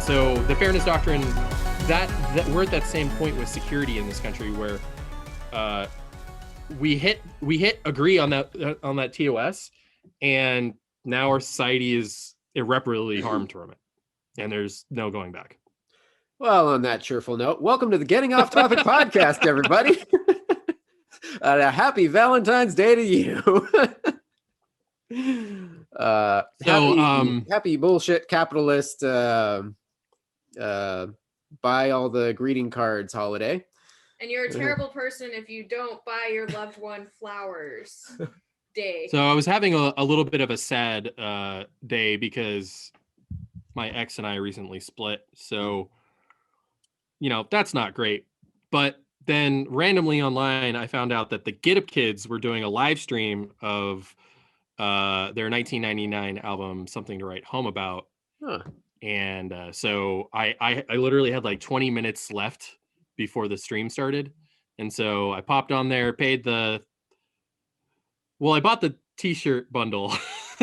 And so the fairness doctrine, that we're at that same point with security in this country where we hit agree on that TOS, and now our society is irreparably harmed from it, and there's no going back. Well, on that cheerful note, welcome to the Getting Off Topic podcast, everybody. A happy Valentine's Day to you. Happy bullshit capitalist buy all the greeting cards holiday. And you're a terrible person if you don't buy your loved one flowers day. So I was having a little bit of a sad day because my ex and I recently split. So, that's not great. But then randomly online, I found out that the Get Up Kids were doing a live stream of their 1999 album, Something to Write Home About. Huh. And so I literally had like 20 minutes left before the stream started. And so I popped on there, I bought the t-shirt bundle.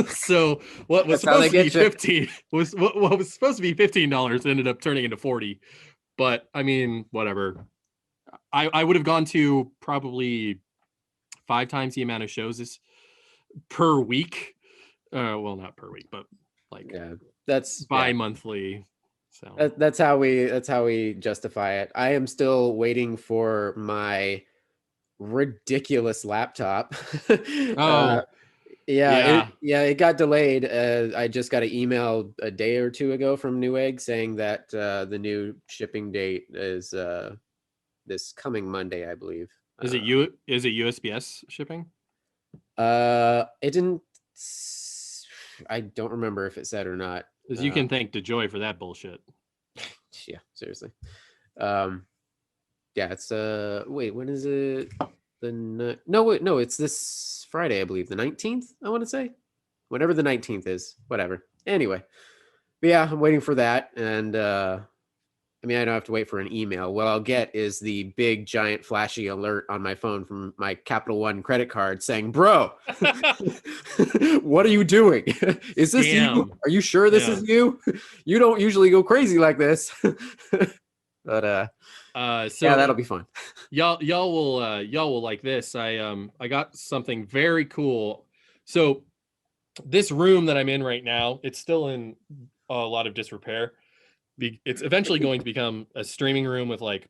So what was supposed to be $15 what was supposed to be $15 ended up turning into $40. But I mean, whatever. I would have gone to probably 5 times the amount of shows per week. Well, not per week, but like that's bi-monthly. So that's how we justify it. I am still waiting for my ridiculous laptop. It got delayed. I just got an email a day or two ago from Newegg saying that the new shipping date is this coming Monday, I believe. Is it USPS shipping? It didn't. I don't remember if it said or not. Because you can thank DeJoy for that bullshit. Yeah, seriously. It's wait, when is it? No, it's this Friday, I believe, the 19th. I want to say, whatever the 19th is, whatever. Anyway, but yeah, I'm waiting for that, and I don't have to wait for an email. What I'll get is the big, giant, flashy alert on my phone from my Capital One credit card saying, "Bro, what are you doing? Is this you? Are you sure this is you? You don't usually go crazy like this." But that'll be fun. Y'all will like this. I got something very cool. So this room that I'm in right now, it's still in a lot of disrepair. It's eventually going to become a streaming room with like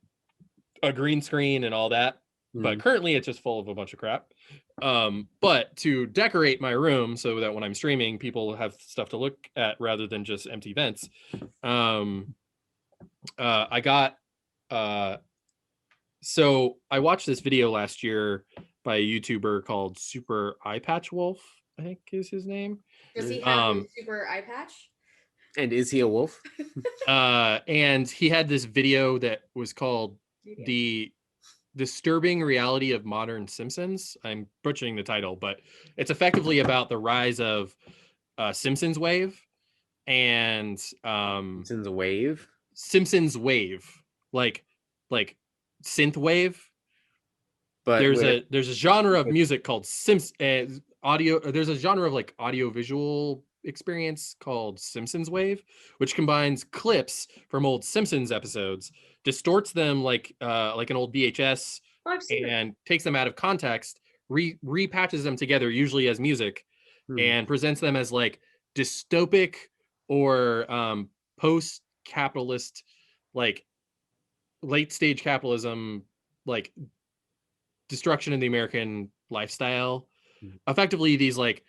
a green screen and all that. But currently it's just full of a bunch of crap. But to decorate my room so that when I'm streaming, people have stuff to look at rather than just empty vents. I got so I watched this video last year by a YouTuber called Super Eye Patch Wolf, I think is his name. Does he have a super eye patch? And is he a wolf? And he had this video that was called The Disturbing Reality of Modern Simpsons. I'm butchering the title, but it's effectively about the rise of Simpsonwave and Simpsonwave, like synthwave. But there's a genre of music called audio. There's a genre of like audio visual experience called Simpsonwave, which combines clips from old Simpsons episodes, distorts them like an old VHS, and takes them out of context, repatches them together, usually as music, and presents them as like dystopic or post-capitalist, like late stage capitalism, like destruction of the American lifestyle. Effectively, these like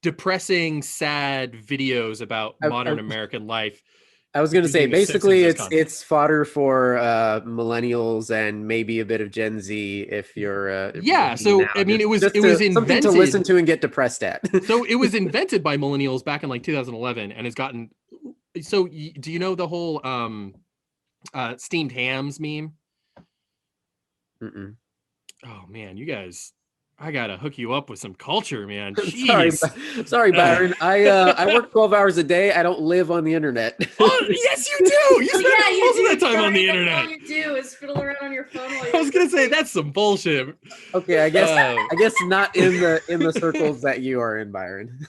depressing, sad videos about modern American life. I was going to say, basically, it's fodder for millennials and maybe a bit of Gen Z if you're. So now. I mean, it was invented, something to listen to and get depressed at. So it was invented by millennials back in like 2011, and has gotten. So do you know the whole steamed hams meme? Mm-mm. Oh man, you guys. I gotta hook you up with some culture, man. Sorry, Byron. I work 12 hours a day. I don't live on the internet. Oh, yes, you do. You spend most of the time on the internet. All you do is fiddle around on your phone. While I was gonna say that's some bullshit. Okay, I guess not in the circles that you are in, Byron.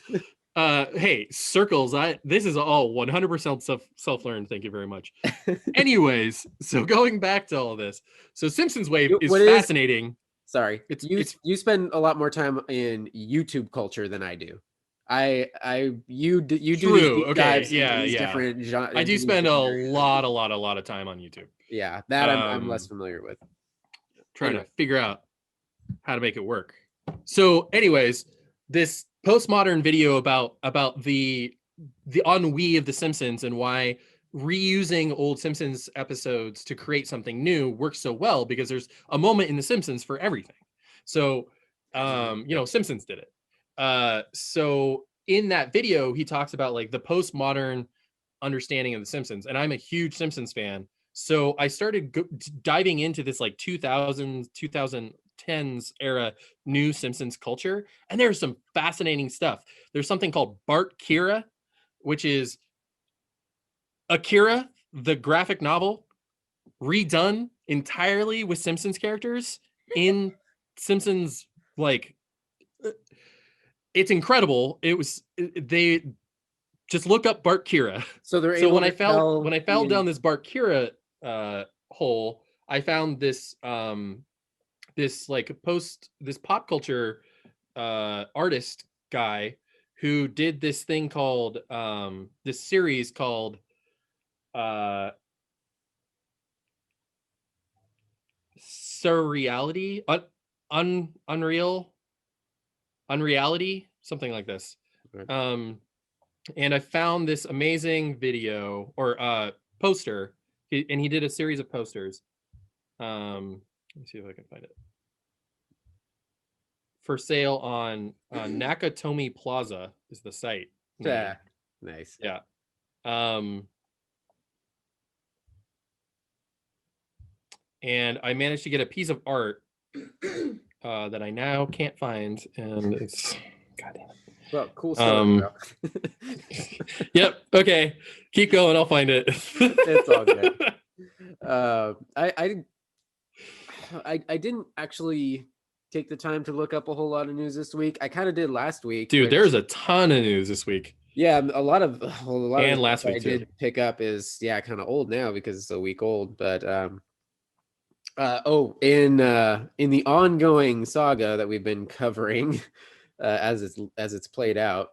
Hey, circles. This is all 100% self-learned. Thank you very much. Anyways, so going back to all this, so Simpsons Wave is fascinating. Sorry, you spend a lot more time in YouTube culture than I do. You do these deep dives into these different genres. I do spend a lot of time on YouTube. Yeah, that I'm less familiar with. Trying to figure out how to make it work. So, anyways, this postmodern video about the ennui of the Simpsons and why reusing old Simpsons episodes to create something new works so well, because there's a moment in the Simpsons for everything. So Simpsons did it. So in that video he talks about like the postmodern understanding of the Simpsons, and I'm a huge Simpsons fan, so I started diving into this like 2010s era new Simpsons culture, and there's some fascinating stuff. There's something called Bart Kira, which is Akira, the graphic novel, redone entirely with Simpsons characters in Simpsons. Like, it's incredible. They just look up Bart Kira. So when I fell down this Bart Kira hole, I found this this pop culture artist guy who did this thing called this series called Surreality, Unreality, something like this. Right. And I found this amazing video or poster, and he did a series of posters. Let me see if I can find it. For sale on Nakatomi Plaza is the site. Yeah, nice. Yeah. And I managed to get a piece of art that I now can't find, and it's goddamn. Well, cool story. Yep. Okay. Keep going. I'll find it. It's all good. I didn't actually take the time to look up a whole lot of news this week. I kind of did last week. Dude, there's a ton of news this week. Yeah, a lot of last week I did pick up is kind of old now because it's a week old. But in the ongoing saga that we've been covering as it's played out,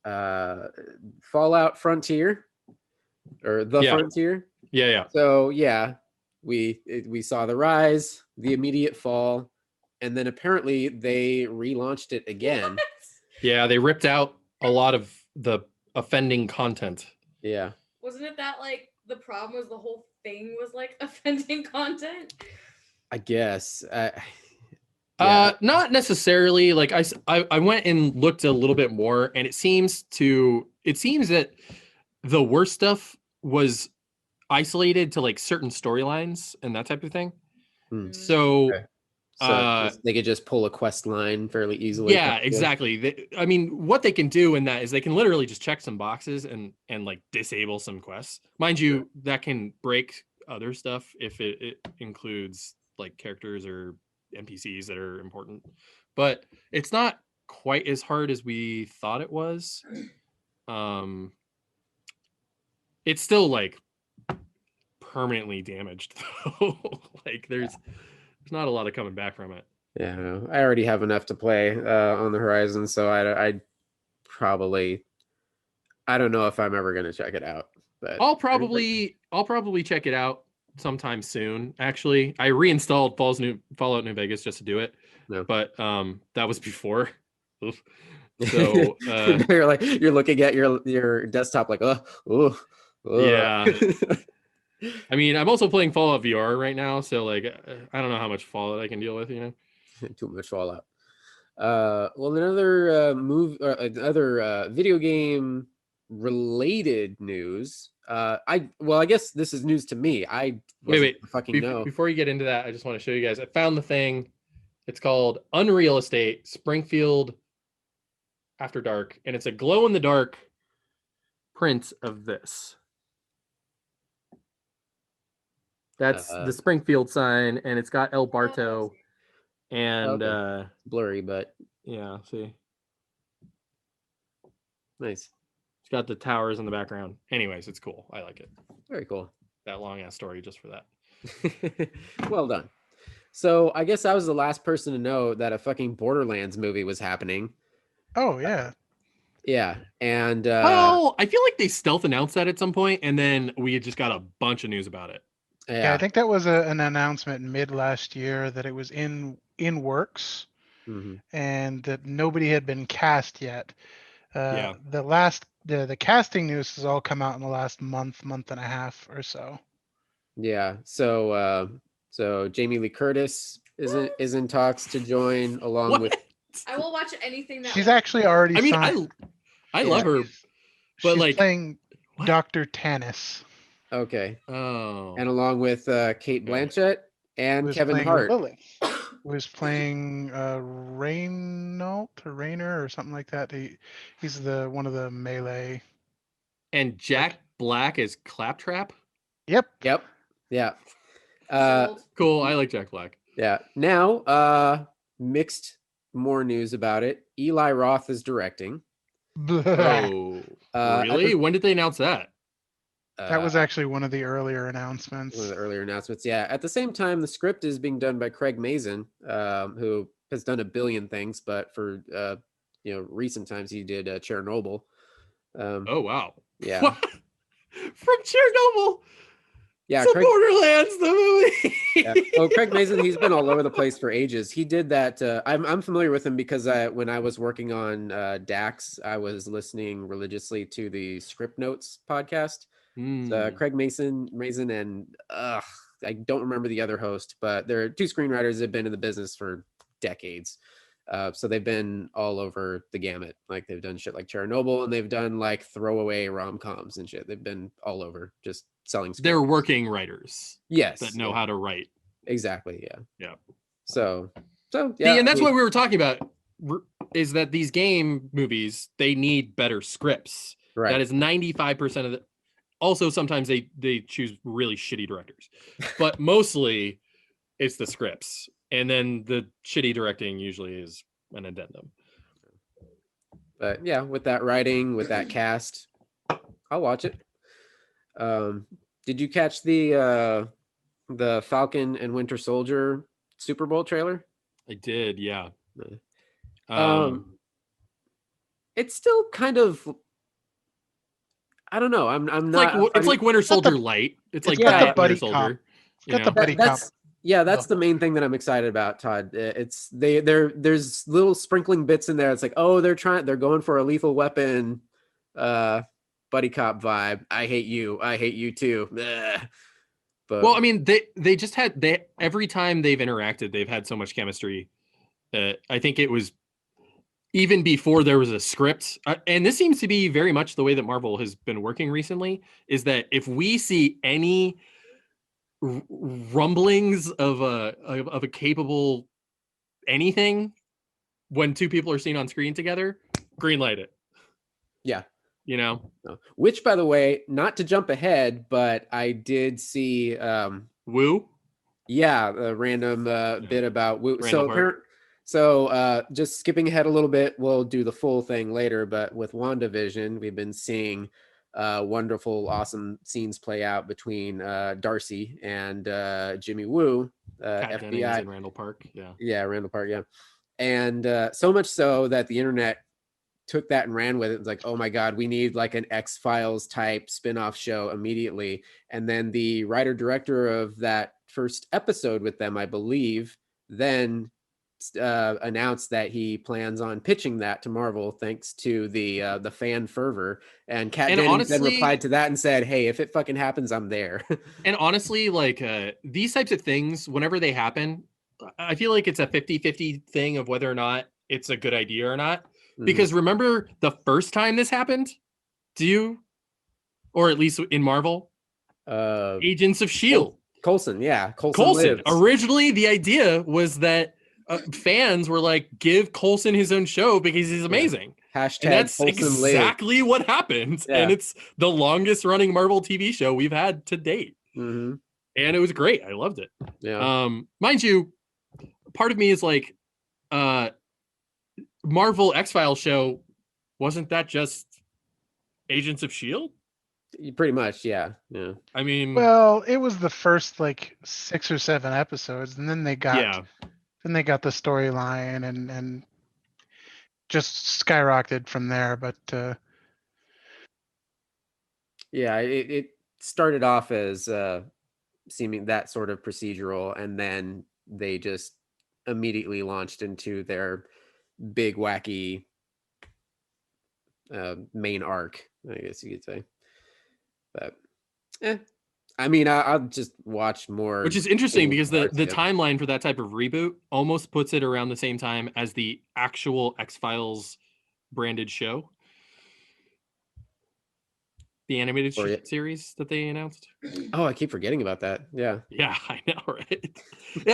Fallout Frontier or the Frontier. Yeah. So we saw the rise, the immediate fall, and then apparently they relaunched it again. What? Yeah, they ripped out a lot of the offending content. Yeah. Wasn't it that like the problem was the whole thing was like offending content? I guess. Not necessarily. Like I went and looked a little bit more, and it seems that the worst stuff was isolated to like certain storylines and that type of thing. So they could just pull a quest line fairly easily. Yeah, exactly. I mean, what they can do in that is they can literally just check some boxes and like disable some quests. Mind you, that can break other stuff if it includes like characters or NPCs that are important. But it's not quite as hard as we thought it was. It's still like permanently damaged though. Like there's not a lot of coming back from it. Yeah, no, I already have enough to play on the horizon, so I probably, I don't know if I'm ever gonna check it out. But I'll probably check it out sometime soon. Actually, I reinstalled Fallout New Vegas just to do it. No. But that was before. So you're looking at your desktop like yeah. I mean, I'm also playing Fallout VR right now, so like I don't know how much Fallout I can deal with, Too much Fallout. Well, another another video game related news. I guess this is news to me. I know. Before you get into that, I just want to show you guys. I found the thing. It's called Unreal Estate Springfield After Dark, and it's a glow in the dark print of this. That's the Springfield sign, and it's got El Barto, and blurry, but yeah, see. Nice. It's got the towers in the background. Anyways, it's cool. I like it. Very cool. That long ass story just for that. Well done. So I guess I was the last person to know that a fucking Borderlands movie was happening. Oh yeah. Yeah, and Well, I feel like they stealth announced that at some point, and then we just got a bunch of news about it. Yeah, I think that was an announcement mid last year that it was in works, and that nobody had been cast yet. Yeah. The casting news has all come out in the last month and a half or so. Yeah. So Jamie Lee Curtis is in talks to join along with. I will watch anything that. She's actually already. I mean, signed. I love her, but she's like playing what? Dr. Tannis. Okay. Oh. And along with Kate Blanchett and Kevin Hart. Lilith, who's playing Raynaud or Rayner or something like that. He's one of the melee. And Jack Black is Claptrap. Yep. Yeah. Cool. I like Jack Black. Yeah. Now, mixed more news about it. Eli Roth is directing. Oh, really? When did they announce that? That was actually one of the earlier announcements. One of the earlier announcements, yeah. At the same time, the script is being done by Craig Mazin, who has done a billion things, but for recent times he did Chernobyl. Oh wow! Yeah, from Chernobyl. Yeah, to Borderlands, the movie. Yeah. Well, Craig Mazin, he's been all over the place for ages. He did that. I'm familiar with him because when I was working on Dax, I was listening religiously to the Script Notes podcast. Craig Mazin, and I don't remember the other host, but there are two screenwriters that have been in the business for decades. So they've been all over the gamut. Like they've done shit like Chernobyl, and they've done like throwaway rom-coms and shit. They've been all over, just selling scripts. They're working writers. Yes. That know how to write. Exactly. Yeah. Yeah. So yeah. And that's what we were talking about, is that these game movies, they need better scripts. Right. That is 95% of the. Also, sometimes they choose really shitty directors, but mostly it's the scripts. And then the shitty directing usually is an addendum. But yeah, with that writing, with that cast, I'll watch it. Did you catch the Falcon and Winter Soldier Super Bowl trailer? I did, yeah. It's still kind of, I don't know. I'm not. It's like Winter Soldier Light. It's like that Winter Soldier. That's the main thing that I'm excited about, Todd. It's there's little sprinkling bits in there. It's like, oh, they're going for a Lethal Weapon buddy cop vibe. I hate you too. But well, I mean, they just had every time they've interacted, they've had so much chemistry. I think it was even before there was a script, and this seems to be very much the way that Marvel has been working recently, is that if we see any rumblings of a capable anything when two people are seen on screen together, greenlight it. Yeah. Which, by the way, not to jump ahead, but I did see Woo. Yeah, a random bit about Woo. Randall So just skipping ahead a little bit, we'll do the full thing later, but with WandaVision, we've been seeing wonderful, awesome scenes play out between Darcy and Jimmy Woo, FBI. In Randall Park. Yeah, Randall Park, yeah. And so much so that the internet took that and ran with it. It's like, oh my God, we need like an X-Files type spin-off show immediately. And then the writer-director of that first episode with them, I believe, then announced that he plans on pitching that to Marvel thanks to the fan fervor, and Kat Dennings then replied to that and said, hey, if it fucking happens, I'm there. And honestly, like these types of things, whenever they happen, I feel like it's a 50-50 thing of whether or not it's a good idea or not, because remember the first time this happened, or at least in Marvel, Agents of S.H.I.E.L.D. Coulson lives. Originally the idea was that fans were like, give Coulson his own show because he's amazing. Hashtag and that's Coulson exactly what happened. Yeah. And it's the longest running Marvel TV show we've had to date. And it was great. I loved it. Yeah. Mind you, part of me is like, Marvel X-Files show, wasn't that just Agents of Shield. Pretty much, yeah. I mean, well, it was the first like 6 or 7 episodes, and then they got the storyline and just skyrocketed from there. But yeah, it started off as seeming that sort of procedural, and then they just immediately launched into their big wacky main arc, I guess you could say. But I mean, I'll just watch more. Which is interesting because the timeline for that type of reboot almost puts it around the same time as the actual X-Files branded show. The animated series that they announced. Oh, I keep forgetting about that. Yeah. Yeah, I know, right?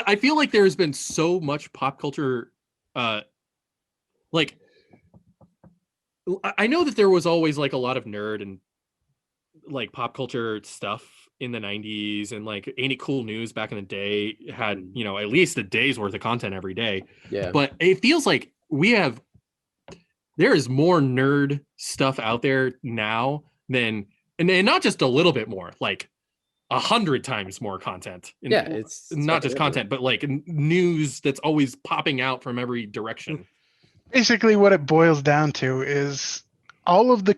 I feel like there's been so much pop culture, like, I know that there was always like a lot of nerd and like pop culture stuff in the 90s, and like Ain't It Cool News back in the day had, you know, at least a day's worth of content every day. Yeah. But it feels like there is more nerd stuff out there now than, and not just a little bit more, like 100 times more content. Yeah, it's not just content, but like news that's always popping out from every direction. Basically, what it boils down to is all of the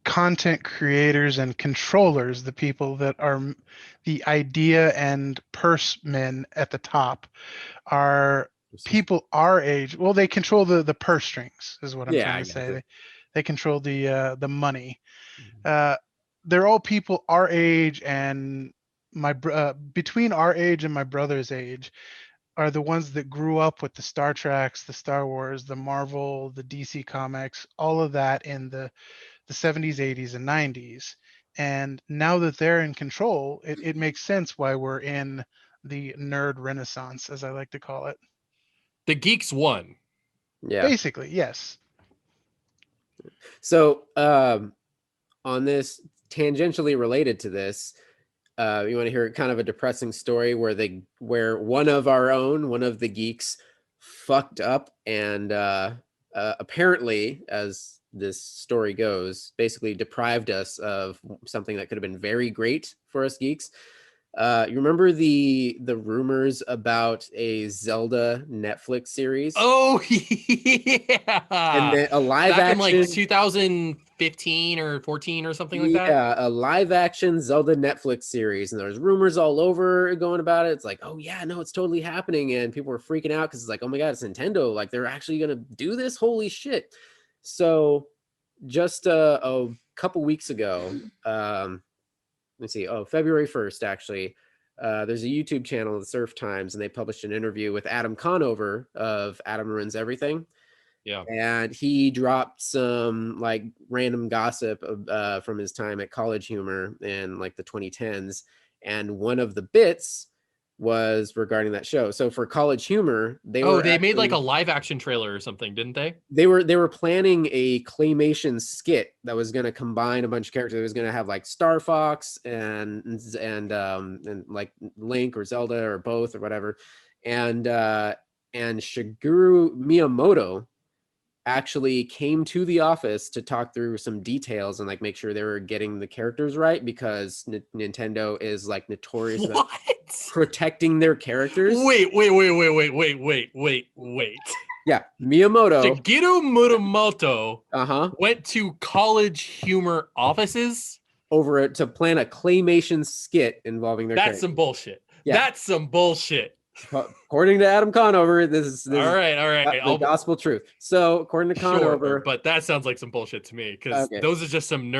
content creators and controllers, the people that are the idea and purse men at the top, are people our age. Well, they control the purse strings, is what I'm trying to say. They control the money. They're all people our age, and between our age and my brother's age are the ones that grew up with the Star Treks, the Star Wars, the Marvel, the DC comics, all of that in the 70s, 80s, and 90s. And now that they're in control, it makes sense why we're in the nerd renaissance, as I like to call it. The geeks won. Yeah. Basically, yes. So on this, tangentially related to this, you want to hear kind of a depressing story where one of the geeks fucked up and apparently, as this story goes, basically deprived us of something that could have been very great for us geeks. You remember the rumors about a Zelda Netflix series? Oh yeah, and then a live back action in like 2015 or 14 or something like that. Yeah, a live action Zelda Netflix series, and there's rumors all over going about it. It's like, oh yeah, no, it's totally happening, and people were freaking out because it's like, oh my god, it's Nintendo, like they're actually gonna do this, holy shit. So just a couple weeks ago, let's see, February 1st, actually, there's a YouTube channel, The Surf Times, and they published an interview with Adam Conover of Adam Ruins Everything. Yeah. And he dropped some like random gossip from his time at College Humor in like the 2010s. And one of the bits was regarding that show. So for College Humor, they made like a live action trailer or something, didn't they? They were planning a claymation skit that was going to combine a bunch of characters. It was going to have like Star Fox and like Link or Zelda or both or whatever. And Shigeru Miyamoto actually came to the office to talk through some details and like make sure they were getting the characters right, because Nintendo is like notorious about protecting their characters. Wait. Yeah, Miyamoto. Shigeru Miyamoto went to College Humor offices over to plan a claymation skit involving their characters. Some bullshit. Yeah. That's some bullshit. According to Adam Conover, this is all right. The gospel truth. So according to Conover, but that sounds like some bullshit to me, because those are just some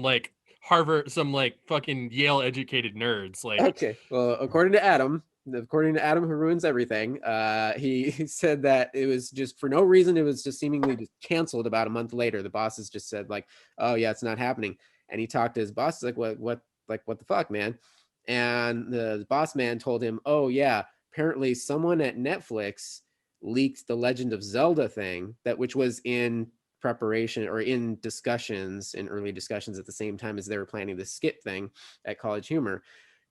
like Harvard, some like fucking Yale educated nerds. Like, okay, well, according to Adam who ruins everything, he said that it was just for no reason. It was just seemingly just canceled about a month later. The bosses just said like, oh yeah, it's not happening. And he talked to his boss, like, what the fuck, man? And the boss man told him, oh yeah, apparently someone at Netflix leaked the Legend of Zelda thing, which was in preparation or in early discussions at the same time as they were planning the skit thing at College Humor.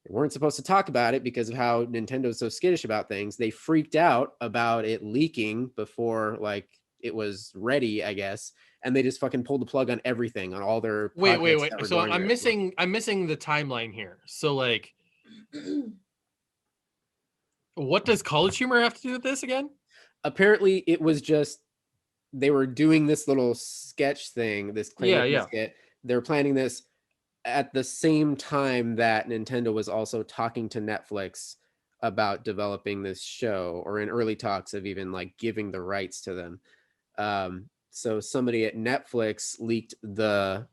They weren't supposed to talk about it because of how Nintendo's so skittish about things. They freaked out about it leaking before like it was ready, I guess, and they just fucking pulled the plug on everything, on all their Wait. projects that were So going I'm there. missing the timeline here. So like, what does College Humor have to do with this again? Apparently, it was just they were doing this little sketch thing, this claymation skit. They were planning this at the same time that Nintendo was also talking to Netflix about developing this show, or in early talks of even like giving the rights to them. So somebody at Netflix leaked the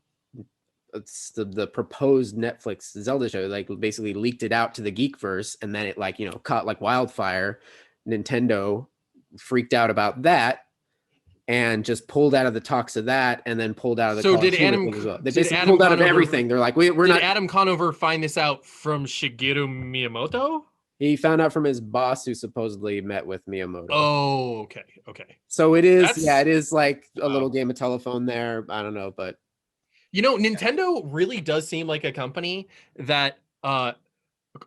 proposed Netflix Zelda show, like basically leaked it out to the Geekverse, and then it like, you know, caught like wildfire. Nintendo freaked out about that and just pulled out of the talks of that, and then pulled out of the So College did Humor Adam thing as well. They did basically Adam pulled out of Conover- everything. They're like, we're Did not. Adam Conover find this out from Shigeru Miyamoto? He found out from his boss, who supposedly met with Miyamoto. Oh, okay. So it is, That's- it is like a Wow. little game of telephone there. I don't know, but You know, Nintendo really does seem like a company that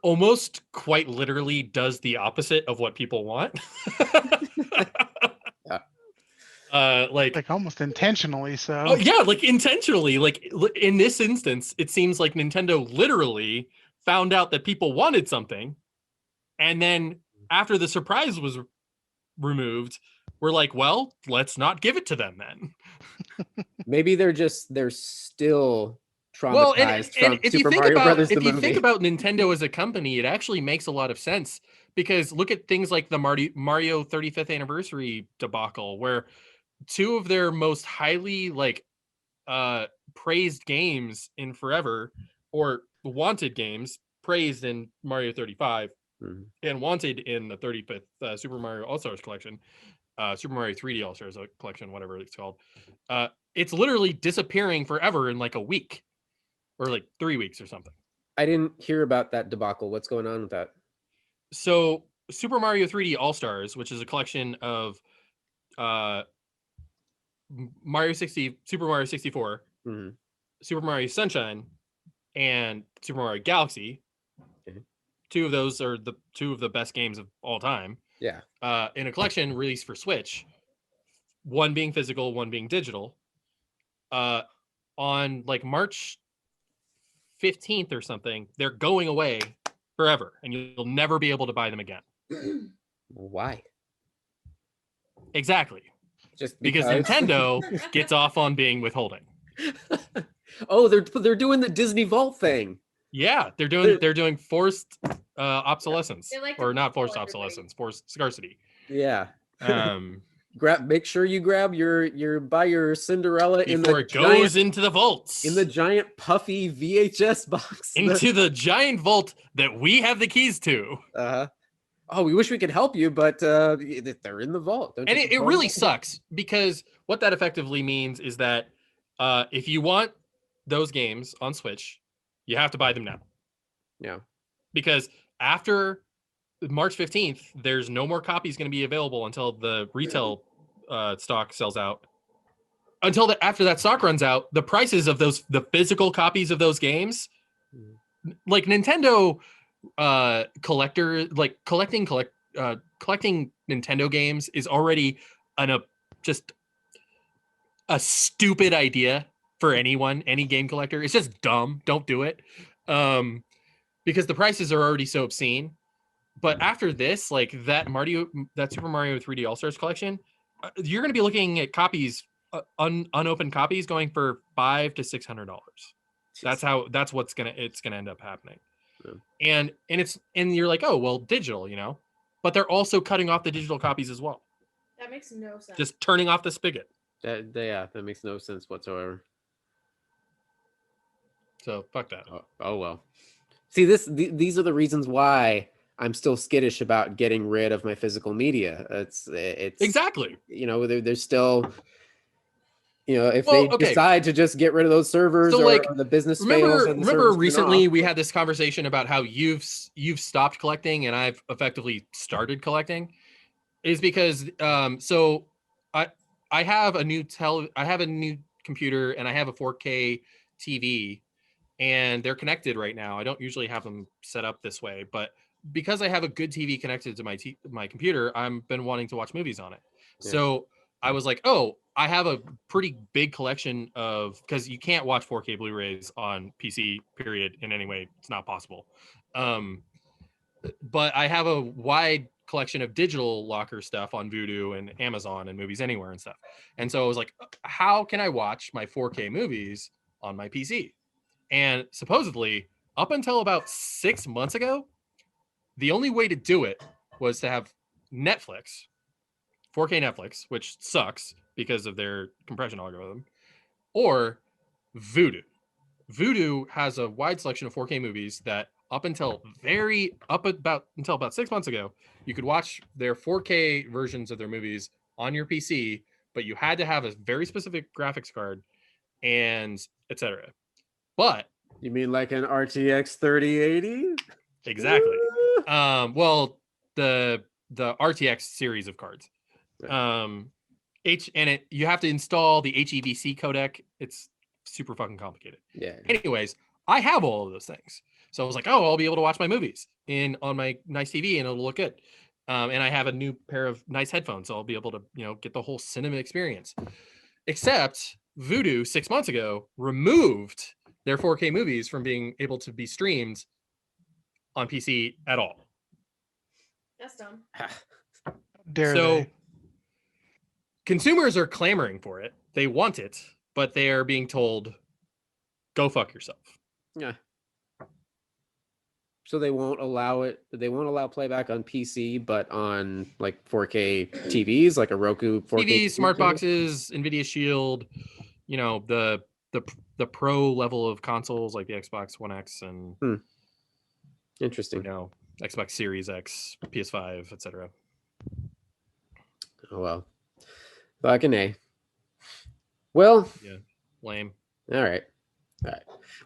almost quite literally does the opposite of what people want. Like almost intentionally so. Oh yeah, like intentionally. Like in this instance, it seems like Nintendo literally found out that people wanted something, and then after the surprise was removed, we're like, well, let's not give it to them then. maybe they're still traumatized Well, and from if Super you think Mario about Brothers the if you movie. think about Nintendo as a company, it actually makes a lot of sense, because look at things like the Mario 35th anniversary debacle, where two of their most highly like praised games in forever, or wanted games, praised in Mario 35 and wanted in the 35th Super Mario All-Stars collection, Super Mario 3D All-Stars collection, whatever it's called. It's literally disappearing forever in like a week or like 3 weeks or something. I didn't hear about that debacle. What's going on with that? So Super Mario 3D All-Stars, which is a collection of Super Mario 64, Super Mario Sunshine, and Super Mario Galaxy. Two of those are two of the best games of all time. Yeah. In a collection released for Switch, one being physical, one being digital. On like March 15th or something, they're going away forever, and you'll never be able to buy them again. Why? Exactly. Just because Nintendo gets off on being withholding. Oh, they're doing the Disney Vault thing. Yeah, they're doing forced obsolescence, like or not forced obsolescence, forced scarcity. Yeah. Make sure you grab buy your Cinderella before it goes into the vaults, in the giant puffy VHS box, into the giant vault that we have the keys to. Oh, we wish we could help you, but they're in the vault. And it really sucks, because what that effectively means is that if you want those games on Switch, you have to buy them now. Yeah. Because after March 15th, there's no more copies going to be available until the retail stock sells out. After that stock runs out, the prices of the physical copies of those games, like Nintendo collecting Nintendo games is already just a stupid idea for any game collector. It's just dumb. Don't do it. Because the prices are already so obscene. But after this, like that Super Mario 3D All-Stars collection, you're going to be looking at copies, unopened copies, going for $500 to $600. That's what's it's gonna end up happening. Yeah. And you're like, oh well, digital, but they're also cutting off the digital copies as well. That makes no sense. Just turning off the spigot. That makes no sense whatsoever. So fuck that. Oh well. See, these are the reasons why I'm still skittish about getting rid of my physical media. It's exactly. There's still, if they decide to just get rid of those servers, or the business fails. Remember recently we had this conversation about how you've stopped collecting and I've effectively started collecting, is because so I have a new computer and I have a 4K TV, and they're connected right now. I don't usually have them set up this way, but because I have a good TV connected to my computer, I've been wanting to watch movies on it. Yeah. So I was like, oh, I have a pretty big collection of, because you can't watch 4K Blu-rays on PC, period, in any way. It's not possible. But I have a wide collection of digital locker stuff on Vudu and Amazon and Movies Anywhere and stuff. And so I was like, how can I watch my 4K movies on my PC? And supposedly, up until about 6 months ago, the only way to do it was to have Netflix, 4K Netflix, which sucks because of their compression algorithm, or Vudu. Vudu has a wide selection of 4K movies that until about 6 months ago, you could watch their 4K versions of their movies on your PC, but you had to have a very specific graphics card and etc. But You mean like an RTX 3080? exactly. Well, the RTX series of cards. You have to install the HEVC codec. It's super fucking complicated. Yeah. Anyways, I have all of those things. So I was like, oh, I'll be able to watch my movies on my nice TV and it'll look good. And I have a new pair of nice headphones, so I'll be able to, get the whole cinema experience. Except Vudu 6 months ago removed their 4K movies from being able to be streamed on PC at all. That's dumb. So consumers are clamoring for it. They want it, but they are being told, go fuck yourself. Yeah. So they won't allow it. They won't allow playback on PC, but on like 4K TVs, like a Roku 4K TV, smart TV? boxes, NVIDIA Shield, the pro level of consoles like the Xbox One X and Interesting. Xbox Series X, PS5, etc. Oh well. Fucking A. Well, yeah, lame. All right.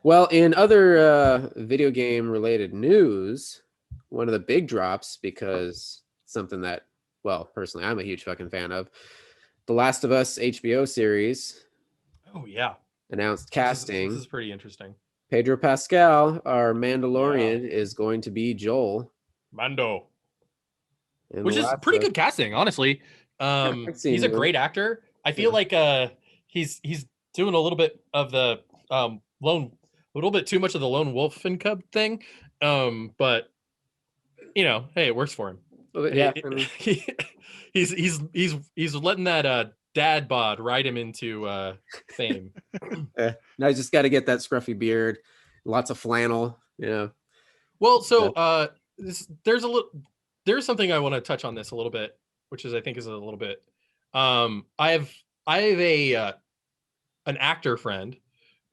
Well, in other video game related news, one of the big drops, because something that, well, personally, I'm a huge fucking fan of, the Last of Us HBO series. Oh yeah. Announced casting. This is pretty interesting. Pedro Pascal, our Mandalorian, is going to be Joel. Mando. Which is pretty good casting, honestly. He's a great actor. I feel like he's doing a little bit of the a little bit too much of the lone wolf and cub thing. But hey, it works for him. Yeah. He's letting that dad bod ride him into fame. Now he's just got to get that scruffy beard, lots of flannel. Yeah. Well, so there's something I want to touch on this a little bit, which is I think is a little bit. I have an actor friend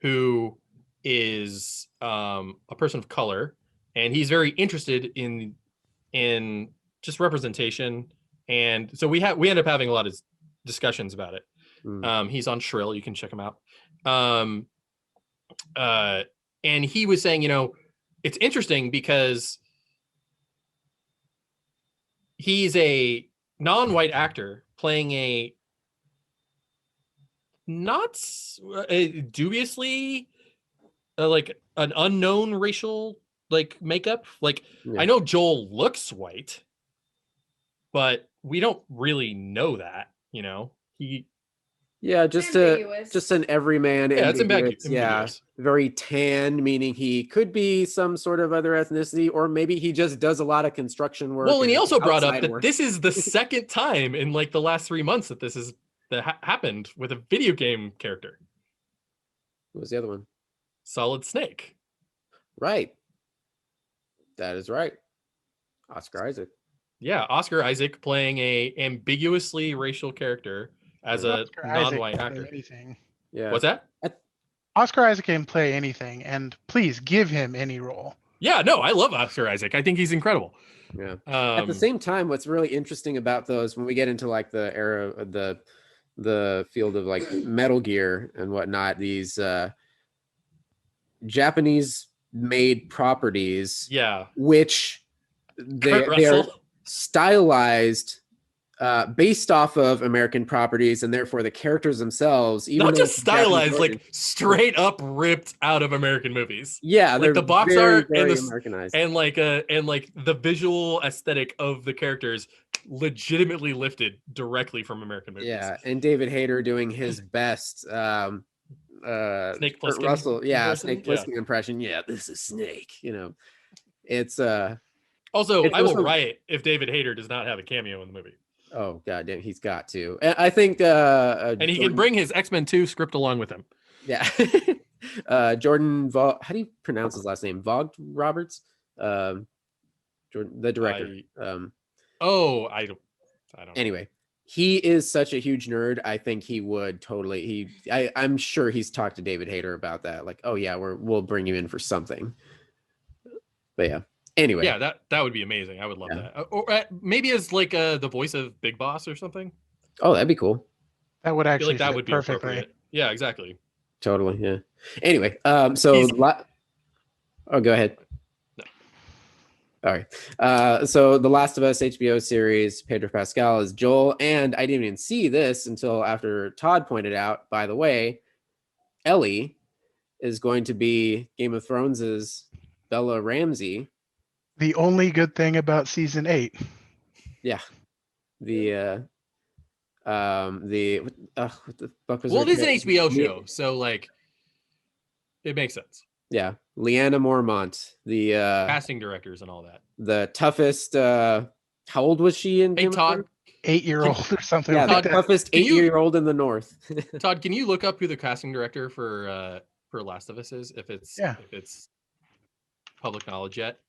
who is a person of color, and he's very interested in just representation, and so we end up having a lot of discussions about it. He's on Shrill, you can check him out. And he was saying, it's interesting because he's a non-white actor playing a not dubiously like an unknown racial makeup. I know Joel looks white, but we don't really know that. Just an everyman. Yeah, it's ambiguous. Yeah, very tan, meaning he could be some sort of other ethnicity, or maybe he just does a lot of construction work. Well, and he also brought up that this is the second time in the last 3 months that this is happened with a video game character. What was the other one? Solid Snake. Right. That is right. Oscar Isaac. Yeah, Oscar Isaac playing a ambiguously racial character as a non-white actor. Yeah. What's that? Oscar Isaac can play anything, and please give him any role. Yeah, no, I love Oscar Isaac. I think he's incredible. Yeah. At the same time, what's really interesting about those, when we get into the era of the field of Metal Gear and whatnot, these Japanese made properties, yeah, which they are stylized based off of American properties, and therefore the characters themselves, even Not though just it's a Japanese stylized, origin- like straight up ripped out of American movies. yeah, Like they're the box very, art very and Americanized. and like the visual aesthetic of the characters legitimately lifted directly from American movies. Yeah, and David Hayter doing his best Snake Kurt Plissken Russell, impression? Snake Plissken impression. Yeah, this is Snake. It's Also, It's I will also- riot if David Hayter does not have a cameo in the movie. oh god damn, he's got to. And I think And he can Jordan- bring his X-Men 2 script along with him. yeah. Jordan how do you pronounce his last name? Vogt Roberts? Jordan, the director. I don't know. Anyway, he is such a huge nerd. I think he would totally I'm sure he's talked to David Hayter about that. Like, oh yeah, we'll bring you in for something. But yeah. Anyway. Yeah, that would be amazing. I would love Yeah. that. Or maybe as like the voice of Big Boss or something. Oh, that'd be cool. That would I feel actually like that fit would be perfectly. appropriate. Yeah, exactly. Totally, yeah. Anyway, so oh, go ahead. No. All right. So the Last of Us HBO series, Pedro Pascal is Joel, and I didn't even see this until after Todd pointed out. By the way, Ellie is going to be Game of Thrones's Bella Ramsey. The only good thing about season 8. Yeah. What the fuck was Well, her it is an name? HBO show, so like it makes sense. Yeah, Leanna Mormont, the Casting directors and all that. the toughest. How old was she in? Hey, Game of Todd. Thrones? 8-year-old or something Yeah, like the that. toughest Can you- 8-year-old in the North. Todd, can you look up who the casting director for Last of Us is? If it's public knowledge yet.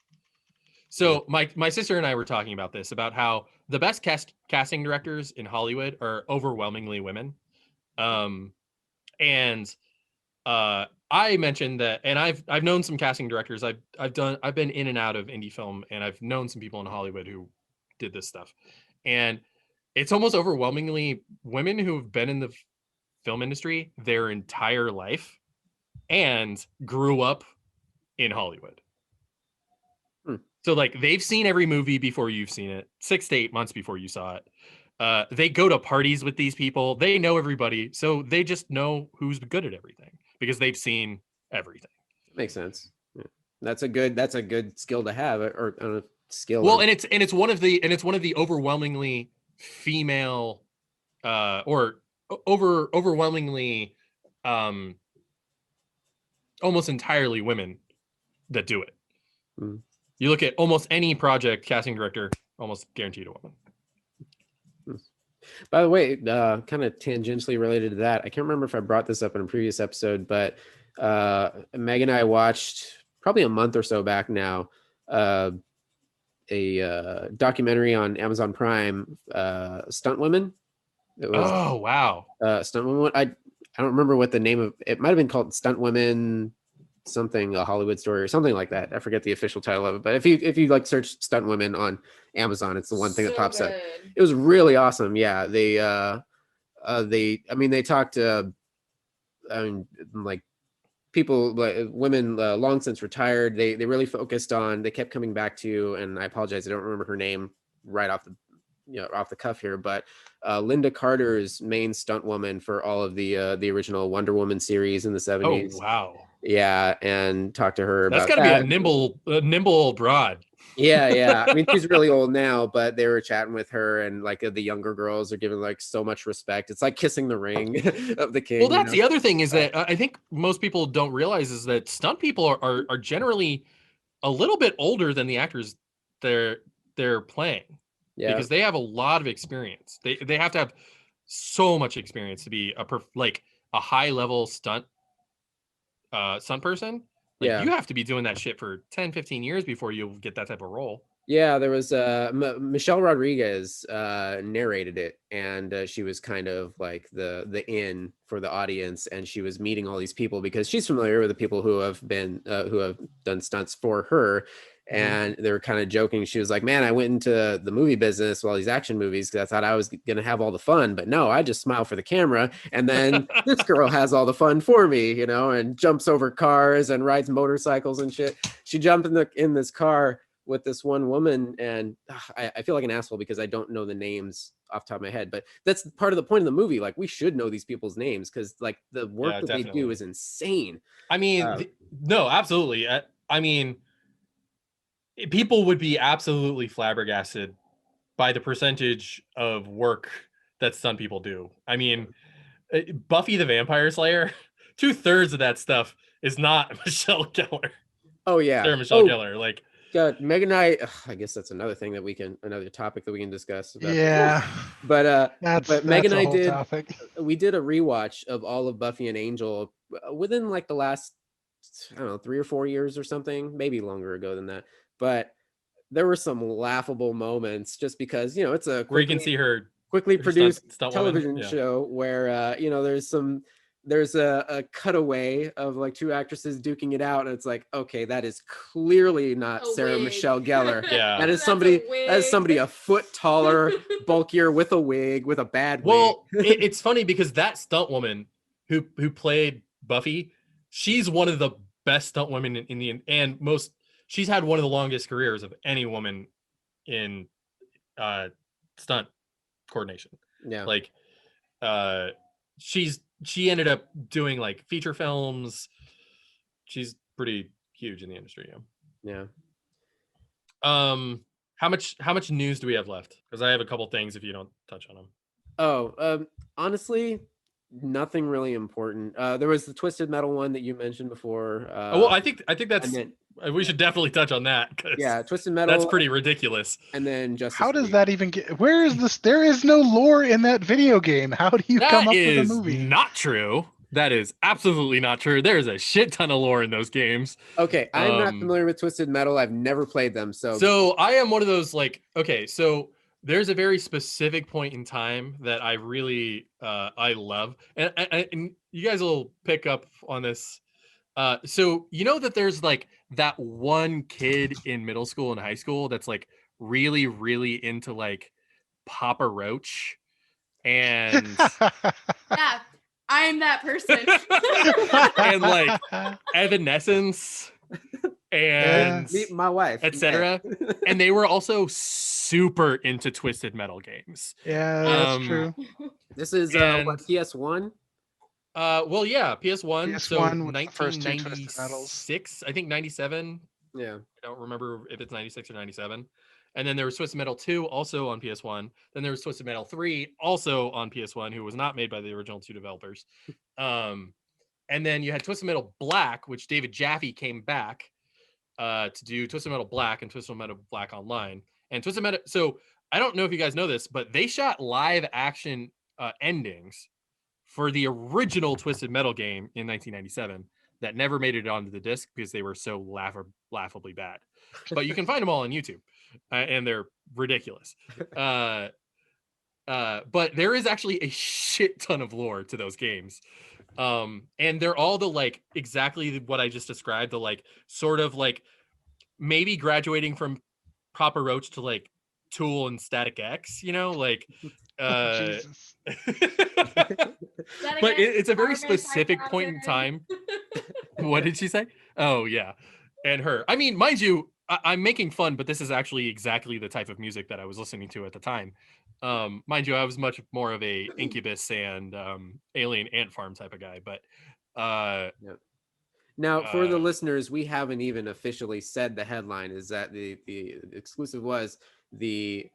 So my sister and I were talking about this, about how the best casting directors in Hollywood are overwhelmingly women. I mentioned that, and I've known some casting directors. I've been in and out of indie film, and I've known some people in Hollywood who did this stuff. And it's almost overwhelmingly women who have been in the film industry their entire life and grew up in Hollywood. So like they've seen every movie before you've seen it, 6 to 8 months before you saw it. They go to parties with these people. They know everybody. So they just know who's good at everything because they've seen everything. Makes sense. Yeah. That's a good skill to have, or skill. Well, and it's one of the overwhelmingly female or overwhelmingly almost entirely women that do it. Mm. You look at almost any project, casting director, almost guaranteed a woman. By the way, kind of tangentially related to that, I can't remember if I brought this up in a previous episode, but Meg and I watched probably a month or so back now a documentary on Amazon Prime, Stuntwomen. It was, Oh wow! Stuntwomen. I don't remember what the name of it might have been called. Stuntwomen something, a Hollywood story or something like that. I forget the official title of it, but if you like search Stunt Women on Amazon, it's the one thing that pops up. It was really awesome. Yeah, they talked like people, like women long since retired. They really focused on. They kept coming back to, and I apologize, I don't remember her name right off the cuff here, but Linda Carter's main stunt woman for all of the original Wonder Woman series in the 70s. Oh wow! Yeah, and talk to her about That's got to be a nimble old broad. Yeah. I mean, she's really old now, but they were chatting with her, and like the younger girls are giving like so much respect. It's like kissing the ring of the king. Well, that's the other thing is that I think most people don't realize is that stunt people are generally a little bit older than the actors they're playing. Yeah, because they have a lot of experience. They have to have so much experience to be a high level stunt person. Like, yeah. You have to be doing that shit for 10, 15 years before you'll get that type of role. Yeah, there was Michelle Rodriguez narrated it, and she was kind of like the in for the audience, and she was meeting all these people because she's familiar with the people who have done stunts for her. And they were kind of joking. She was like, man, I went into the movie business, all these action movies, because I thought I was going to have all the fun. But no, I just smile for the camera. And then this girl has all the fun for me, and jumps over cars and rides motorcycles and shit. She jumped in this car with this one woman, and I feel like an asshole because I don't know the names off the top of my head, but that's part of the point of the movie. Like, we should know these people's names because like the work that they do is insane. I mean, no, absolutely. I mean, people would be absolutely flabbergasted by the percentage of work that stunt people do. I mean, Buffy the Vampire Slayer, 2/3 of that stuff is not Michelle Gellar. Oh yeah, Sarah Michelle Gellar. Like, God, Meg Knight. I guess that's another thing that another topic that we can discuss. About. Yeah, but Meg and I did. Topic. We did a rewatch of all of Buffy and Angel within like the last, I don't know, 3 or 4 years or something, maybe longer ago than that. But there were some laughable moments just because, it's a where you can see her quickly produced television show where, there's a cutaway of like 2 actresses duking it out. And it's like, okay, that is clearly not Sarah Michelle Gellar. Yeah. That is somebody a foot taller, bulkier, with a wig, with a bad wig. Well, it's funny because that stunt woman who played Buffy, she's one of the best stunt women in the, and she's had one of the longest careers of any woman in stunt coordination. Yeah. Like she ended up doing like feature films. She's pretty huge in the industry. Yeah. How much news do we have left? Because I have a couple things if you don't touch on them. Honestly, nothing really important. There was the Twisted Metal one that you mentioned before. Well, I think that's we should definitely touch on that. Yeah, Twisted Metal. That's pretty ridiculous. And then Justice How does League. that even get? Where is this? There is no lore in that video game. How do you come up with a movie? Not true. That is absolutely not true. There's a shit ton of lore in those games. Okay, I'm not familiar with Twisted Metal. I've never played them, So I am one of those like. Okay, so there's a very specific point in time that I really I love, and you guys will pick up on this. So that there's like that one kid in middle school and high school that's like really, really into like Papa Roach, and yeah, I'm that person. and like Evanescence and my wife, etc. And they were also super into Twisted Metal games. Yeah, that's true. This is PS1. Well, yeah, PS1. PS1 so with the first 2 Twisted Metals. 96, I think 97. Yeah, I don't remember if it's 96 or 97. And then there was Twisted Metal 2, also on PS1. Then there was Twisted Metal 3, also on PS1, who was not made by the original 2 developers. And then you had Twisted Metal Black, which David Jaffe came back to do Twisted Metal Black and Twisted Metal Black Online. And Twisted Metal, so I don't know if you guys know this, but they shot live action endings for the original Twisted Metal game in 1997 that never made it onto the disc because they were so laughably bad. But you can find them all on YouTube, and they're ridiculous. But there is actually a shit ton of lore to those games. And they're all the like exactly what I just described, the like sort of like maybe graduating from Papa Roach to like Tool and Static X, like Jesus. But it's a very specific point in time. What did she say? Oh yeah. And her, I mean, mind you, I'm making fun, but this is actually exactly the type of music that I was listening to at the time. Mind you, I was much more of a Incubus and Alien Ant Farm type of guy, but Now, for the listeners, we haven't even officially said the headline. Is that the exclusive was the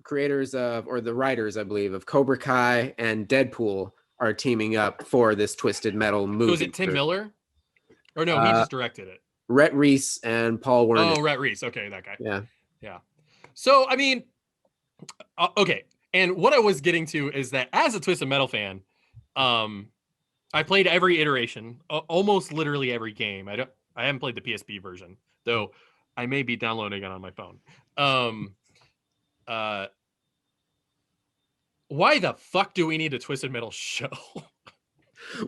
creators of, or the writers, I believe, of Cobra Kai and Deadpool are teaming up for this Twisted Metal movie. Was it Tim Miller? Or no, he just directed it. Rhett Reese and Paul Wernick. Oh, Rhett Reese. Okay, that guy. Yeah. So, I mean, okay. And what I was getting to is that as a Twisted Metal fan, I played every iteration, almost literally every game. I haven't played the PSP version, though I may be downloading it on my phone. Why the fuck do we need a Twisted Metal show?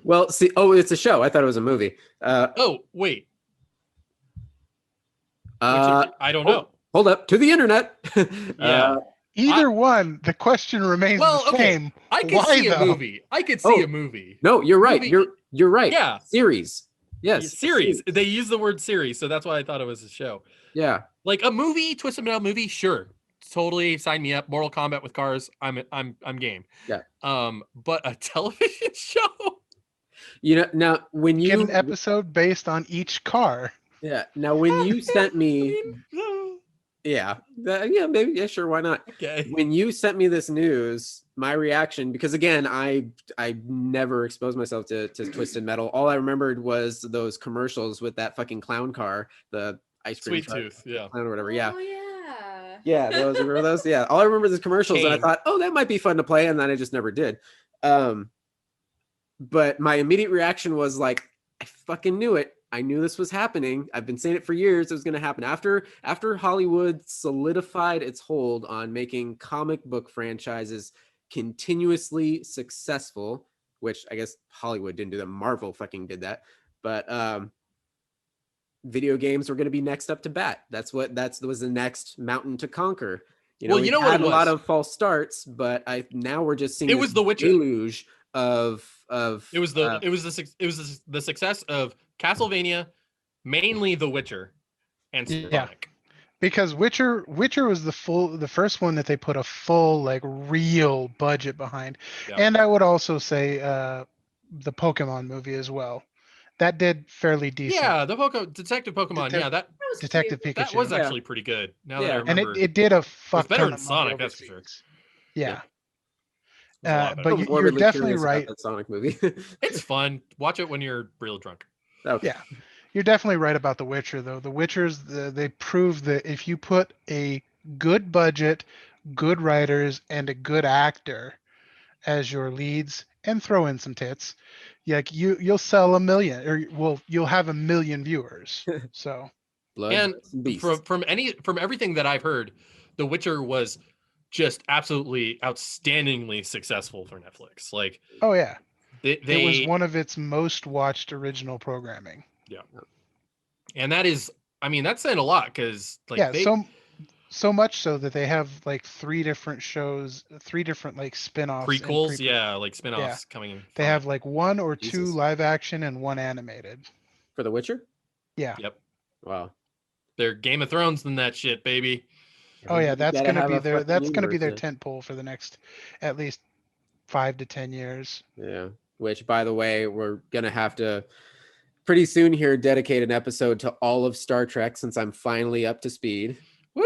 Well, see, it's a show. I thought it was a movie. Oh, wait. I don't know. Hold up to the internet. Yeah. Either one, the question remains the same. I could see a movie. I could see a movie. No, you're right. You're right. Yeah. Series. Yes. Series. They use the word series, so that's why I thought it was a show. Yeah. Like a movie, Twisted Metal movie, sure. Totally sign me up. Mortal Kombat with cars, I'm game. Yeah. But a television show? Now when Get an you episode based on each car. now when you sent me I mean, maybe sure, why not? okay. When you sent me this news, my reaction, because again, I never exposed myself to Twisted Metal. All I remembered was those commercials with that fucking clown car, the ice cream Sweet truck, Tooth, yeah. clown or whatever. Yeah. Oh yeah. Yeah, those remember those? Yeah. All I remember is the commercials, and I Kane. thought, oh, that might be fun to play, and then I just never did. But my immediate reaction was like, I fucking knew it. I knew this was happening. I've been saying it for years. It was going to happen after Hollywood solidified its hold on making comic book franchises continuously successful, which I guess Hollywood didn't do that. Marvel fucking did that. But video games were going to be next up to bat. That was the next mountain to conquer. Well, you know what had it a lot was. of false starts, but now we're just seeing It was The Witcher. deluge of It was the success of Castlevania, mainly The Witcher, and Sonic. Yeah. Because Witcher was the first one that they put a full like real budget behind. Yeah. And I would also say the Pokemon movie as well. That did fairly decent. Yeah, the Detective Pokemon. Yeah, that was Detective cute. Pikachu. that was Yeah. actually pretty good. Now that I Yeah. And remember, it did a fuck better ton than of Sonic, money that's for sure. overseas. Yeah. It was a lot but better. you're morbidly definitely curious about right. that Sonic movie. It's fun. Watch it when you're real drunk. Okay. Yeah. You're definitely right about The Witcher, though. The Witcher's, they prove that if you put a good budget, good writers, and a good actor as your leads, and throw in some tits, you'll sell 1 million, or you'll have 1 million viewers. So Blood And Beast. from everything that I've heard, The Witcher was just absolutely outstandingly successful for Netflix. Like, oh yeah, they it was one of its most watched original programming. and that is, I mean, that's saying a lot because like Yeah, they, so much so that they have like 3 different shows, 3 different like spin-offs and prequels, prequels. yeah, like spin-offs coming in. They have like 1 or 2 Jesus. live action and 1 animated. For The Witcher? Yeah. Yep. Wow. They're Game of Thrones than that shit, baby. Oh yeah, Everybody's that's gotta gonna have be a their fucking that's gonna be their universe, tent pole for the next at least 5 to 10 years. yeah. Which, by the way, we're gonna have to pretty soon here dedicate an episode to all of Star Trek since I'm finally up to speed. Woo!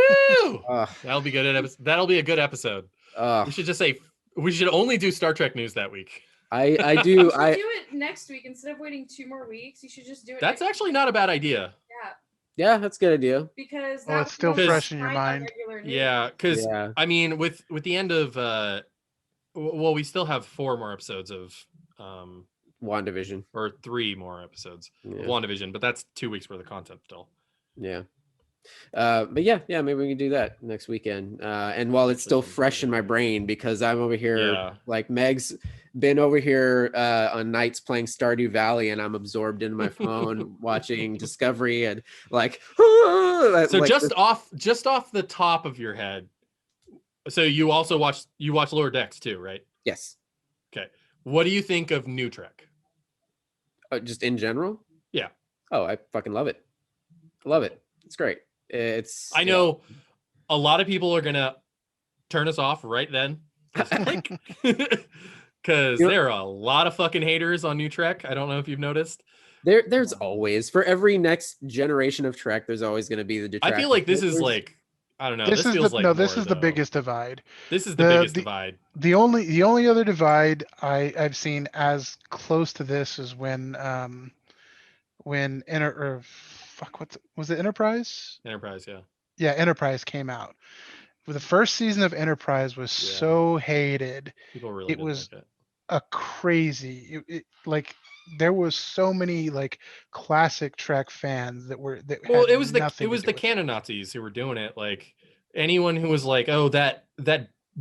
Ugh. That'll be good. That'll be a good episode. Ugh. We should just say we should only do Star Trek news that week. I do. You should I do it next week instead of waiting 2 more weeks. You should just do it. That's next actually not a bad idea. Yeah, yeah, that's a good idea. because Oh, it's way still you fresh can in your find on mind. regular news. Yeah, because Yeah. I mean, with the end of well, we still have 4 more episodes of WandaVision. or 3 more episodes of Yeah. WandaVision, but that's 2 weeks worth of content still. Yeah. But yeah, maybe we can do that next weekend. And while it's still fresh in my brain because I'm over here, Yeah. like Meg's been over here on nights playing Stardew Valley, and I'm absorbed in my phone watching Discovery and like. So like just off the top of your head, so you also watch Lower Decks too, right? yes, Okay. What do you think of New Trek? just in general. Yeah. Oh, I fucking love it. Love it. It's great. It's. I know a lot of people are gonna turn us off right then. Because there are a lot of fucking haters on New Trek. I don't know if you've noticed. There's always for every next generation of Trek, there's always going to be the detractors. I feel like this is like, I don't know. This is feels the, like no, this more, is the though. biggest divide. This is the biggest divide. The only other divide I've seen as close to this is when was it Enterprise? Enterprise, yeah. Yeah, Enterprise came out. The first season of Enterprise was so hated. People really didn't was like it. a crazy like there was so many like classic Trek fans that Well, had it was the nothing to do the with canon Nazis who were doing it. Like anyone who was like, oh, that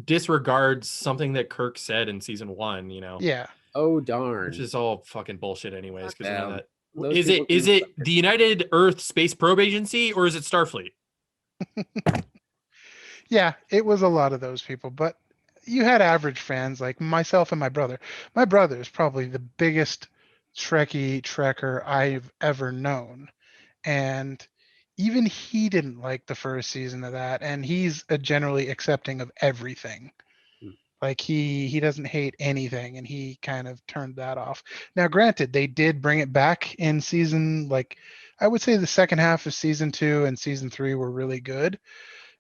disregards something that Kirk said in season 1, you know. Yeah. Oh darn. Which is all fucking bullshit anyways. Because Yeah. that Those is people it can the United Earth Space Probe Agency or is it Starfleet? Yeah, it was a lot of those people, but you had average fans like myself and my brother. My brother is probably the biggest Trekker I've ever known. And even he didn't like the first season of that. And he's a generally accepting of everything. Like he doesn't hate anything, and he kind of turned that off. Now, granted, they did bring it back in season, like I would say the second half of season 2 and season 3 were really good,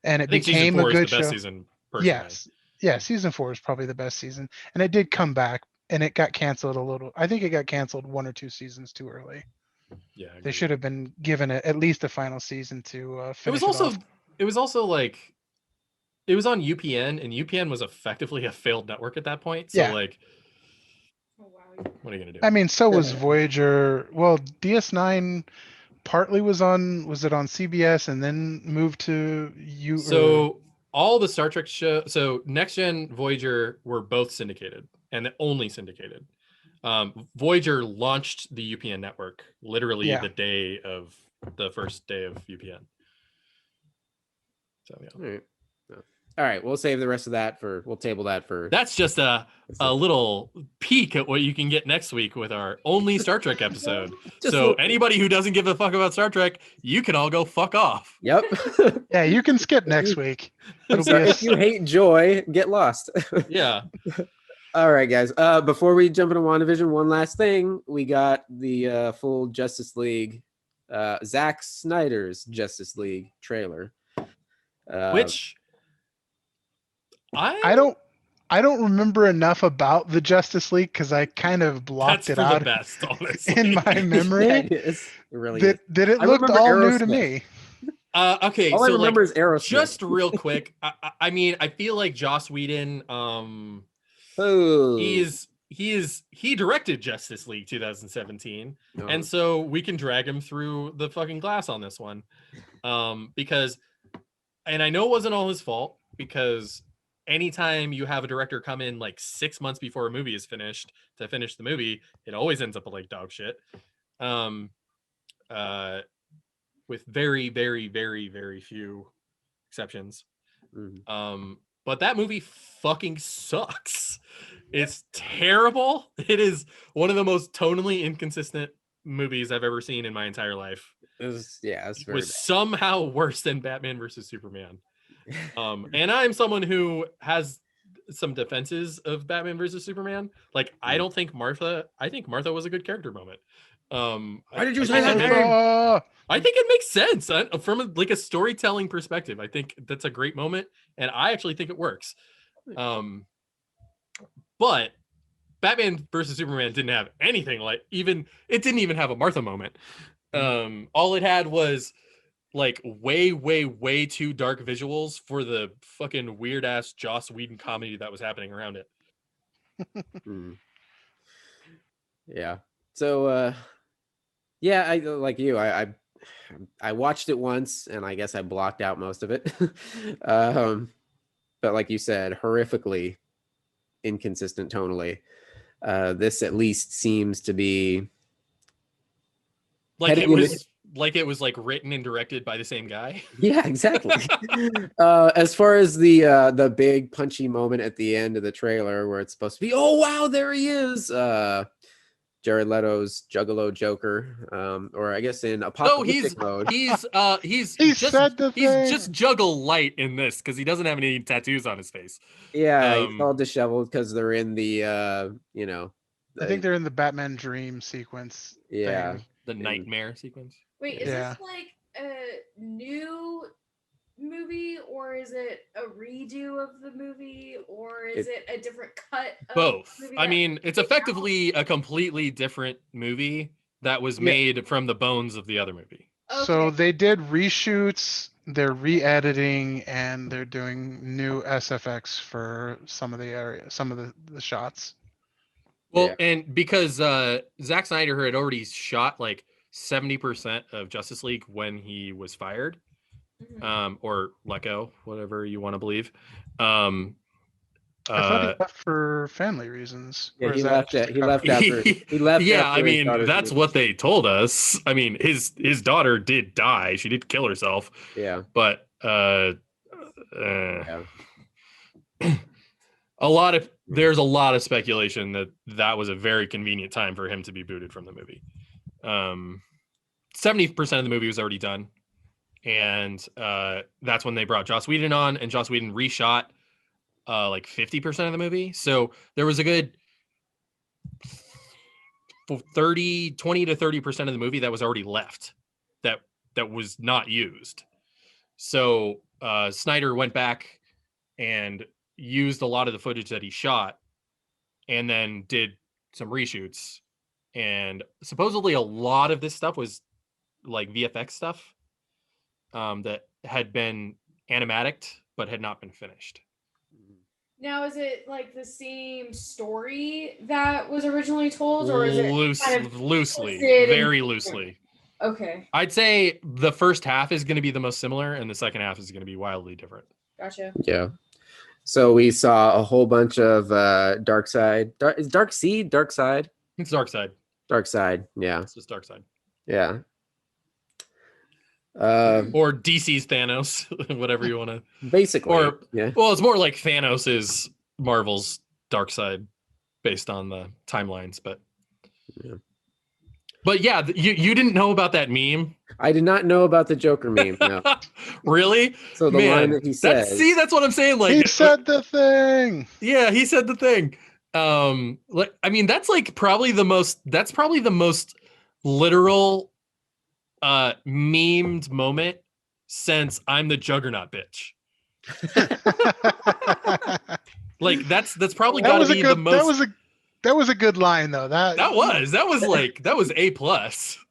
and it I think season became a 4 is good the best show. season, personally. Yes, yeah, season 4 is probably the best season, and it did come back, and it got canceled a little. I think it got canceled 1 or 2 seasons too early. Yeah, They should have been given at least a final season to finish it off. It was also like it was on UPN, and UPN was effectively a failed network at that point. So like, Oh, wow. what are you gonna do? I mean, so was Voyager. Well, DS9 partly was it on CBS and then moved to you? So all the Star Trek show, so Next Gen, Voyager were both syndicated, and only syndicated. Voyager launched the UPN network literally the day of the first day of UPN. So yeah. All right, we'll save the rest of that we'll table that for. That's just a little peek at what you can get next week with our only Star Trek episode. So anybody who doesn't give a fuck about Star Trek, you can all go fuck off. Yep. Yeah, you can skip next week. If you hate joy, get lost. Yeah. All right, guys. Before we jump into WandaVision, one last thing. We got the full Justice League, Zack Snyder's Justice League trailer. Which I don't remember enough about the Justice League because I kind of blocked it out best, honestly. in my memory. Yeah, it really that it looked all new to me. Okay, all so I remember is Aerosmith. Just real quick, I mean, I feel like Joss Whedon, he directed Justice League 2017, and so we can drag him through the fucking glass on this one, because, and I know it wasn't all his fault, because anytime you have a director come in like 6 months before a movie is finished to finish the movie, it always ends up like dog shit. With very, very, very, very few exceptions. But that movie fucking sucks. It's terrible. It is one of the most tonally inconsistent movies I've ever seen in my entire life. It was somehow worse than Batman versus Superman. And I'm someone who has some defenses of Batman versus Superman. Like, I think Martha was a good character moment. Why did you say that name? I think it makes sense from a storytelling perspective. I think that's a great moment, and I actually think it works. But Batman versus Superman didn't have anything like it didn't even have a Martha moment. All it had was like way, way, way too dark visuals for the fucking weird ass Joss Whedon comedy that was happening around it. Yeah. So, yeah, I like you. I watched it once, and I guess I blocked out most of it. But like you said, horrifically inconsistent tonally. This at least seems to be like it was like written and directed by the same guy. Yeah, exactly. As far as the big punchy moment at the end of the trailer where it's supposed to be, oh wow, there he is. Jared Leto's Juggalo Joker, or I guess in apocalyptic mode. He's just Juggle light in this because he doesn't have any tattoos on his face. Yeah, he's all disheveled because they're in the I think they're in the Batman Dream sequence. Yeah, the nightmare sequence. Wait, is this like a new movie, or is it a redo of the movie, or is it a different cut of both? The movie I mean, it's effectively a completely different movie that was made from the bones of the other movie. Okay. So they did reshoots, they're re-editing, and they're doing new SFX for some of the shots. Well, and because Zack Snyder had already shot like 70% of Justice League when he was fired, or let go, whatever you want to believe. I thought he left for family reasons. Yeah, he left after he left. Yeah, I mean, that's what they told us. I mean, his daughter did die. She did kill herself. Yeah. But There's a lot of speculation that was a very convenient time for him to be booted from the movie. 70% of the movie was already done, and that's when they brought Joss Whedon on, and Joss Whedon reshot like 50% of the movie. So there was a good 20 to 30% of the movie that was already left that was not used. So Snyder went back and used a lot of the footage that he shot and then did some reshoots. And supposedly a lot of this stuff was like VFX stuff that had been animatic but had not been finished. Now, is it like the same story that was originally told, or is it kind of loosely, very loosely? Okay. I'd say the first half is going to be the most similar, and the second half is going to be wildly different. Gotcha. Yeah. So we saw a whole bunch of Dark Side. Is Dark Seed? Dark Side? It's Dark Side. Dark Side. Yeah. It's just Dark Side. Yeah. Or DC's Thanos, whatever you want to. Basically. Or yeah. Well, it's more like Thanos is Marvel's Dark Side, based on the timelines, but. Yeah. But yeah, you didn't know about that meme? I did not know about the Joker meme. No. Really? So the line that he says. That's what I'm saying. Like he said the thing. Yeah, he said the thing. Like, I mean, that's probably the most literal memed moment since I'm the Juggernaut bitch. Like that's probably got to be the most. That was a good line though. That was A+.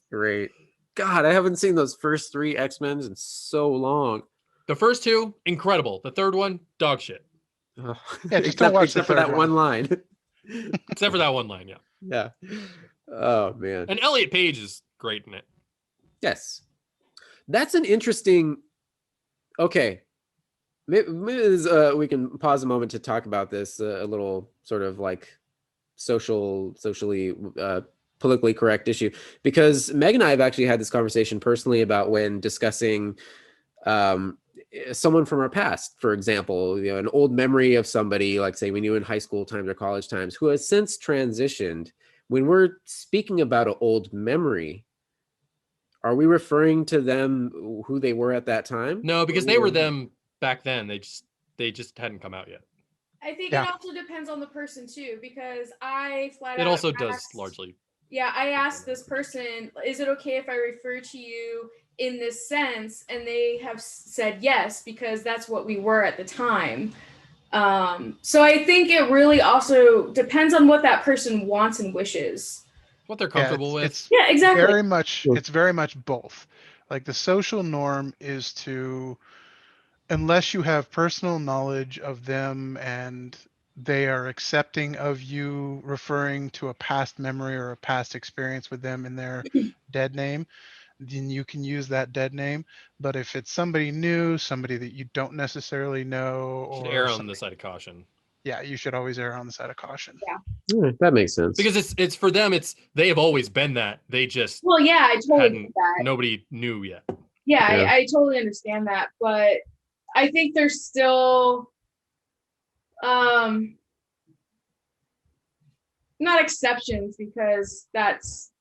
Great. God, I haven't seen those first 3 X-Men in so long. The first 2, incredible. The third one, dog shit. Oh. Yeah, just don't watch except for that one line. Except for that one line, yeah. Yeah. Oh man. And Elliot Page is great in it. Yes. That's an interesting. Okay. Maybe we can pause a moment to talk about this a little sort of like socially politically correct issue, because Meg and I have actually had this conversation personally about when discussing someone from our past, for example, an old memory of somebody, like say we knew in high school times or college times, who has since transitioned. When we're speaking about an old memory, are we referring to them who they were at that time? No, because they were them back then. They just hadn't come out yet. I think it also depends on the person too, because I flat out. It also does largely. Yeah, I asked this person, is it okay if I refer to you in this sense? And they have said yes, because that's what we were at the time. So I think it really also depends on what that person wants and wishes. What they're comfortable with. Yeah, exactly. It's very much both. Like the social norm is to, unless you have personal knowledge of them and they are accepting of you referring to a past memory or a past experience with them in their dead name, then you can use that dead name. But if it's somebody new, somebody that you don't necessarily know, or err on the side of caution. Yeah, you should always err on the side of caution. Yeah, that makes sense. Because it's for them, they have always been that. They just I totally get that. Nobody knew yet. Yeah, I totally understand that, but I think there's still not exceptions, because that's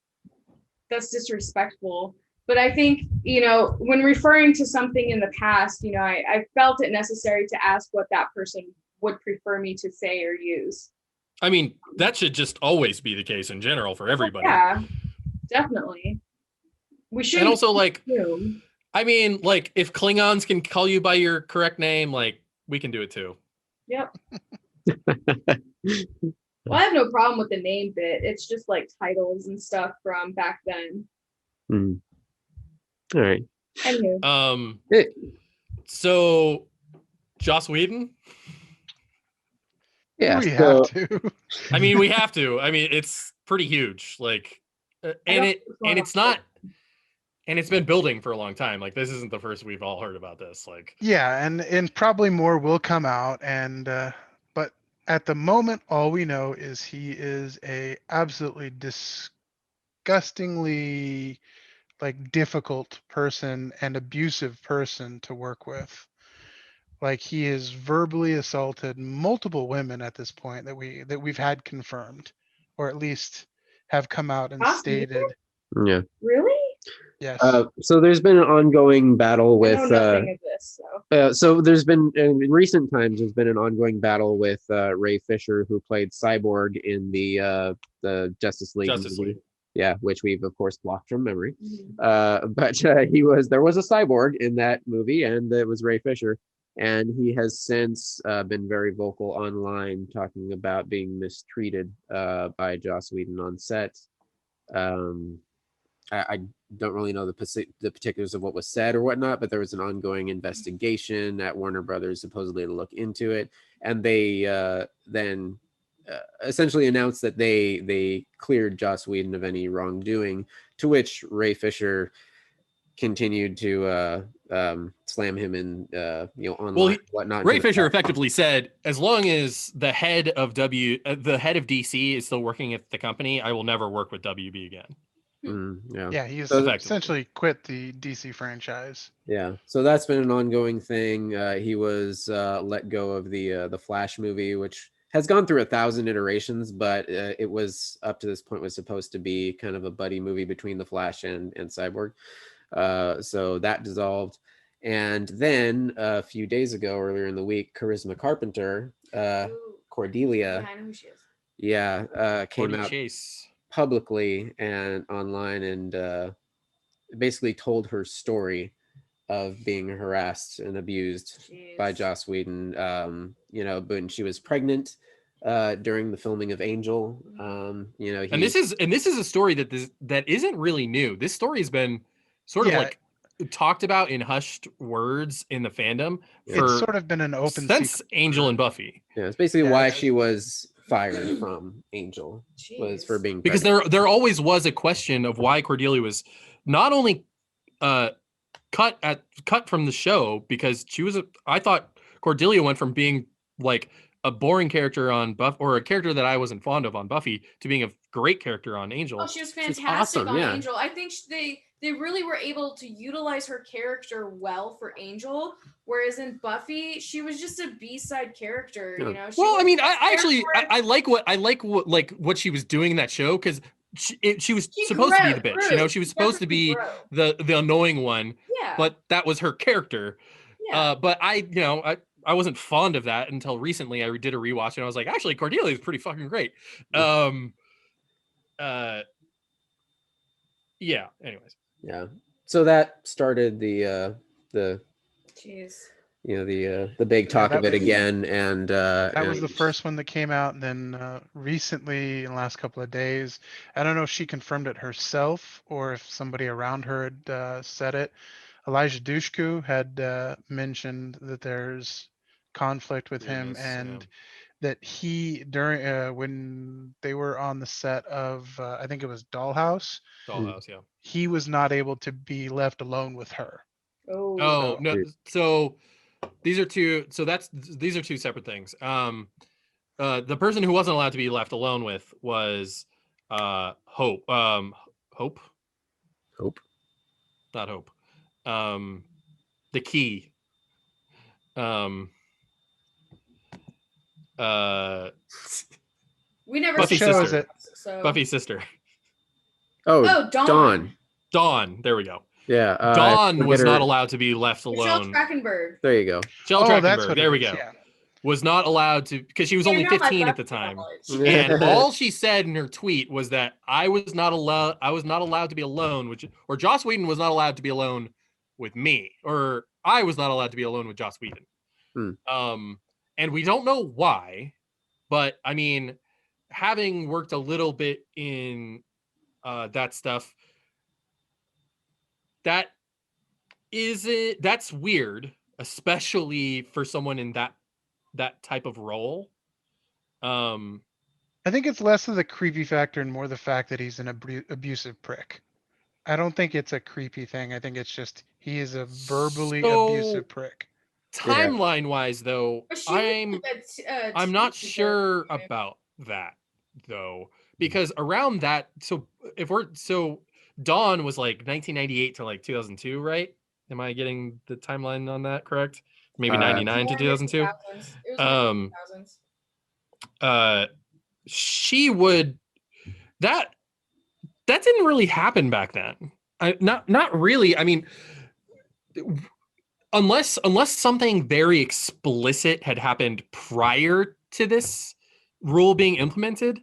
disrespectful. But I think, when referring to something in the past, I felt it necessary to ask what that person would prefer me to say or use. I mean, that should just always be the case in general for everybody. Yeah, definitely. We should. And also, I mean, like, if Klingons can call you by your correct name, like, we can do it too. Yep. Well, I have no problem with the name bit. It's just like titles and stuff from back then. All right. Anywho. So, Joss Whedon? Yeah. We have to. I mean, we have to. I mean, it's pretty huge. Like, and it's not. And it's been building for a long time. Like, this isn't the first we've all heard about this. Like, yeah, and probably more will come out. And but at the moment, all we know is he is a absolutely disgustingly difficult person and abusive person to work with. Like he has verbally assaulted multiple women at this point that we've had confirmed, or at least have come out and Joss Whedon? stated. Yeah. Really? Yes. So there's been an ongoing battle with. I know nothing of this. So. So there's been in recent times there's been an ongoing battle with Ray Fisher, who played Cyborg in the Justice League movie. Yeah, which we've of course blocked from memory. But there was a cyborg in that movie, and it was Ray Fisher, and he has since been very vocal online talking about being mistreated by Joss Whedon on set. I don't really know the particulars of what was said or whatnot, but there was an ongoing investigation at Warner Brothers supposedly to look into it, and they then essentially announced that they cleared Joss Whedon of any wrongdoing. To which Ray Fisher continued to slam him in online whatnot. Ray Fisher effectively said, as long as the head of DC is still working at the company, I will never work with WB again. Yeah, he's essentially quit the DC franchise. Yeah, so that's been an ongoing thing. He was let go of the Flash movie, which has gone through 1,000 iterations, but it was up to this point was supposed to be kind of a buddy movie between the Flash and Cyborg. So that dissolved, and then a few days ago, earlier in the week, Charisma Carpenter, Cordelia, I know who she is. Yeah, came out publicly and online and basically told her story of being harassed and abused by Joss Whedon. When she was pregnant during the filming of Angel. And this is a story that isn't really new. This story has been sort of like talked about in hushed words in the fandom for it's sort of been an open since Angel and Buffy. Yeah, it's basically why she was fired from Angel. Was for being because there always was a question of why Cordelia was not only cut from the show, because I thought Cordelia went from being like a boring character on Buffy, or a character that I wasn't fond of on Buffy, to being a great character on Angel. Oh, she was fantastic on Angel. I think they really were able to utilize her character well for Angel, whereas in Buffy, she was just a B-side character. You know. I like what she was doing in that show, because she was supposed to be the bitch. You know, she was supposed to be the annoying one. Yeah. But that was her character. Yeah. But I wasn't fond of that until recently. I did a rewatch and I was like, actually, Cordelia is pretty fucking great. Yeah. Anyways. Yeah. So that started the Jeez. The big talk of it again, and that was the first one that came out. And then recently, in the last couple of days, I don't know if she confirmed it herself or if somebody around her had said it. Elijah Dushku had mentioned that there's conflict with him, and that he during when they were on the set of I think it was Dollhouse, yeah, he was not able to be left alone with her. No, so these are two separate things. The person who wasn't allowed to be left alone with was Hope, not Hope, the key, we never Buffy's shows sister. it. So. Buffy's sister. Dawn. Dawn. There we go. Yeah. Dawn was not allowed to be left alone. Michelle Trachtenberg. There you go. Michelle Trachtenberg. There we go. Yeah. Was not allowed to, because she was only 15 at the time. And all she said in her tweet was that I was not allowed to be alone, or Joss Whedon was not allowed to be alone with me, or I was not allowed to be alone with Joss Whedon. And we don't know why, but I mean, having worked a little bit in that stuff, that's weird, especially for someone in that type of role. I think it's less of the creepy factor and more the fact that he's an abusive prick. I don't think it's a creepy thing. I think it's just he is a verbally abusive prick. Timeline wise, though, I'm not sure about that, though, because around that, Dawn was like 1998 to like 2002, right? Am I getting the timeline on that correct? Maybe 99 to More in the 2002. 2000s. It was more in the 2000s. She would that didn't really happen back then. Not really. I mean, unless something very explicit had happened prior to this rule being implemented,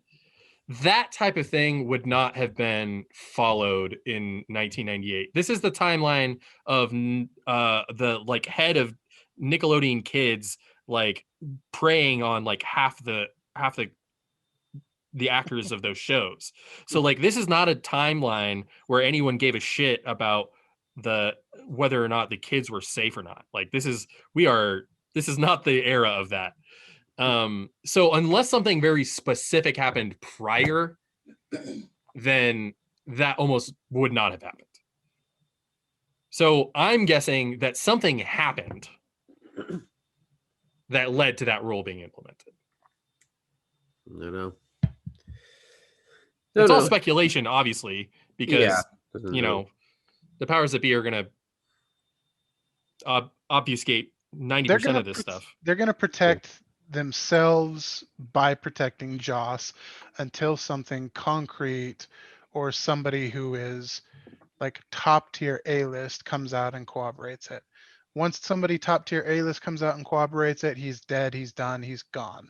that type of thing would not have been followed in 1998. This is the timeline of the like head of Nickelodeon Kids like preying on like half the actors of those shows. So like this is not a timeline where anyone gave a shit about whether or not the kids were safe or not. Like this is not the era of that. So unless something very specific happened prior, then that almost would not have happened. So I'm guessing that something happened that led to that rule being implemented. No. It's all speculation, obviously, because you know the powers that be are going to obfuscate 90% of this stuff. They're going to protect themselves by protecting Joss until something concrete or somebody who is like top tier A-list comes out and corroborates it. Once somebody top tier A-list comes out and corroborates it, he's dead, he's done, he's gone.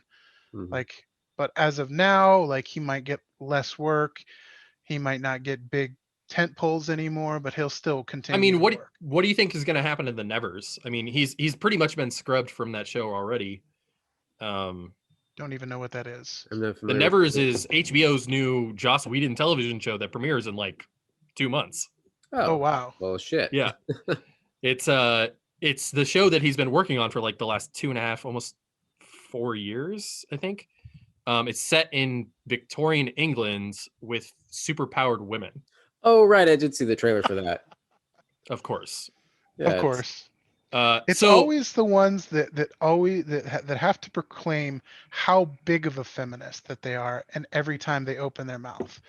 Like, but as of now, like he might get less work, he might not get big tent poles anymore, but he'll still continue. I mean, what do you think is going to happen to the Nevers? I mean, he's pretty much been scrubbed from that show already. Don't even know what that is. The Nevers is HBO's new Joss Whedon television show that premieres in like 2 months. Oh wow. Well, shit. Yeah. It's the show that he's been working on for like the last 2.5, almost 4 years, I think. It's set in Victorian England with superpowered women. Oh, right. I did see the trailer for that. Of course. Yeah, of course. It's so, always the ones that have to proclaim how big of a feminist that they are, and every time they open their mouth,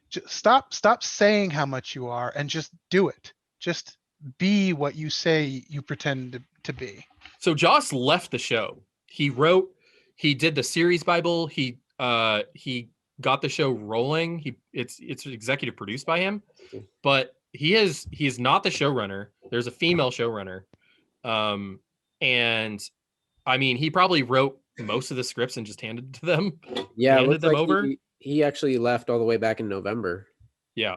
just stop saying how much you are and just do it. Just be what you say you pretend to be. So Joss left the show. He did the series Bible. He got the show rolling. It's executive produced by him, but he is not the showrunner. There's a female showrunner. And I mean, he probably wrote most of the scripts and just handed to them. Yeah, handed them over. He actually left all the way back in November. Yeah.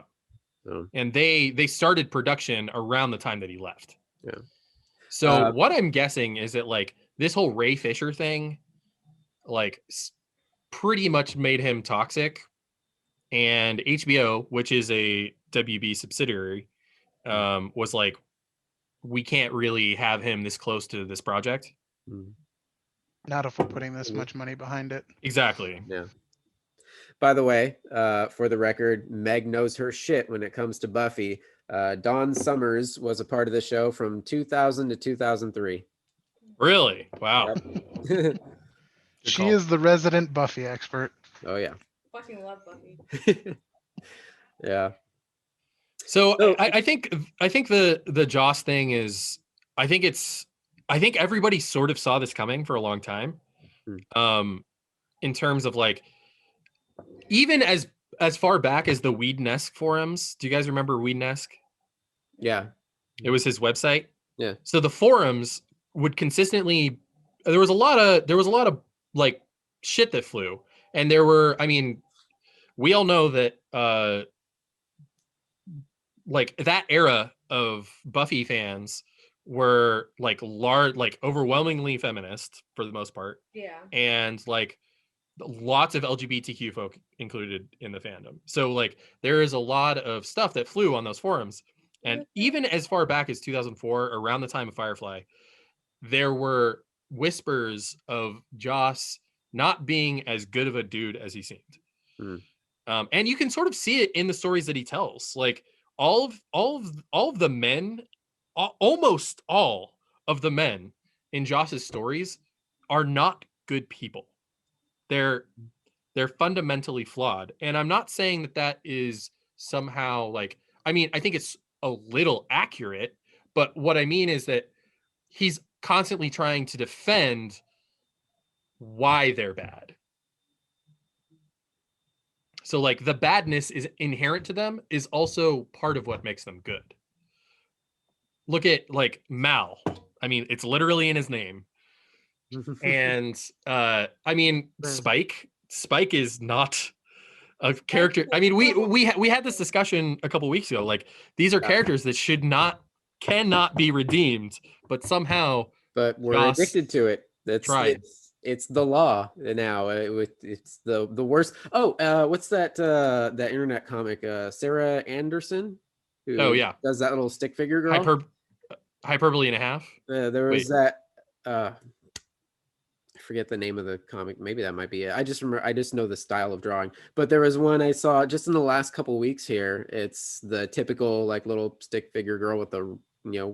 So. And they started production around the time that he left. Yeah. So what I'm guessing is that like this whole Ray Fisher thing, like pretty much made him toxic, and HBO, which is a WB subsidiary, was like, we can't really have him this close to this project. Not if we're putting this much money behind it. Exactly. Yeah. By the way, for the record, Meg knows her shit when it comes to Buffy. Dawn Summers was a part of the show from 2000 to 2003. Really? Wow. Yep. She is the resident Buffy expert. Oh yeah. Fucking love Buffy. Yeah. So I think the Joss thing is, I think everybody sort of saw this coming for a long time. In terms of like, even as far back as the Whedon-esque forums. Do you guys remember Whedon-esque? Yeah. It was his website. Yeah. So the forums would consistently, there was a lot of like shit that flew. And there were, I mean, we all know that like that era of Buffy fans were like overwhelmingly feminist for the most part. Yeah. And like lots of LGBTQ folk included in the fandom. So like there is a lot of stuff that flew on those forums. And even as far back as 2004, around the time of Firefly, there were whispers of Joss not being as good of a dude as he seemed. And you can sort of see it in the stories that he tells. Like all of the men, almost all of the men in Joss's stories are not good people. They're fundamentally flawed. And I'm not saying that is somehow like, I mean, I think it's a little accurate, But what I mean is that he's constantly trying to defend why they're bad. So like the badness is inherent to them is also part of what makes them good. Look at like Mal. I mean, it's literally in his name. And I mean, Spike is not a character. I mean, we had this discussion a couple weeks ago. Like these are characters that cannot be redeemed, but somehow we're addicted to it. Tried. It's the law now. It's the worst. Oh, what's that internet comic? Sarah Anderson. Who does that little stick figure girl? Hyperbole and a half. There was that. I forget the name of the comic. Maybe that might be it. I just know the style of drawing. But there was one I saw just in the last couple weeks here. It's the typical like little stick figure girl with the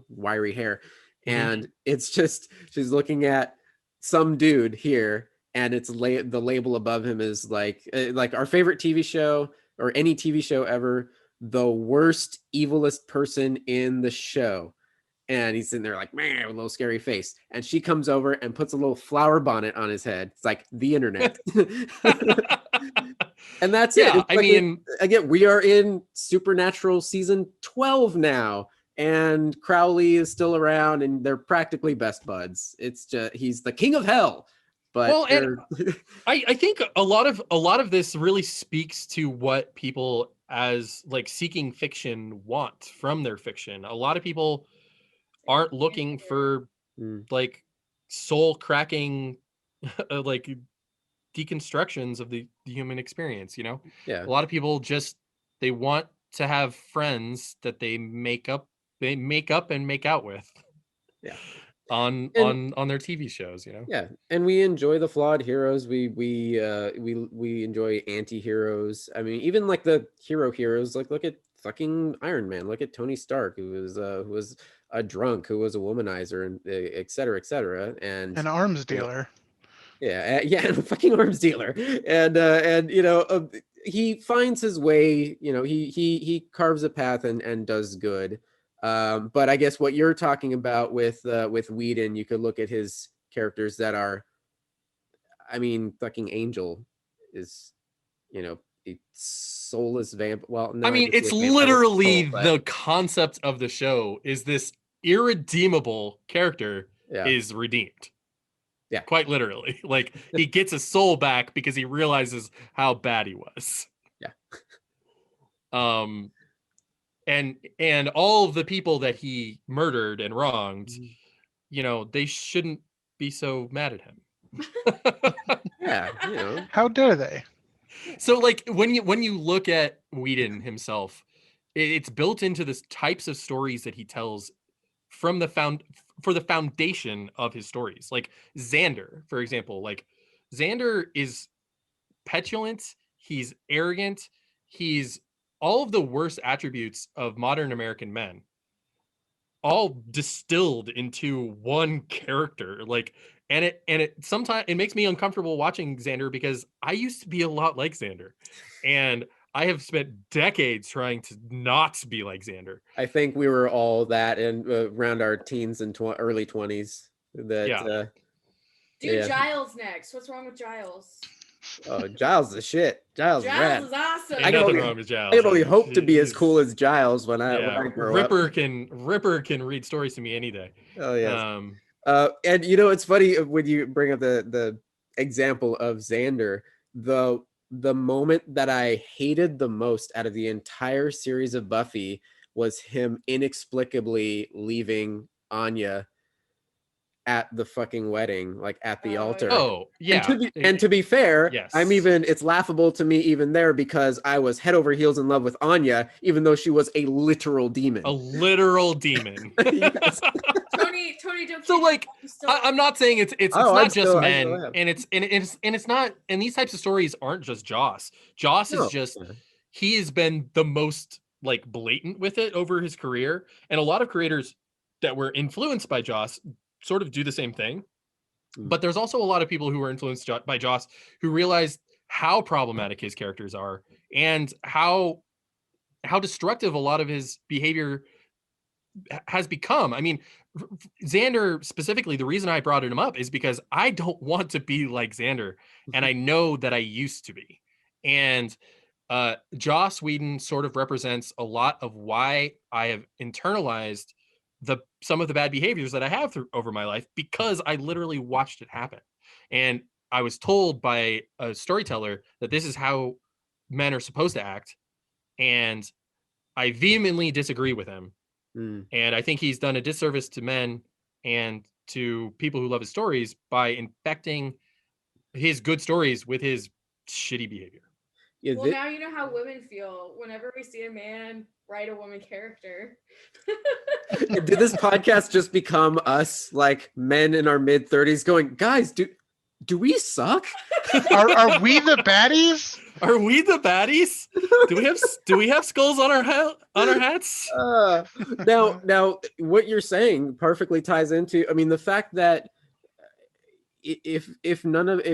wiry hair, and it's just she's looking at some dude here, and it's the label above him is like our favorite TV show or any TV show ever, the worst evilest person in the show. And he's sitting there like, man, with a little scary face. And she comes over and puts a little flower bonnet on his head. It's like the internet. And that's it. It's I mean, again, we are in Supernatural season 12 now. And Crowley is still around and they're practically best buds. It's just, he's the king of hell. But I think a lot of this really speaks to what people as like seeking fiction want from their fiction. A lot of people aren't looking for like soul cracking like deconstructions of the human experience, A lot of people just they want to have friends that they make up and make out with on their TV shows, and we enjoy the flawed heroes. We enjoy anti-heroes. I mean, even like the heroes, like look at fucking Iron Man, look at Tony Stark, who was a drunk, who was a womanizer, and et cetera, and an arms dealer. And a fucking arms dealer, and he finds his way. He carves a path and does good. But I guess what you're talking about with Whedon, you could look at his characters that are, I mean, fucking Angel is, a soulless vamp. Well, no, I mean, it's literally the concept of the show is this irredeemable character is redeemed. Yeah, quite literally. Like he gets his soul back because he realizes how bad he was. Yeah. And all of the people that he murdered and wronged, they shouldn't be so mad at him. Yeah, How dare they? So like when you look at Whedon himself, it's built into the types of stories that he tells for the foundation of his stories. Like Xander, for example, like Xander is petulant, he's arrogant, he's all of the worst attributes of modern American men, all distilled into one character. Like, and it sometimes it makes me uncomfortable watching Xander because I used to be a lot like Xander, and I have spent decades trying to not be like Xander. I think we were all that and around our teens and early 20s. Giles next. What's wrong with Giles? Oh, Giles is shit. Giles is awesome. Ain't nothing wrong with Giles. I can only hope to be as cool as Giles when I grow up. Ripper can read stories to me any day. Oh yes. And it's funny when you bring up the example of Xander. The moment that I hated the most out of the entire series of Buffy was him inexplicably leaving Anya at the fucking wedding, like at the altar. Oh, yeah. And to be fair, yes. It's laughable to me even there because I was head over heels in love with Anya, even though she was a literal demon. A literal demon. Yes. Tony, don't. So like, I'm not saying it's not just men, and it's not. And these types of stories aren't just Joss. Joss is just he has been the most like blatant with it over his career, and a lot of creators that were influenced by Joss sort of do the same thing. But there's also a lot of people who were influenced by Joss who realized how problematic his characters are and how destructive a lot of his behavior has become. I mean, Xander specifically, the reason I brought him up is because I don't want to be like Xander, and I know that I used to be. And Joss Whedon sort of represents a lot of why I have internalized some of the bad behaviors that I have over my life, because I literally watched it happen. And I was told by a storyteller that this is how men are supposed to act. And I vehemently disagree with him. And I think he's done a disservice to men and to people who love his stories by infecting his good stories with his shitty behavior. Yeah, well, now you know how women feel whenever we see a man write a woman character. Did this podcast just become us, like men in our mid-30s going, guys, do we suck? Are we the baddies? Are we the baddies? Do we have skulls on our hats? Now, what you're saying perfectly ties into. I mean, the fact that if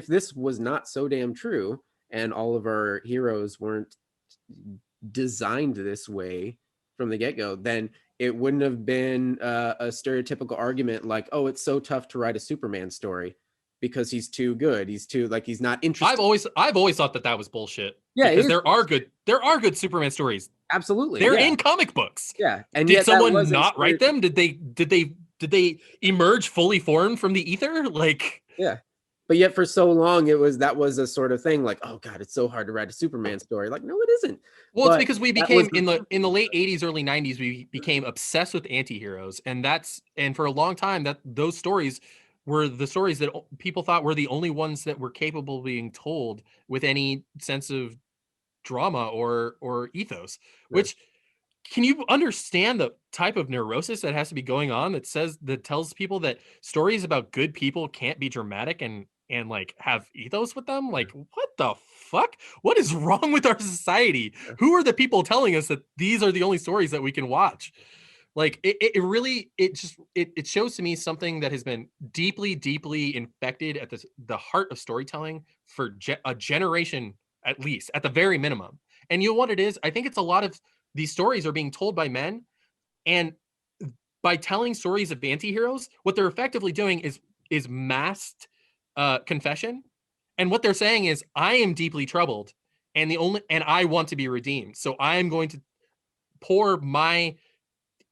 this was not so damn true, and all of our heroes weren't designed this way from the get-go, then it wouldn't have been a stereotypical argument like, oh, it's so tough to write a Superman story because he's too good. He's not interested. I've always thought that was bullshit. Yeah, because there are good Superman stories. Absolutely, they're in comic books. Yeah, and did someone not write them? Did they emerge fully formed from the ether? Like, yeah. But yet for so long that was a sort of thing like, oh God, it's so hard to write a Superman story. Like, no, it isn't. Well, it's because we became in the late 80s, early 90s, we became obsessed with anti-heroes. And for a long time those stories were the stories that people thought were the only ones that were capable of being told with any sense of drama or ethos, which can you understand the type of neurosis that has to be going on that tells people that stories about good people can't be dramatic and like have ethos with them? Like, what the fuck? What is wrong with our society? Who are the people telling us that these are the only stories that we can watch? Like, it shows to me something that has been deeply, deeply infected at the heart of storytelling for a generation, at least, at the very minimum. And you know what it is? I think it's a lot of these stories are being told by men, and by telling stories of anti-heroes, what they're effectively doing is masked confession. And what they're saying is, I am deeply troubled, and I want to be redeemed. So I am going to pour my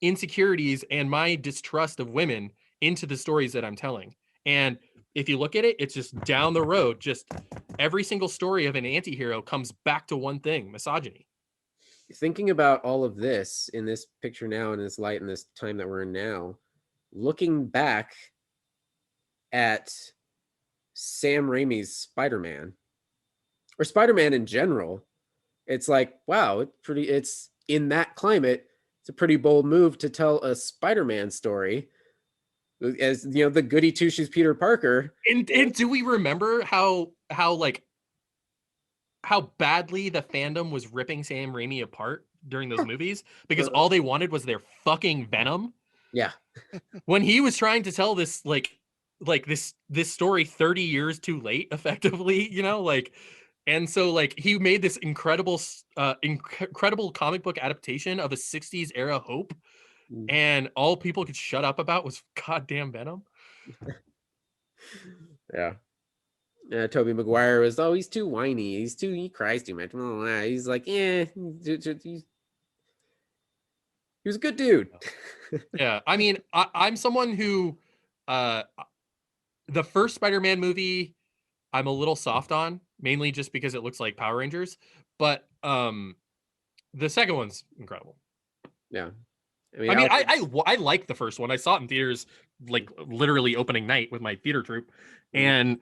insecurities and my distrust of women into the stories that I'm telling. And if you look at it, it's just down the road, just every single story of an anti-hero comes back to one thing: misogyny. Thinking about all of this in this picture now, in this light, in this time that we're in now, looking back at Sam Raimi's Spider-Man, or Spider-Man in general, it's like, wow, it's in that climate, it's a pretty bold move to tell a Spider-Man story as, you know, the goody two-shoes Peter Parker. And do we remember how badly the fandom was ripping Sam Raimi apart during those movies, because all they wanted was their fucking Venom? Yeah. When he was trying to tell this this story 30 years too late, effectively, you know, like, and so like he made this incredible comic book adaptation of a 60s era hope, and all people could shut up about was goddamn Venom. Yeah. Tobey Maguire was, oh, he's too whiny. He cries too much. He's like, yeah, he was a good dude. Yeah, I mean, I'm someone who, the first Spider-Man movie, I'm a little soft on, mainly just because it looks like Power Rangers. But the second one's incredible. Yeah, I like the first one. I saw it in theaters, like literally opening night with my theater troupe, and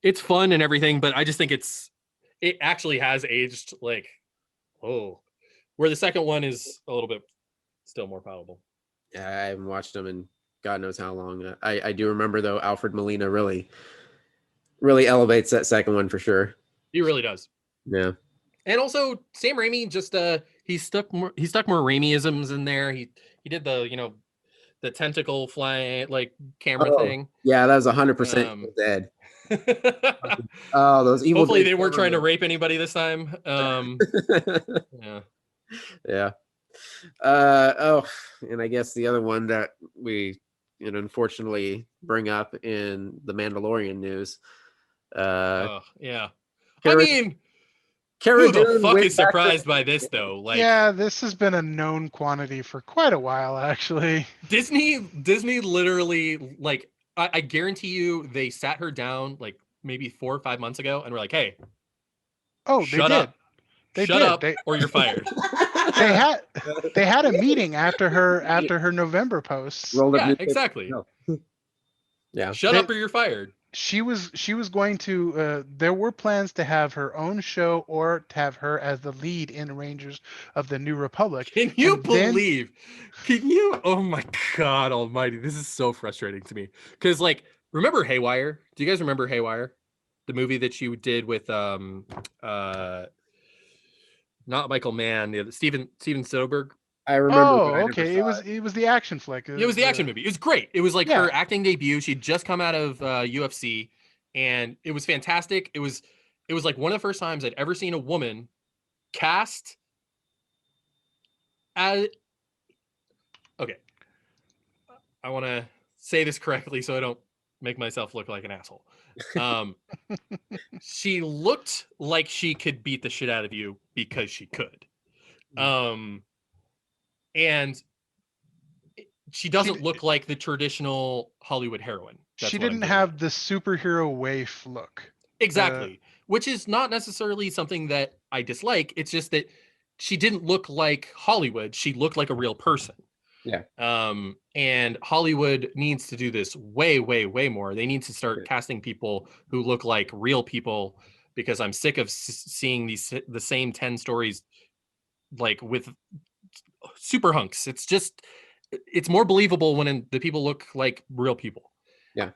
it's fun and everything. But I just think it actually has aged like, oh, where the second one is a little bit still more palatable. Yeah, I haven't watched them in God knows how long. I do remember though, Alfred Molina really elevates that second one for sure. He really does. Yeah. And also Sam Raimi just he stuck more Raimi-isms in there. He did the, you know, the tentacle flying like camera thing. Yeah, that was 100% dead. Oh, those evil. Hopefully they weren't trying to rape anybody this time. Yeah. Yeah. Oh, and I guess the other one that we unfortunately bring up in the Mandalorian news. Yeah. I Cara, mean, Cara who the Dune fuck went is back to surprised by this though? Like, Yeah, this has been a known quantity for quite a while, actually. Disney literally, like, I guarantee you they sat her down like maybe 4 or 5 months ago and were like, hey, Oh, shut up. They Shut did. up or you're fired. They had a meeting after her November posts. rolled up Yeah, new exactly. no. Yeah. Shut up or you're fired. She was going to there were plans to have her own show or to have her as the lead in Rangers of the New Republic. Can you And then- believe? Can you? Oh my God almighty. This is so frustrating to me. Because, like, remember Haywire? Do you guys remember Haywire? The movie that she did with not Michael Mann, the other, Steven Soderbergh. I remember. Oh, but I never okay. saw It was the action flick. It was the action movie. It was great. It was like Yeah. her acting debut. She'd just come out of UFC, and it was fantastic. It was like one of the first times I'd ever seen a woman cast as. Okay, I want to say this correctly so I don't make myself look like an asshole. She looked like she could beat the shit out of you because she could. And she doesn't look like the traditional Hollywood heroine. She didn't have the superhero waif look. Exactly. Which is not necessarily something that I dislike. It's just that she didn't look like Hollywood. She looked like a real person. Yeah. And Hollywood needs to do this way, way, way more. They need to start casting people who look like real people, because I'm sick of seeing the same 10 stories like with super hunks. It's more believable when the people look like real people. Yeah.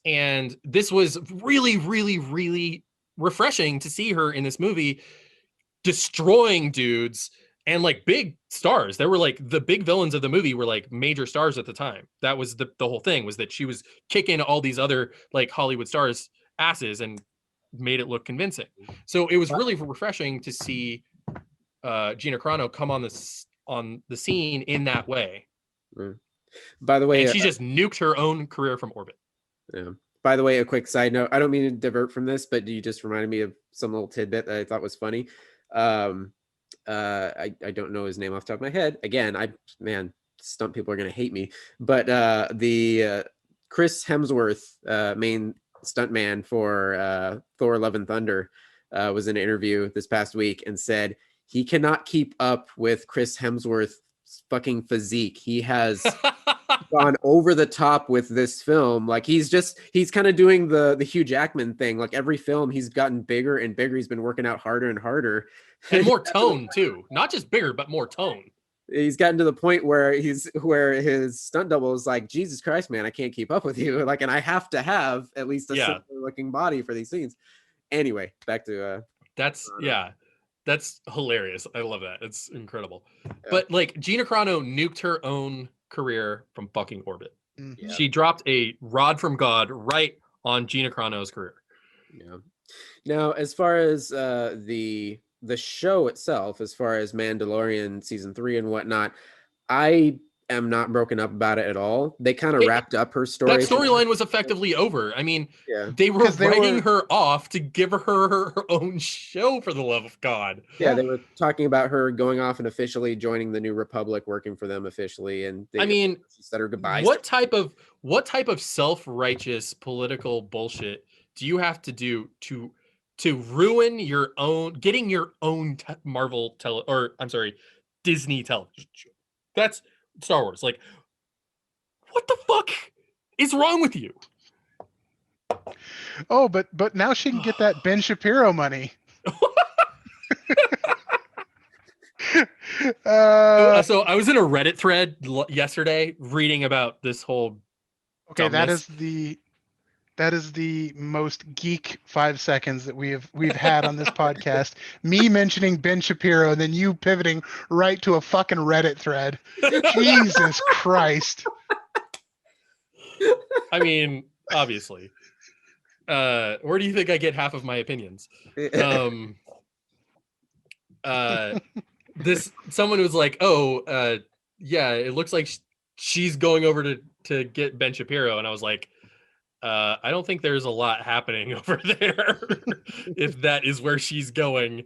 And this was really, really, really refreshing to see her in this movie destroying dudes and like big stars. There were like the big villains of the movie were like major stars at the time. That was the whole thing, was that she was kicking all these other like Hollywood stars asses and made it look convincing. So it was really refreshing to see Gina Carano come on the scene in that way. By the way, and she just nuked her own career from orbit. Yeah. By the way, a quick side note. I don't mean to divert from this, but you just reminded me of some little tidbit that I thought was funny. I don't know his name off the top of my head. Again, stunt people are gonna hate me. But the Chris Hemsworth, main stuntman for Thor: Love and Thunder, was in an interview this past week and said he cannot keep up with Chris Hemsworth's fucking physique. He has gone over the top with this film. Like he's kind of doing the Hugh Jackman thing. Like every film he's gotten bigger and bigger. He's been working out harder and harder. And more tone too. Not just bigger, but more tone. He's gotten to the point where his stunt double is like, Jesus Christ, man, I can't keep up with you. Like, and I have to have at least a similar looking body for these scenes. Anyway, back to that's hilarious. I love that. It's incredible. Yeah. But like Gina Carano nuked her own career from fucking orbit. Yeah. She dropped a rod from God right on Gina Carano's career. Yeah. Now, as far as the show itself, as far as Mandalorian season 3 and whatnot, I am not broken up about it at all. They kind of wrapped up her story. That storyline was effectively over. I mean, they were writing her off to give her her own show, for the love of God. Yeah, they were talking about her going off and officially joining the New Republic, working for them officially, and she said her goodbyes. What type of self-righteous political bullshit do you have to do to ruin your own, getting your own Disney television show? That's Star Wars. Like, what the fuck is wrong with you? Oh, but now she can get that Ben Shapiro money. So I was in a Reddit thread yesterday reading about this whole. Okay, dumbness. that is the most geek 5 seconds that we've had on this podcast. Me mentioning Ben Shapiro and then you pivoting right to a fucking Reddit thread. Jesus Christ. I mean, obviously. Where do you think I get half of my opinions? someone was like, oh, yeah, it looks like she's going over to get Ben Shapiro, and I was like, I don't think there's a lot happening over there if that is where she's going.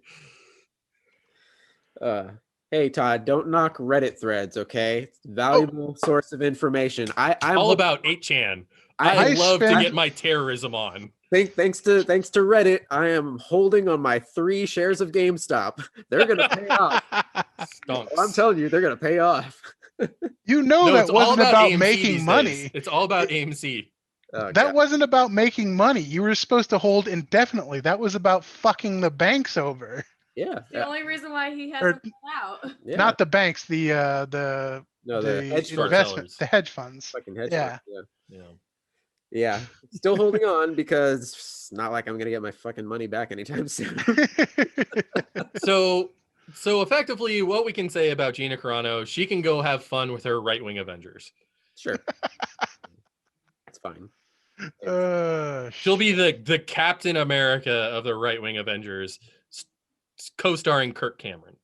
Hey Todd, don't knock Reddit threads, okay? It's a valuable source of information. I'm all about 8chan. I love to get my terrorism on. Thanks to Reddit, I am holding on my 3 shares of GameStop. They're gonna pay off. Well, I'm telling you, they're gonna pay off. That wasn't about making money. It's all about AMC. That wasn't about making money. You were supposed to hold indefinitely. That was about fucking the banks over. Yeah. The only reason why he hasn't come out. Yeah. Not the banks, the hedge funds. Fucking hedge funds. Yeah. Still holding on because it's not like I'm gonna get my fucking money back anytime soon. So effectively, what we can say about Gina Carano, she can go have fun with her right-wing Avengers. Sure. It's fine. She'll be the Captain America of the right-wing Avengers, co-starring Kirk Cameron.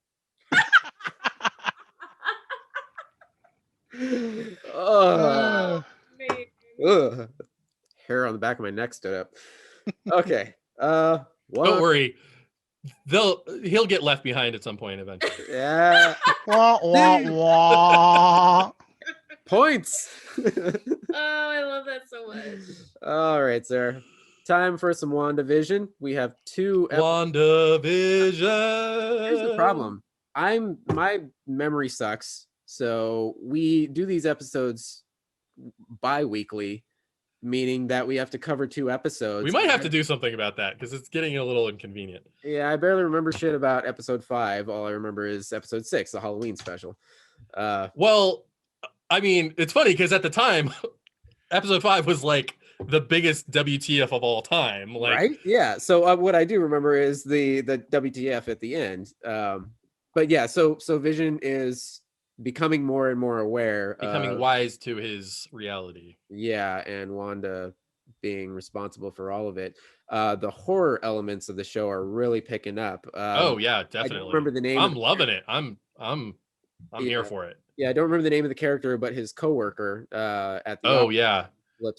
Hair on the back of my neck stood up. Okay. Don't worry. He'll get left behind at some point eventually. Yeah. Wah, wah, wah. Points. I love that so much. All right, sir. Time for some WandaVision. We have 2 WandaVision. Here's the problem. My memory sucks. So we do these episodes bi-weekly, meaning that we have to cover 2 episodes. We might have to do something about that because it's getting a little inconvenient. Yeah, I barely remember shit about episode 5. All I remember is episode 6, the Halloween special. Well, I mean, it's funny because at the time, episode 5 was like the biggest WTF of all time. Like, right? Yeah. So what I do remember is the WTF at the end. But yeah, so Vision is becoming more and more aware, becoming wise to his reality. Yeah, and Wanda being responsible for all of it. The horror elements of the show are really picking up. Oh yeah, definitely. I don't remember the name. I'm loving it. I'm here for it. Yeah, I don't remember the name of the character, but his coworker at the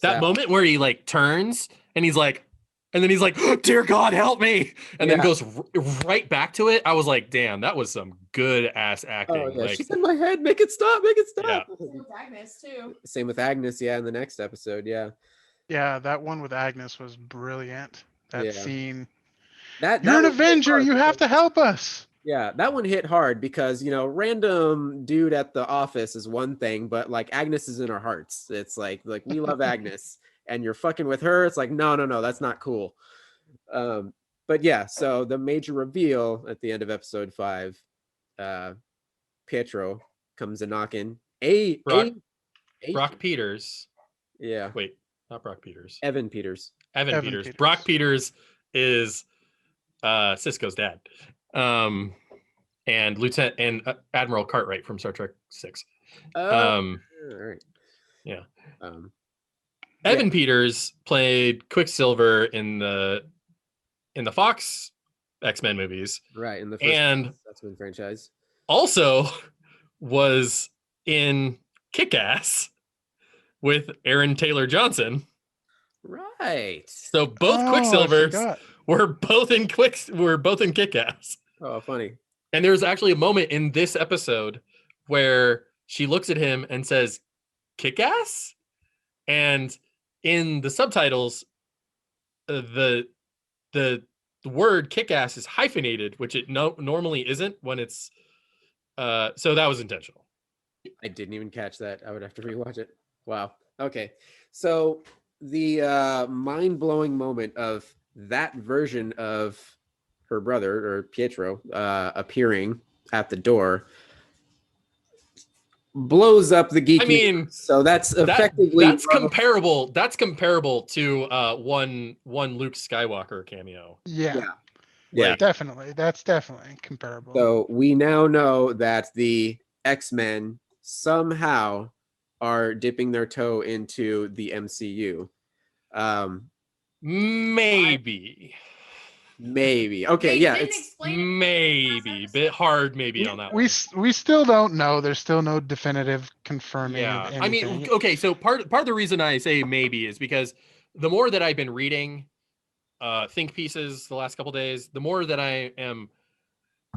that moment where he like turns and he's like, and then he's like, oh, "Dear God, help me!" and then goes right back to it. I was like, "Damn, that was some good ass acting." Oh, yeah. Like, she's in my head. Make it stop. Make it stop. Yeah. Same with Agnes too. Same with Agnes. Yeah, in the next episode. Yeah. Yeah, that one with Agnes was brilliant. That scene. You're an Avenger. You have to help us. Yeah, that one hit hard because, random dude at the office is one thing, but like Agnes is in our hearts. It's like we love Agnes and you're fucking with her. It's like, no, that's not cool. But yeah, so the major reveal at the end of episode 5, Pietro comes a knocking. Brock Peters. Yeah. Wait, not Brock Peters. Evan Peters. Evan Peters. Brock Peters is Cisco's dad. And Lieutenant and Admiral Cartwright from Star Trek 6. All right. Yeah. Evan Peters played Quicksilver in the Fox X-Men movies. Right, in the first X-Men franchise. Also was in Kick-Ass with Aaron Taylor Johnson. Right. So both Quicksilvers were both in Kick-Ass. Oh, funny. And there's actually a moment in this episode where she looks at him and says, "Kick-Ass?" And in the subtitles, the word "kick-ass" is hyphenated, which it normally isn't when it's so that was intentional. I didn't even catch that. I would have to rewatch it. Wow. Okay. So the mind-blowing moment of that version of her brother, or Pietro, appearing at the door blows up the geeky. I mean, so that's effectively comparable. That's comparable to one Luke Skywalker cameo. Yeah. Yeah, definitely. That's definitely comparable. So we now know that the X-Men somehow are dipping their toe into the MCU. Maybe. Maybe. Okay, They yeah, didn't it's explain it Maybe last bit episode. hard, maybe on that one. We still don't know. There's still no definitive confirming of Yeah, I anything. mean, okay, so part of the reason I say maybe is because the more that I've been reading think pieces the last couple days, the more that I am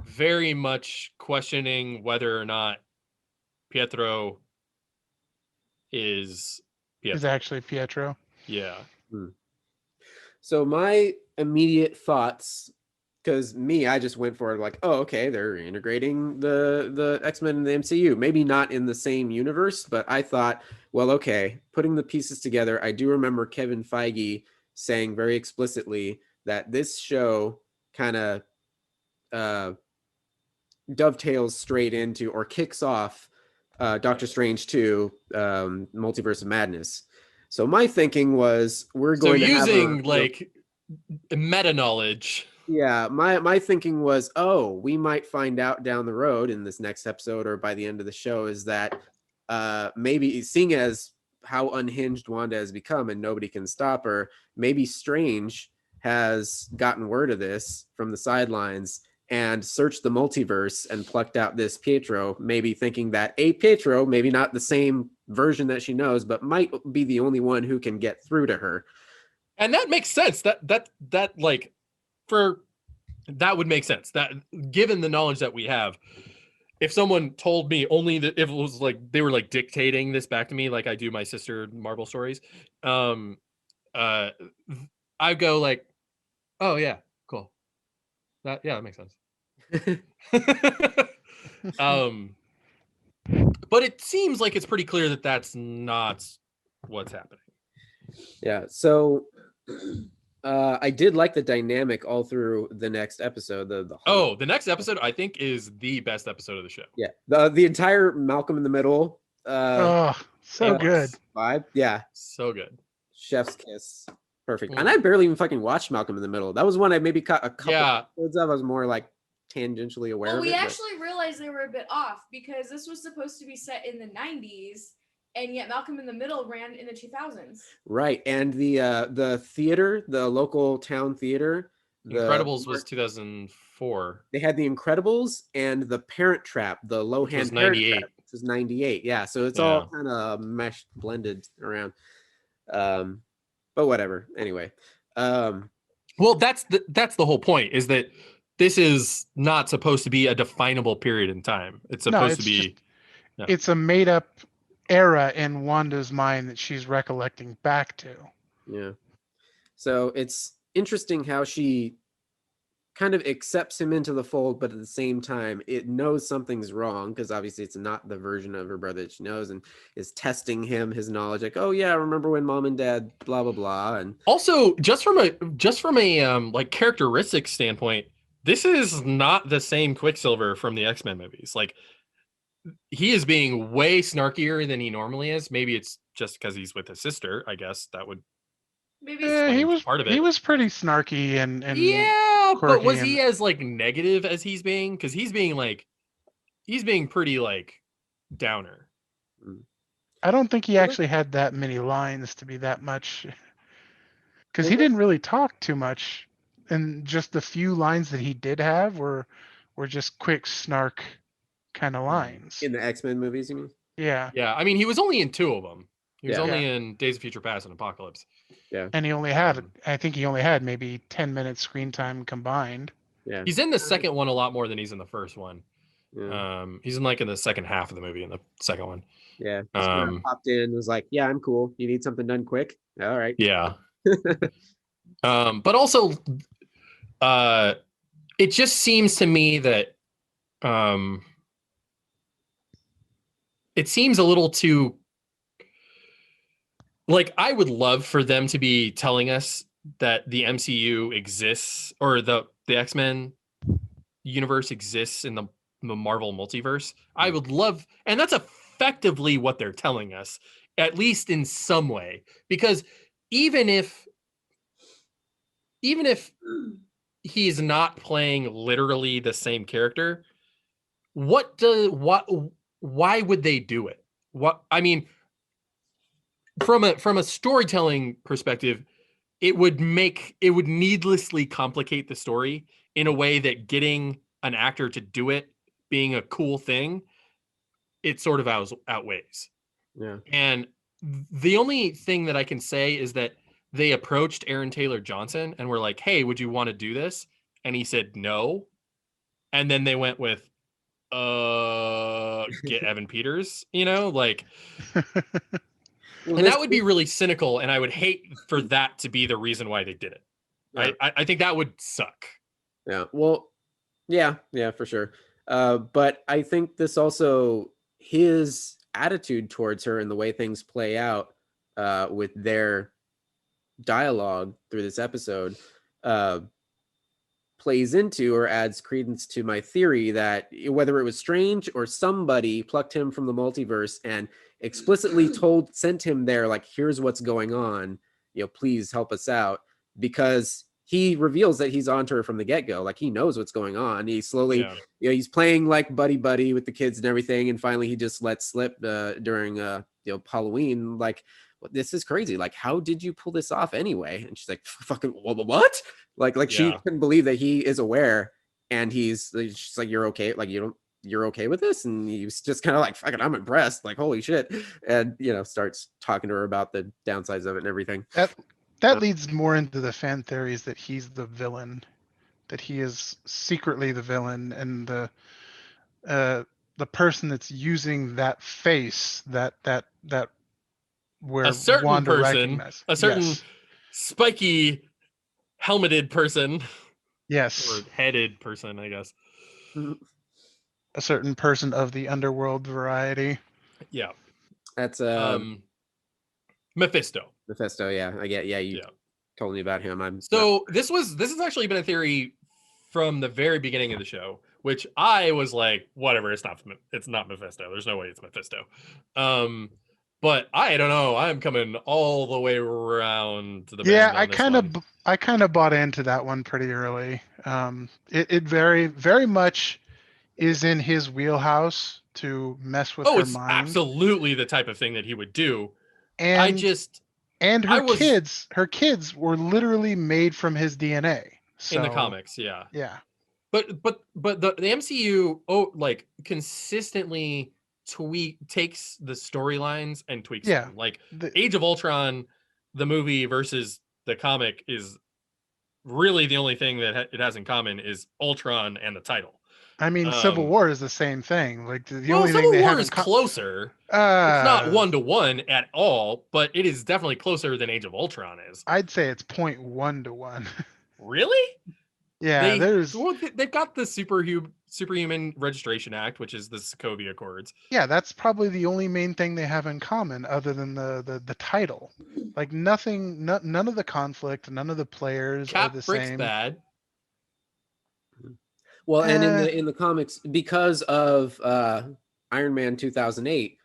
very much questioning whether or not Pietro is Is actually Pietro. Yeah. So my immediate thoughts, because I just went for it like, oh, okay, they're integrating the X-Men in the MCU. Maybe not in the same universe, but I thought, well, okay, putting the pieces together, I do remember Kevin Feige saying very explicitly that this show kind of dovetails straight into or kicks off Doctor Strange 2, Multiverse of Madness. So my thinking was we're going to using have like meta knowledge. Yeah, my thinking was, oh, we might find out down the road in this next episode or by the end of the show is that maybe seeing as how unhinged Wanda has become and nobody can stop her, maybe Strange has gotten word of this from the sidelines and searched the multiverse and plucked out this Pietro, maybe thinking that Pietro, maybe not the same version that she knows, but might be the only one who can get through to her. And that makes sense. That like that would make sense. That given the knowledge that we have, if someone told me only that if it was like they were like dictating this back to me like I do my sister Marvel stories, I'd go like, oh yeah, cool. That makes sense. But it seems like it's pretty clear that that's not what's happening. Yeah. So I did like the dynamic all through the next episode. The next episode I think is the best episode of the show. Yeah. The entire Malcolm in the Middle so good vibe. Yeah. So good. Chef's kiss. Perfect. And I barely even fucking watched Malcolm in the Middle. That was one I maybe caught a couple episodes of. I was more like tangentially aware of it. We actually realized they were a bit off because this was supposed to be set in the 90s. And yet Malcolm in the Middle ran in the 2000s. Right. And the theater, the local town theater. Incredibles was 2004. They had the Incredibles and the Parent Trap, the Lohan Parent Trap, which was 98. Yeah. So it's all kind of meshed, blended around. But whatever. Anyway. Well, that's the whole point is that this is not supposed to be a definable period in time. It's supposed to be. It's a made up era in Wanda's mind that she's recollecting back to. Yeah. So it's interesting how she kind of accepts him into the fold, but at the same time, it knows something's wrong because obviously it's not the version of her brother that she knows and is testing him, his knowledge. Like, oh yeah, remember when mom and dad, blah, blah, blah. And also just from a like characteristic standpoint, this is not the same Quicksilver from the X-Men movies. Like, he is being way snarkier than he normally is. Maybe it's just because he's with his sister. I guess that would maybe he was part of it. He was pretty snarky and but was he as like negative as he's being? Because he's being pretty like downer. I don't think he actually had that many lines to be that much, because he didn't really talk too much, and just the few lines that he did have were just quick snark kind of lines. In the X-Men movies, you mean? Yeah. Yeah. I mean, he was only in 2 of them. He was only in Days of Future Past and Apocalypse. Yeah. And he only had, I think he only had maybe 10 minutes screen time combined. Yeah. He's in the second one a lot more than he's in the first one. Yeah. He's in the second half of the movie in the second one. Yeah. Popped in and was like, yeah, I'm cool. You need something done quick? All right. Yeah. But also, it just seems to me that it seems a little too, like, I would love for them to be telling us that the MCU exists, or the X-Men universe exists in the Marvel multiverse. I would love, and that's effectively what they're telling us, at least in some way, because even if he's not playing literally the same character, why would they do it? What I mean, from a storytelling perspective, it would needlessly complicate the story in a way that getting an actor to do it being a cool thing, it sort of outweighs. Yeah. And the only thing that I can say is that they approached Aaron Taylor Johnson and were like, "Hey, would you want to do this?" And he said no. And then they went with, get Evan Peters, like, Well, and that would be really cynical. And I would hate for that to be the reason why they did it. Yeah. I think that would suck. Yeah. Well, yeah, for sure. But I think this also, his attitude towards her and the way things play out with their dialogue through this episode plays into or adds credence to my theory that whether it was Strange or somebody plucked him from the multiverse and explicitly sent him there, like, here's what's going on, please help us out, because he reveals that he's onto her from the get-go. Like, he knows what's going on. He slowly, he's playing like buddy with the kids and everything, and finally he just lets slip during Halloween, like, this is crazy. Like, how did you pull this off anyway? And she's like, fucking what? Like she couldn't believe that he is aware, and she's like, you're okay? Like, you're okay with this? And he's just kind of like, fucking, I'm impressed. Like, holy shit. And, starts talking to her about the downsides of it and everything. That leads more into the fan theories that he's the villain, that he is secretly the villain, and the person that's using that face that where a certain Wanda person, recognized. a certain spiky helmeted person. Yes. Or headed person, I guess. A certain person of the underworld variety. Yeah. That's Mephisto, yeah. I get, you told me about him. This has actually been a theory from the very beginning of the show, which I was like, whatever, it's not Mephisto. There's no way it's Mephisto. But I don't know. I'm coming all the way around to the bend. I kind of bought into that one pretty early. It very, very much is in his wheelhouse to mess with her it's mind. Absolutely the type of thing that he would do. And her kids were literally made from his DNA. So, in the comics, yeah. Yeah. But the MCU consistently takes the storylines and tweaks them. Like Age of Ultron, the movie versus the comic, is really the only thing that it has in common is Ultron and the title. I mean, Civil War is the same thing. Like the only Civil thing War is closer. It's not 1-to-1 at all, but it is definitely closer than Age of Ultron is. I'd say it's 0.1 to 1. Really? Yeah, they've got the Superhuman Registration Act, which is the Sokovia Accords. Yeah, that's probably the only main thing they have in common, other than the title. Like nothing, none of the conflict, none of the players are the same. Bad. Well, and in the comics, because of Iron Man 2008,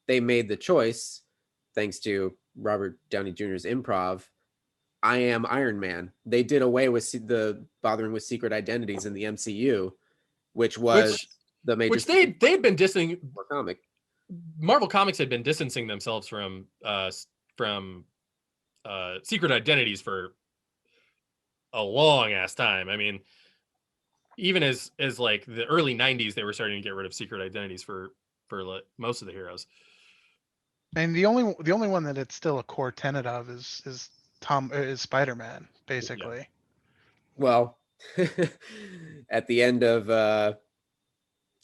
they made the choice, thanks to Robert Downey Jr.'s improv, I am Iron Man. They did away with the bothering with secret identities in the MCU, which the major. Which they'd been distancing. Comic. Marvel Comics had been distancing themselves from secret identities for a long ass time. I mean, even as like the early 90s, they were starting to get rid of secret identities for like most of the heroes. And the only one that it's still a core tenet of is Spider-Man, basically. Yeah. Well, at the end of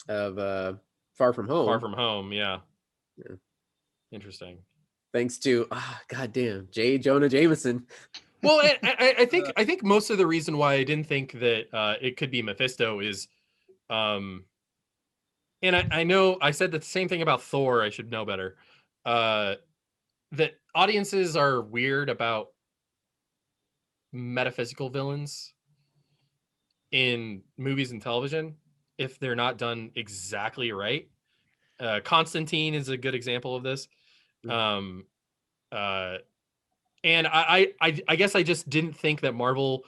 Far From Home. Yeah. Interesting. Thanks to goddamn J. Jonah Jameson. Well, I think most of the reason why I didn't think that it could be Mephisto is, and I know I said the same thing about Thor. I should know better. That audiences are weird about metaphysical villains in movies and television if they're not done exactly right. Constantine is a good example of this. And I guess I just didn't think that Marvel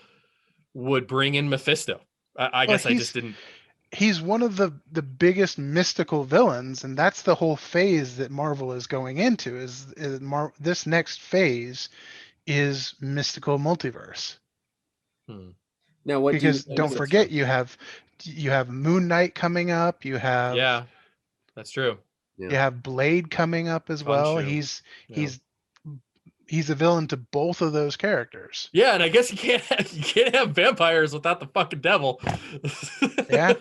would bring in Mephisto. I guess I just didn't. He's one of the biggest mystical villains, and that's the whole phase that Marvel is going into. This next phase is mystical multiverse. Now, what Because do you don't forget, you have Moon Knight coming up. You have that's true. You have Blade coming up as well. Khonshu. He's a villain to both of those characters. Yeah, and I guess you can't have vampires without the fucking devil. Yeah,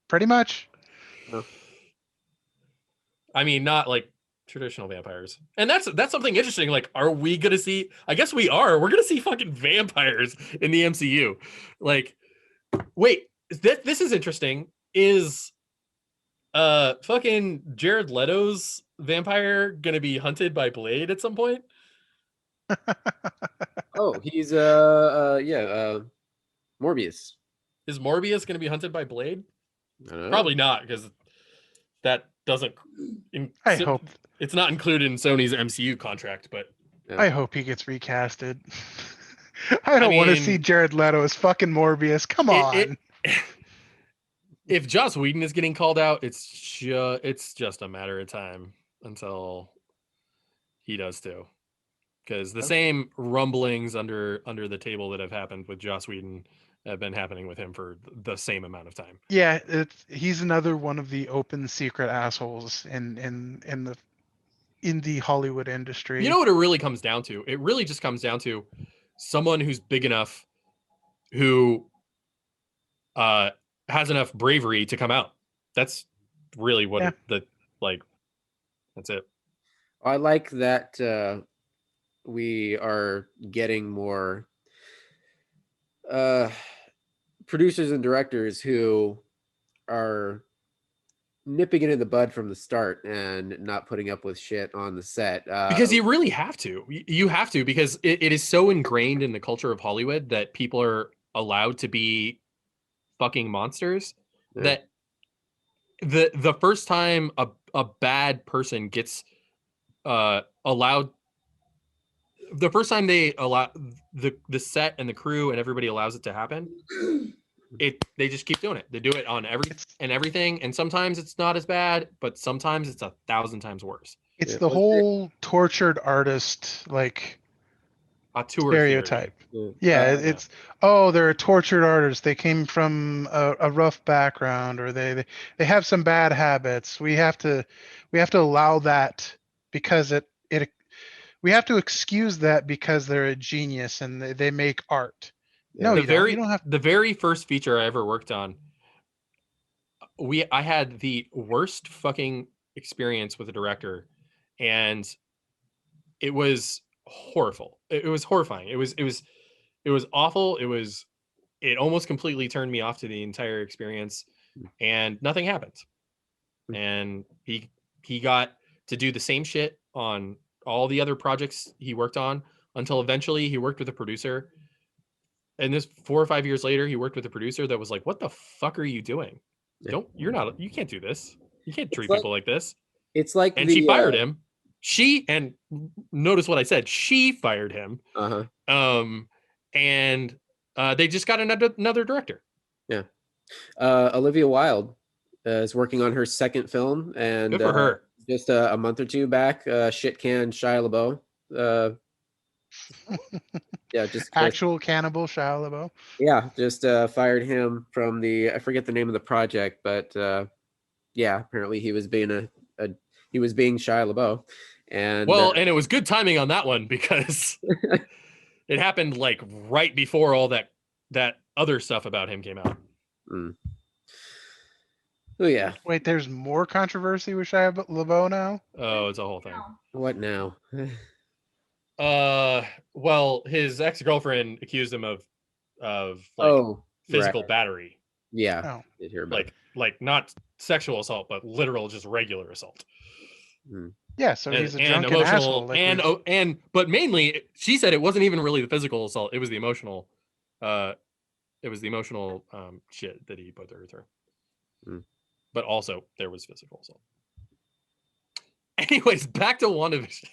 pretty much. I mean, not like traditional vampires. And that's something interesting. Like, are we gonna see? I guess we are. We're gonna see fucking vampires in the MCU. Like, wait, this is interesting. Is fucking Jared Leto's vampire gonna be hunted by Blade at some point? Oh, he's Morbius. Is Morbius gonna be hunted by Blade? Oh. Probably not, because that doesn't. I hope it's not included in Sony's MCU contract, but I hope he gets recasted. I don't want to see Jared Leto as fucking Morbius. Come on. If Joss Whedon is getting called out, it's just a matter of time until he does too. Because the same rumblings under the table that have happened with Joss Whedon have been happening with him for the same amount of time. Yeah, he's another one of the open secret assholes in the Hollywood industry. You know what it really comes down to? It really just comes down to someone who's big enough, who has enough bravery to come out. That's really what that's it. I like that we are getting more producers and directors who are nipping it in the bud from the start and not putting up with shit on the set. Because you really have to. You have to, because it is so ingrained in the culture of Hollywood that people are allowed to be fucking monsters, that the first time a bad person gets allowed, the first time they allow the set and the crew and everybody allows it to happen, they just keep doing it. They do it on everything, and sometimes it's not as bad, but sometimes it's 1,000 times worse. It's the whole tortured artist stereotype. It's they're a tortured artist. They came from a rough background, or they have some bad habits. We have to allow that because we have to excuse that because they're a genius and they make art. No, you don't have. The very first feature I ever worked on, I had the worst fucking experience with a director, and it was horrible. It was horrifying. It was awful. It almost completely turned me off to the entire experience, and nothing happened. And he got to do the same shit on all the other projects he worked on, until eventually he worked with a producer. And this 4 or 5 years later, he worked with a producer that was like, "What the fuck are you doing? You can't do this. You can't treat people like this." It's like, and she fired him. And notice what I said. She fired him. And they just got another director. Yeah. Olivia Wilde is working on her second film, and good for her. Just a month or two back, shit canned Shia LaBeouf. Just actual cannibal Shia LaBeouf. Yeah, just fired him from I forget the name of the project, but apparently he was being Shia LaBeouf. And and it was good timing on that one, because it happened like right before all that other stuff about him came out. Oh yeah. Wait, there's more controversy with Shia LaBeouf now? Oh, it's a whole thing. What now? Well, his ex-girlfriend accused him of physical battery. Yeah. Did hear about like not sexual assault, but literal, just regular assault. Yeah, so he's a drunken asshole. But mainly, she said it wasn't even really the physical assault; it was the emotional. Shit that he put her through. But also, there was physical assault. Anyways, back to WandaVision.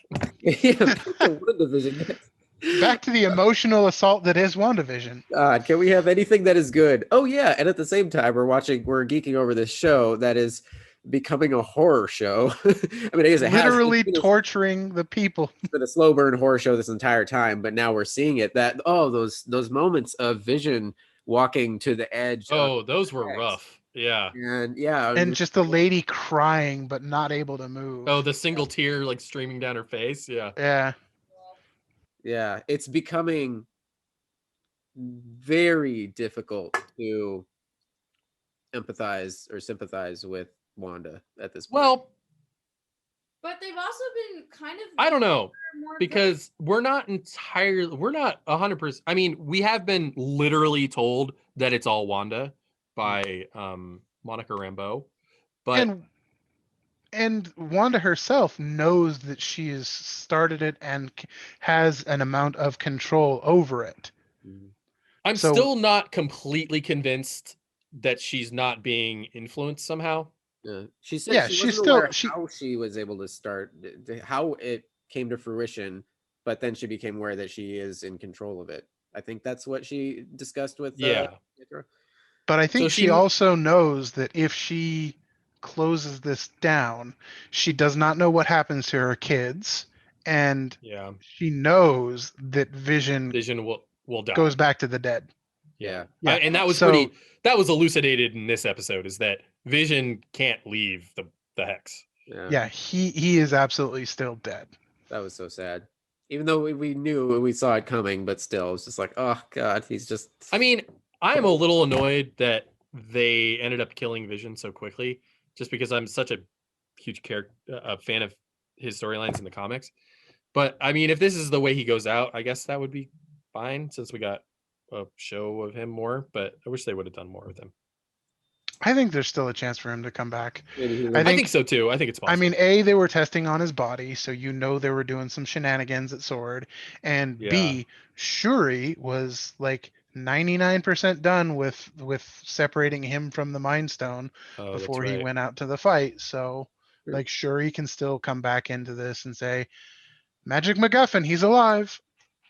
Back to the emotional assault that is WandaVision. God, can we have anything that is good? Oh yeah, and at the same time, we're geeking over this show that is becoming a horror show. I mean, I guess it Literally has torturing the people. It's been a slow burn horror show this entire time, but now we're seeing it. Those moments of Vision walking to the edge. Oh, those were rough. Yeah. And yeah, And just the lady crying but not able to move. Oh, the single tear like streaming down her face. Yeah. Yeah. Yeah, it's becoming very difficult to empathize or sympathize with Wanda at this point. Well, But they've also been kind of. I don't know, more because we're not 100%. I mean, we have been literally told that it's all Wanda by Monica Rambeau, but and Wanda herself knows that she has started it and has an amount of control over it. I'm still not completely convinced that she's not being influenced somehow. Yeah, she said she wasn't aware how she was able to start, how it came to fruition, but then she became aware that she is in control of it. I think that's what she discussed with. But I think she also knows that if she closes this down, she does not know what happens to her kids, and she knows that Vision will die. Goes back to the dead. Yeah. And that was that was elucidated in this episode, is that Vision can't leave the Hex. Yeah, he is absolutely still dead. That was so sad. Even though we saw it coming, but still, it's just like, oh god, he's just. I mean, I am a little annoyed that they ended up killing Vision so quickly, just because I'm such a huge fan of his storylines in the comics. But I mean, if this is the way he goes out, I guess that would be fine, since we got a show of him more. But I wish they would have done more with him. I think there's still a chance for him to come back. I think so too. I think it's possible. I mean, A, they were testing on his body, so they were doing some shenanigans at Sword. And B, Shuri was like 99% done with separating him from the Mind Stone before he went out to the fight. So like Shuri can still come back into this and say, Magic MacGuffin, he's alive.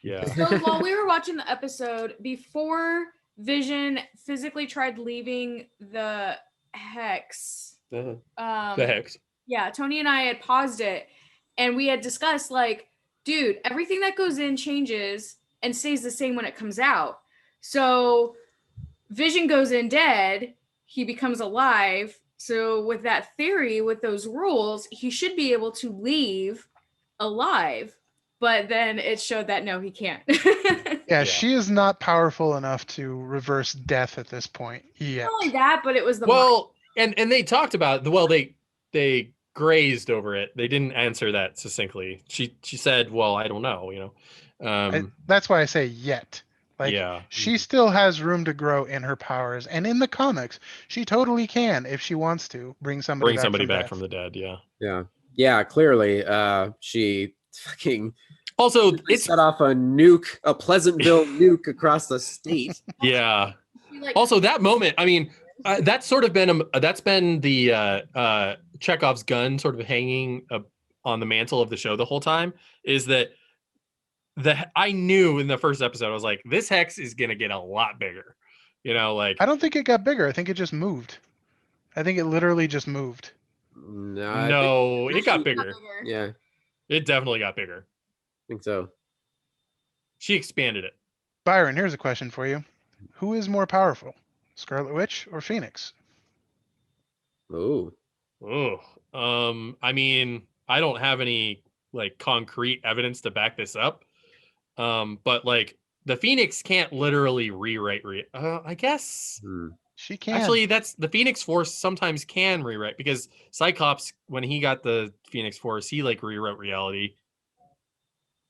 Yeah. So while we were watching the episode, before Vision physically tried leaving the Hex. The Hex. Yeah, Tony and I had paused it, and we had discussed, like, dude, everything that goes in changes and stays the same when it comes out. So Vision goes in dead, he becomes alive. So with that theory, with those rules, he should be able to leave alive. But then it showed that no, he can't. Yeah, she is not powerful enough to reverse death at this point yet. Not only that, but it was the and they talked about they grazed over it. They didn't answer that succinctly. She said, "Well, I don't know," that's why I say yet. Like, she still has room to grow in her powers, and in the comics, she totally can, if she wants to, bring somebody back from the dead. Yeah. Clearly, she fucking. Also, it's set off a Pleasantville nuke across the state. Yeah. Also, that moment, I mean, that's sort of been that's been the Chekhov's gun sort of hanging on the mantle of the show the whole time. Is that I knew in the first episode, I was like, this Hex is gonna get a lot bigger. Like, I don't think it got bigger. I think it just moved. I think it literally just moved. No, it got bigger. Yeah, it definitely got bigger. I think so. She expanded it. Byron, here's a question for you. Who is more powerful, Scarlet Witch or Phoenix? Oh. I mean, I don't have any like concrete evidence to back this up. But like the Phoenix can't literally rewrite. I guess she can. Actually, that's the Phoenix Force sometimes can rewrite, because Cyclops, when he got the Phoenix Force, he like rewrote reality.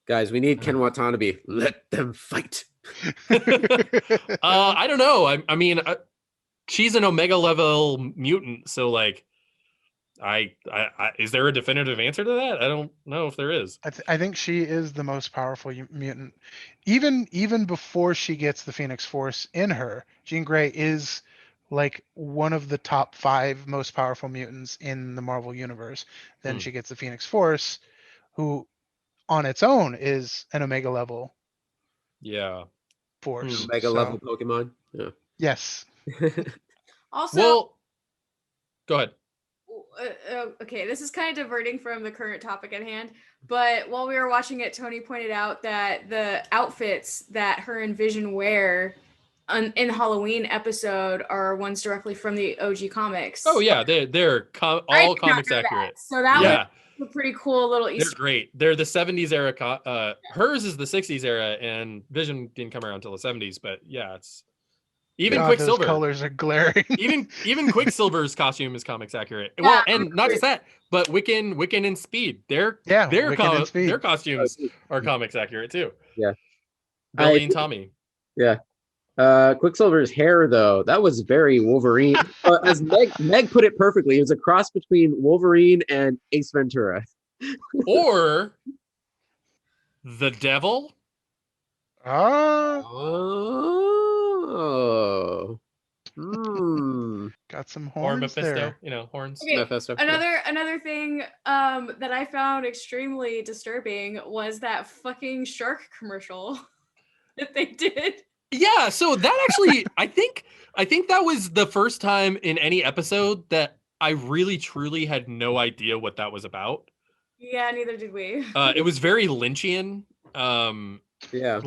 Guys, we need Ken Watanabe. Let them fight. I don't know. I mean, she's an Omega level mutant, so like, is there a definitive answer to that? I don't know if there is. I think she is the most powerful mutant. Even before she gets the Phoenix Force in her, Jean Grey is like one of the top 5 most powerful mutants in the Marvel universe. Then she gets the Phoenix Force, who on its own is an Omega level force. Omega level Pokemon. Yeah. Yes. Also, well, go ahead. okay, this is kind of diverting from the current topic at hand, but while we were watching it, Tony pointed out that the outfits that her and Vision wear in the Halloween episode are ones directly from the OG comics. Oh yeah, they're all comics accurate. So that was a pretty cool little Easter. They're great. They're the 70s era. Hers is the 60s era, and Vision didn't come around until the 70s. But yeah, it's even Quicksilver. Those colors are glaring. even Quicksilver's costume is comics accurate. Yeah, well, and not just that, but Wiccan and Speed. Their costumes are comics accurate too. Yeah, Billy and Tommy. Yeah. Quicksilver's hair, though, that was very Wolverine. As Meg put it perfectly, it was a cross between Wolverine and Ace Ventura. Or the devil. Oh. Got some or horns Mephisto, there. Horns. Okay, Mephisto. Another thing that I found extremely disturbing was that fucking shark commercial that they did. Yeah, so that actually, I think that was the first time in any episode that I really truly had no idea what that was about. Yeah, neither did we. It was very Lynchian. Yeah,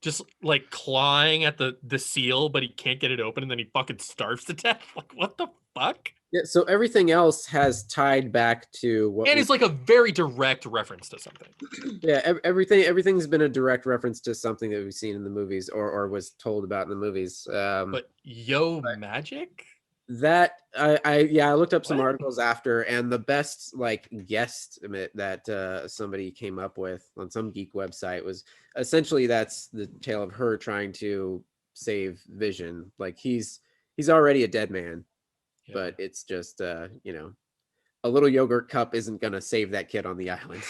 just clawing at the seal, but he can't get it open, and then he fucking starves to death. Like, what the fuck? Yeah, so everything else has tied back to what, and it's like a very direct reference to something. Yeah, everything's been a direct reference to something that we've seen in the movies or was told about in the movies. But magic? That I looked up some articles after, and the best guesstimate that somebody came up with on some geek website was essentially that's the tale of her trying to save Vision. Like he's already a dead man. Yeah. But it's just a little yogurt cup isn't gonna save that kid on the island.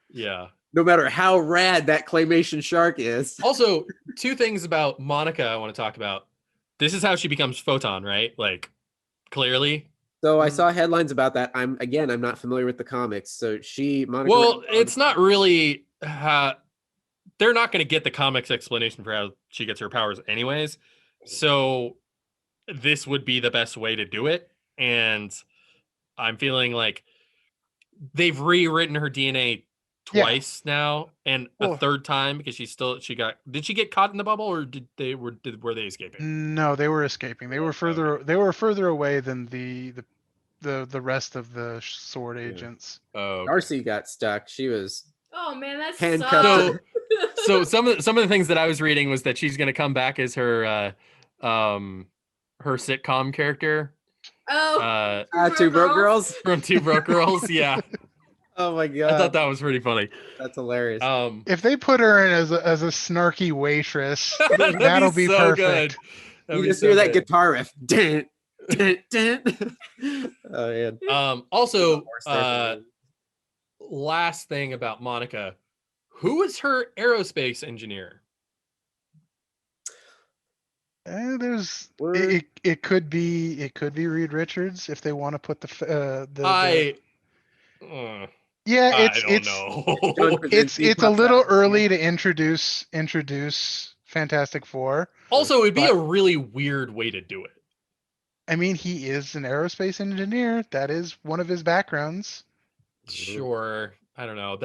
Yeah. No matter how rad that claymation shark is. Also, two things about Monica I want to talk about. This is how she becomes Photon, right? Like, clearly. So I saw headlines about that. I'm not familiar with the comics. So Monica. Well, it's not really. They're not going to get the comics explanation for how she gets her powers, anyways. So this would be the best way to do it, and I'm feeling like they've rewritten her DNA twice now, and a third time because did she get caught in the bubble, or were they escaping? No, they were escaping. They were further away than the rest of the sword agents. Oh, Darcy got stuck. She was that's handcuffed. So some of the things that I was reading was that she's going to come back as her sitcom character. Two Broke Girls from Two Broke Girls. Yeah. Oh my god! I thought that was pretty funny. That's hilarious. If they put her in as a snarky waitress, that'll be so perfect. Good. You just hear that guitar riff. Dun, dun, dun. Oh man. Also, last thing about Monica, who is her aerospace engineer? It could be Reed Richards if they want to put it's a little early to introduce Fantastic Four. Also, it'd be a really weird way to do it. I mean, he is an aerospace engineer. That is one of his backgrounds. Sure. I don't know.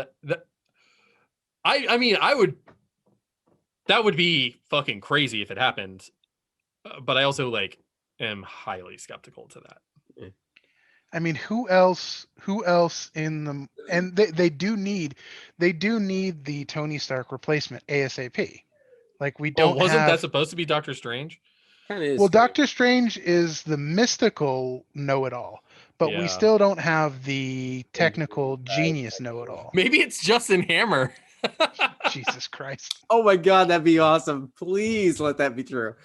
That would be fucking crazy if it happened. But I also am highly skeptical to that. I mean, who else in the, and they do need the Tony Stark replacement ASAP. Like we don't. Wasn't that supposed to be Doctor Strange? Kind of is. Well, Doctor Strange is the mystical know-it-all, but we still don't have the technical genius know-it-all. Maybe it's Justin Hammer. Jesus Christ! Oh my God, that'd be awesome! Please let that be true.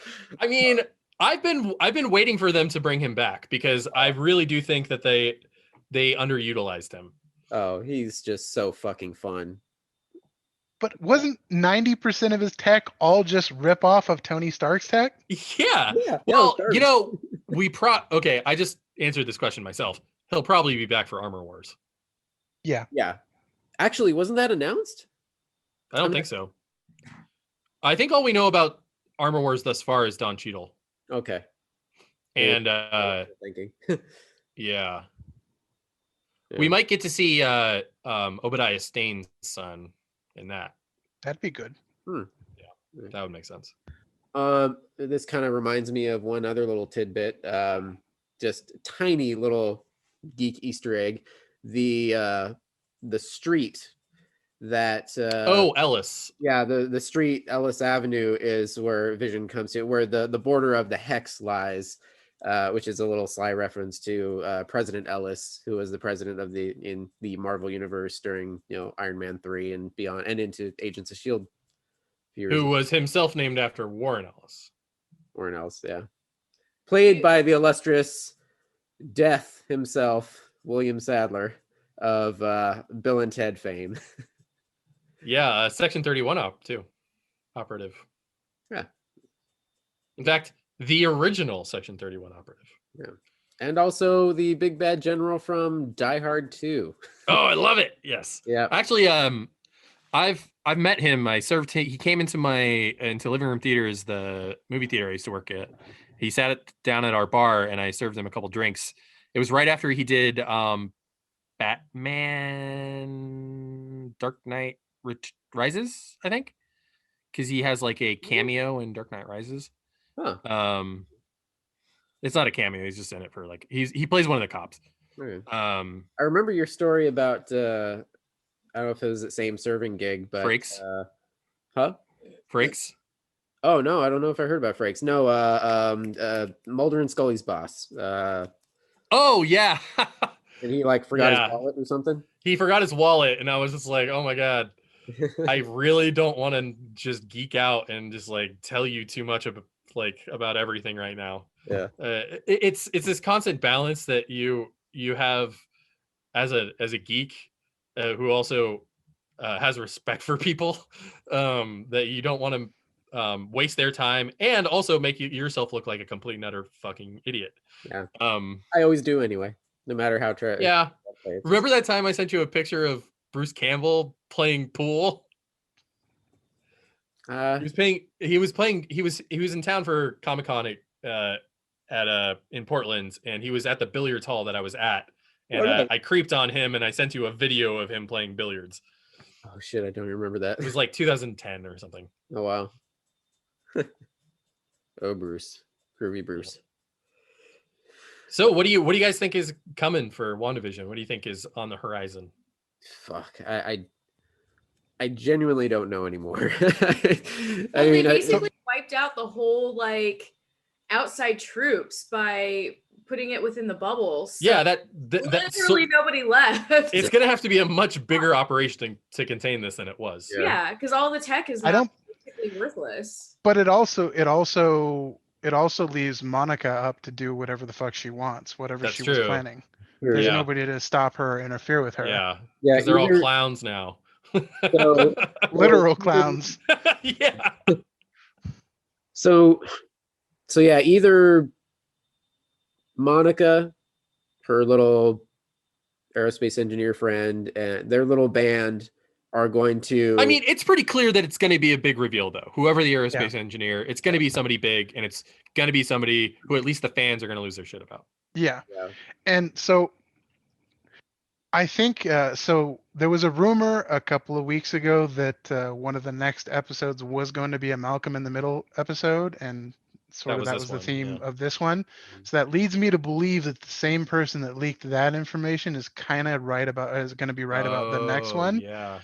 I mean, I've been waiting for them to bring him back because I really do think that they underutilized him. Oh, he's just so fucking fun. But wasn't 90% of his tech all just rip off of Tony Stark's tech? Yeah. Well, okay, I just answered this question myself. He'll probably be back for Armor Wars. Yeah. Actually, wasn't that announced? I don't think so. I think all we know about Armor Wars thus far is Don Cheadle. Okay. And Yeah. We might get to see Obadiah Stane's son in that. That'd be good. Yeah, that would make sense. This kind of reminds me of one other little tidbit. Just tiny little geek Easter egg. The street that Ellis. Yeah, the street Ellis Avenue is where Vision comes to, where the border of the hex lies, which is a little sly reference to President Ellis, who was the president of in the Marvel universe during Iron Man 3 and beyond, and into Agents of Shield. Who was himself named after Warren Ellis. Warren Ellis, yeah, played by the illustrious Death himself, William Sadler of Bill and Ted fame. Yeah, Section 31 operative. Yeah. In fact, the original Section 31 operative. Yeah. And also the big bad general from Die Hard 2. Oh, I love it. Yes. Yeah. Actually, I've met him. He came into Living Room Theaters, the movie theater I used to work at. He sat down at our bar and I served him a couple drinks. It was right after he did Batman Dark Knight Rises, I think, because he has like a cameo in Dark Knight Rises. Huh. It's not a cameo, he's just in it for like he plays one of the cops. Okay. I remember your story about I don't know if it was the same serving gig, but Frakes. Frakes. Oh no, I don't know if I heard about Frakes. No, Mulder and Scully's boss. Oh yeah. And he like forgot his wallet or something. He forgot his wallet, and I was just like, oh my god. I really don't want to just geek out and just like tell you too much about everything right now. Yeah. It's this constant balance that you have as a geek who also has respect for people, that you don't want to waste their time and also make yourself look like a complete and utter fucking idiot. Yeah. I always do anyway, no matter how yeah. Remember that time I sent you a picture of Bruce Campbell playing pool? He was in town for Comic-Con in Portland, and he was at the billiards hall that I was at, and I creeped on him and I sent you a video of him playing billiards. Oh shit, I don't remember that. It was like 2010 or something. Oh wow. Oh Bruce. Groovy Bruce. So what do you guys think is coming for WandaVision? What do you think is on the horizon? Fuck, I genuinely don't know anymore. They basically wiped out the whole like outside troops by putting it within the bubbles. So yeah, that's literally nobody left. It's gonna have to be a much bigger operation to contain this than it was. Yeah, because all the tech is basically worthless. But it also leaves Monica up to do whatever the fuck she wants, whatever she was planning. There's nobody to stop her or interfere with her. Yeah, because they're all clowns now. So, literal clowns. Yeah. So yeah, either Monica, her little aerospace engineer friend, and their little band are going to... I mean, it's pretty clear that it's going to be a big reveal, though. Whoever the aerospace engineer, it's going to be somebody big, and it's going to be somebody who at least the fans are going to lose their shit about. Yeah. And so I think so there was a rumor a couple of weeks ago that one of the next episodes was going to be a Malcolm in the Middle episode, and that was the theme of this one. So that leads me to believe that the same person that leaked that information is kind of is going to be right about the next one. Yeah.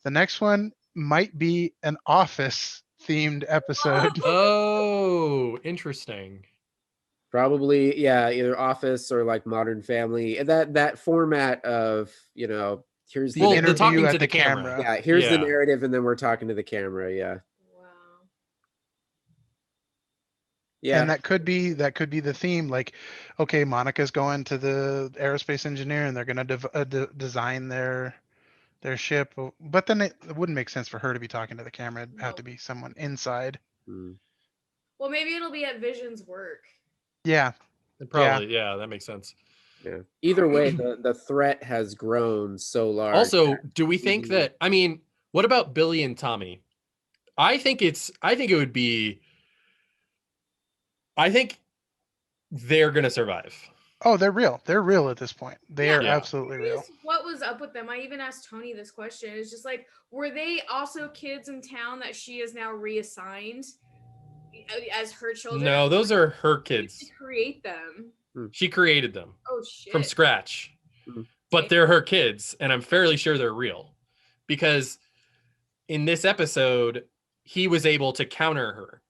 The next one might be an Office themed episode. Oh, interesting. Probably, yeah, either Office or like Modern Family. That format of, here's the interview talking at to the camera. Yeah, here's the narrative, and then we're talking to the camera. Yeah. Wow. Yeah. And that could be the theme. Like, okay, Monica's going to the aerospace engineer, and they're going to design their ship. But then it wouldn't make sense for her to be talking to the camera. It'd have to be someone inside. Well, maybe it'll be at Vision's work. Yeah. Probably. Yeah, that makes sense. Yeah. Either way, the threat has grown so large. Also, do we think that, I mean, what about Billy and Tommy? I think they're going to survive. Oh, they're real. They're real at this point. They are Yeah. absolutely real. What was up with them? I even asked Tony this question. It's just like, were they also kids in town that she is now reassigned as her children? No, those are her Did kids. she create them? She created them Oh shit. from scratch. But they're her kids, and I'm fairly sure they're real. Because in this episode, he was able to counter her.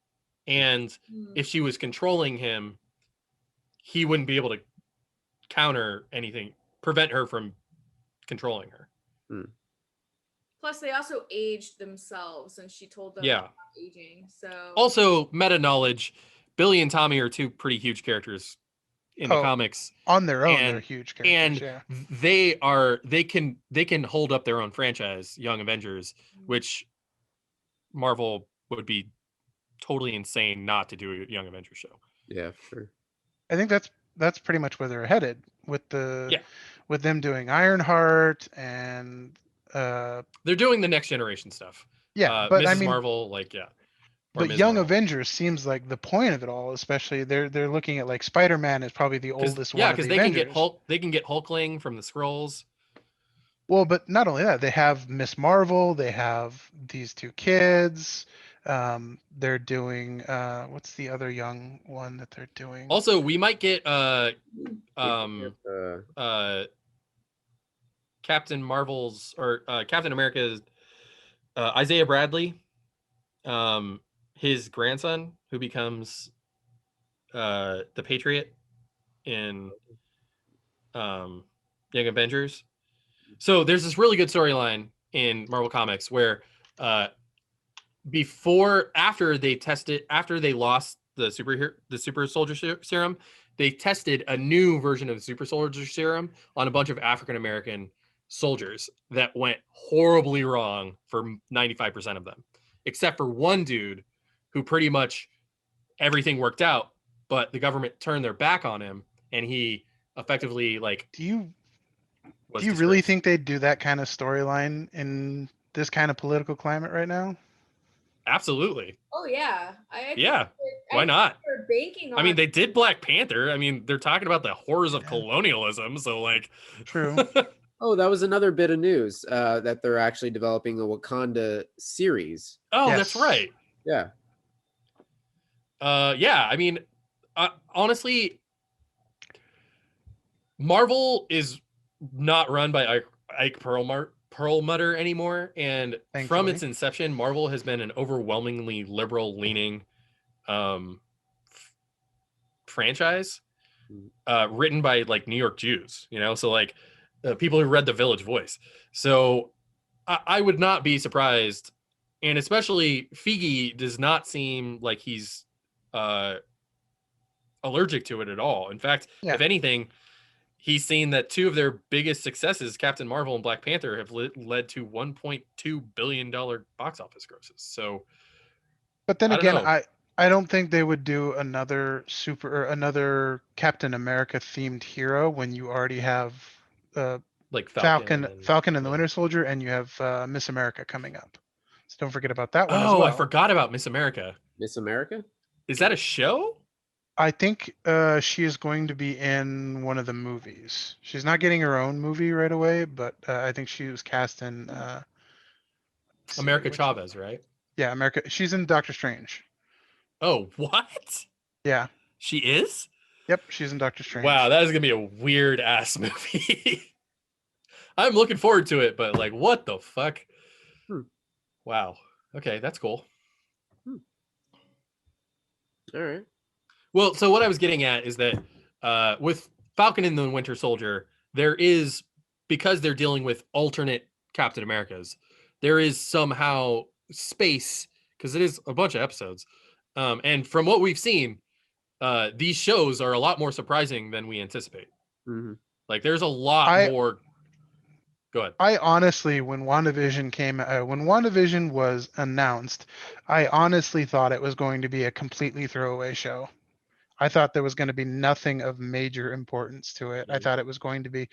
And if she was controlling him, he wouldn't be able to counter anything, prevent her from controlling her. Plus, they also aged themselves, and she told them Yeah. about aging. So Also, meta knowledge, Billy and Tommy are two pretty huge characters in the comics. On their own, they're huge characters. And they can hold up their own franchise, Young Avengers, which Marvel would be totally insane not to do a Young Avengers show. Yeah, sure. I think that's pretty much where they're headed with with them doing Ironheart and they're doing the next generation stuff. But Mrs. I mean, Marvel, But Young Avengers seems like the point of it all. Especially they're looking at like Spider-Man is probably the oldest one. Yeah, because they can get Hulkling from the Skrulls. Well, but not only that, they have Miss Marvel. They have these two kids. They're doing what's the other young one that they're doing? Also, we might get Captain Marvel's or Captain America's Isaiah Bradley, his grandson, who becomes the Patriot in Young Avengers. So there's this really good storyline in Marvel Comics where after they lost the super soldier serum, they tested a new version of the super soldier serum on a bunch of African American soldiers that went horribly wrong for 95% of them, except for one dude who pretty much everything worked out, but the government turned their back on him, and he effectively Do you really think they'd do that kind of storyline in this kind of political climate right now? Absolutely. Oh yeah. Why not? They're banking on. I mean, they did Black Panther. I mean, they're talking about the horrors of colonialism. So True. Oh, that was another bit of news that they're actually developing a Wakanda series. Oh, yes. That's right. Yeah. Yeah. I mean, honestly, Marvel is not run by Ike Perlmutter anymore, and thankfully, from its inception, Marvel has been an overwhelmingly liberal-leaning franchise, written by New York Jews. So people who read The Village Voice. So I would not be surprised, and especially Feige does not seem like he's allergic to it at all. In fact, if anything, he's seen that two of their biggest successes, Captain Marvel and Black Panther, have led to $1.2 billion box office grosses. So, but then again, I don't think they would do another Captain America themed hero when you already have Falcon and the Winter Soldier, and you have Miss America coming up. So don't forget about that one as well. I forgot about Miss America. Miss America? Is that a show? I think she is going to be in one of the movies. She's not getting her own movie right away, but I think she was cast in America Chavez, right? Yeah, America. She's in Doctor Strange. Oh, what? Yeah. She is? Yep, she's in Doctor Strange. Wow, that is going to be a weird ass movie. I'm looking forward to it, but what the fuck? Wow. Okay, that's cool. All right. Well, so what I was getting at is that with Falcon and the Winter Soldier, there is, because they're dealing with alternate Captain Americas, there is somehow space, because it is a bunch of episodes. And from what we've seen, these shows are a lot more surprising than we anticipate. Mm-hmm. There's a lot more. Go ahead. I honestly, when WandaVision was announced, I honestly thought it was going to be a completely throwaway show. I thought there was going to be nothing of major importance to it. I thought it was going to be,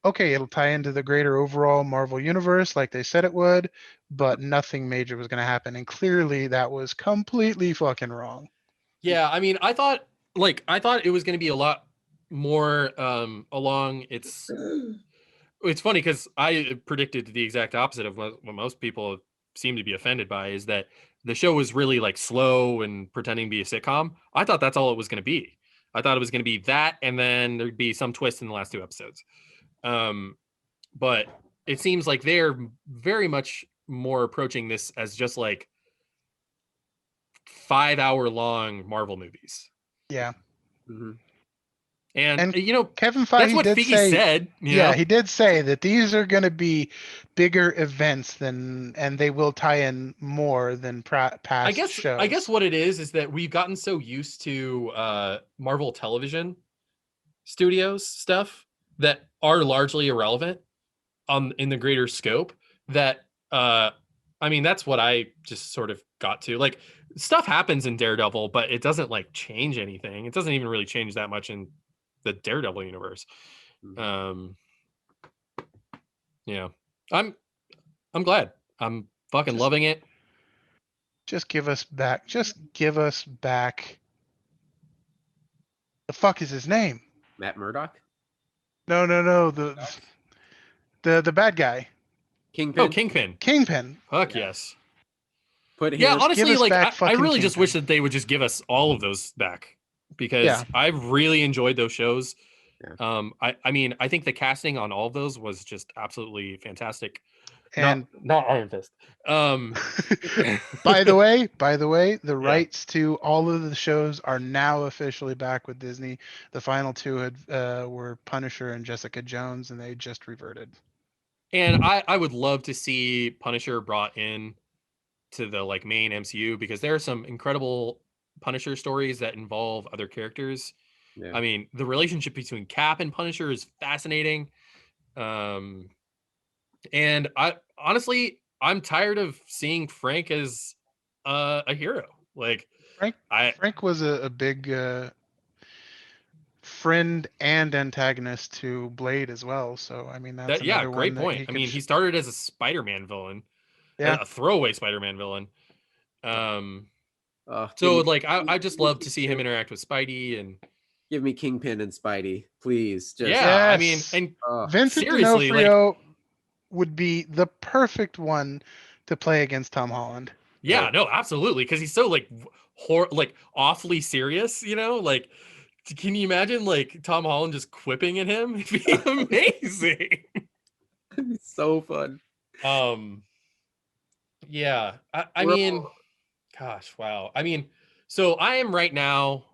okay, it'll tie into the greater overall Marvel universe like they said it would, but nothing major was going to happen. And clearly that was completely fucking wrong. Yeah, I mean, I thought it was going to be a lot more along it's funny because I predicted the exact opposite of what most people seem to be offended by, is that the show was really like slow and pretending to be a sitcom. I thought that's all it was going to be. I thought it was going to be that, and then there'd be some twist in the last 2 episodes. But it seems like they're very much more approaching this as just like 5-hour long Marvel movies. Yeah. Mm-hmm. And Kevin Feige that's what did Feige say, said. He did say that these are going to be bigger events and they will tie in more than past shows. I guess what it is that we've gotten so used to Marvel Television Studios stuff that are largely irrelevant in the greater scope that I mean, that's what I just sort of got to. Like, stuff happens in Daredevil, but it doesn't like change anything. It doesn't even really change that much in the Daredevil universe. Yeah, I'm glad. I'm fucking loving it. Just give us back. The fuck is his name? Matt Murdock? No. The bad guy. Kingpin. Oh, Kingpin. Fuck yes. Honestly, like I really just wish that they would just give us all of those back, because I've really enjoyed those shows. Yeah. I mean, I think the casting on all of those was just absolutely fantastic. And not Iron Fist. By the way, the rights to all of the shows are now officially back with Disney. The final 2 were Punisher and Jessica Jones, and they just reverted. And I would love to see Punisher brought in to the like main MCU, because there are some incredible Punisher stories that involve other characters. Yeah. I mean, the relationship between Cap and Punisher is fascinating. And I'm tired of seeing Frank as a hero. Like Frank was a big friend and antagonist to Blade as well. So I mean, that's another great one point. I mean, he started as a Spider-Man villain, a throwaway Spider-Man villain. So like I just love to see him interact with Spidey, and give me Kingpin and Spidey, please. I mean, and Vincent seriously, D'Onofrio would be the perfect one to play against Tom Holland. Yeah, no, absolutely, because he's so like awfully serious, like. Can you imagine like Tom Holland just quipping at him? It'd be amazing. It'd be so fun. Yeah. I mean, gosh, wow. I mean, so I am right now.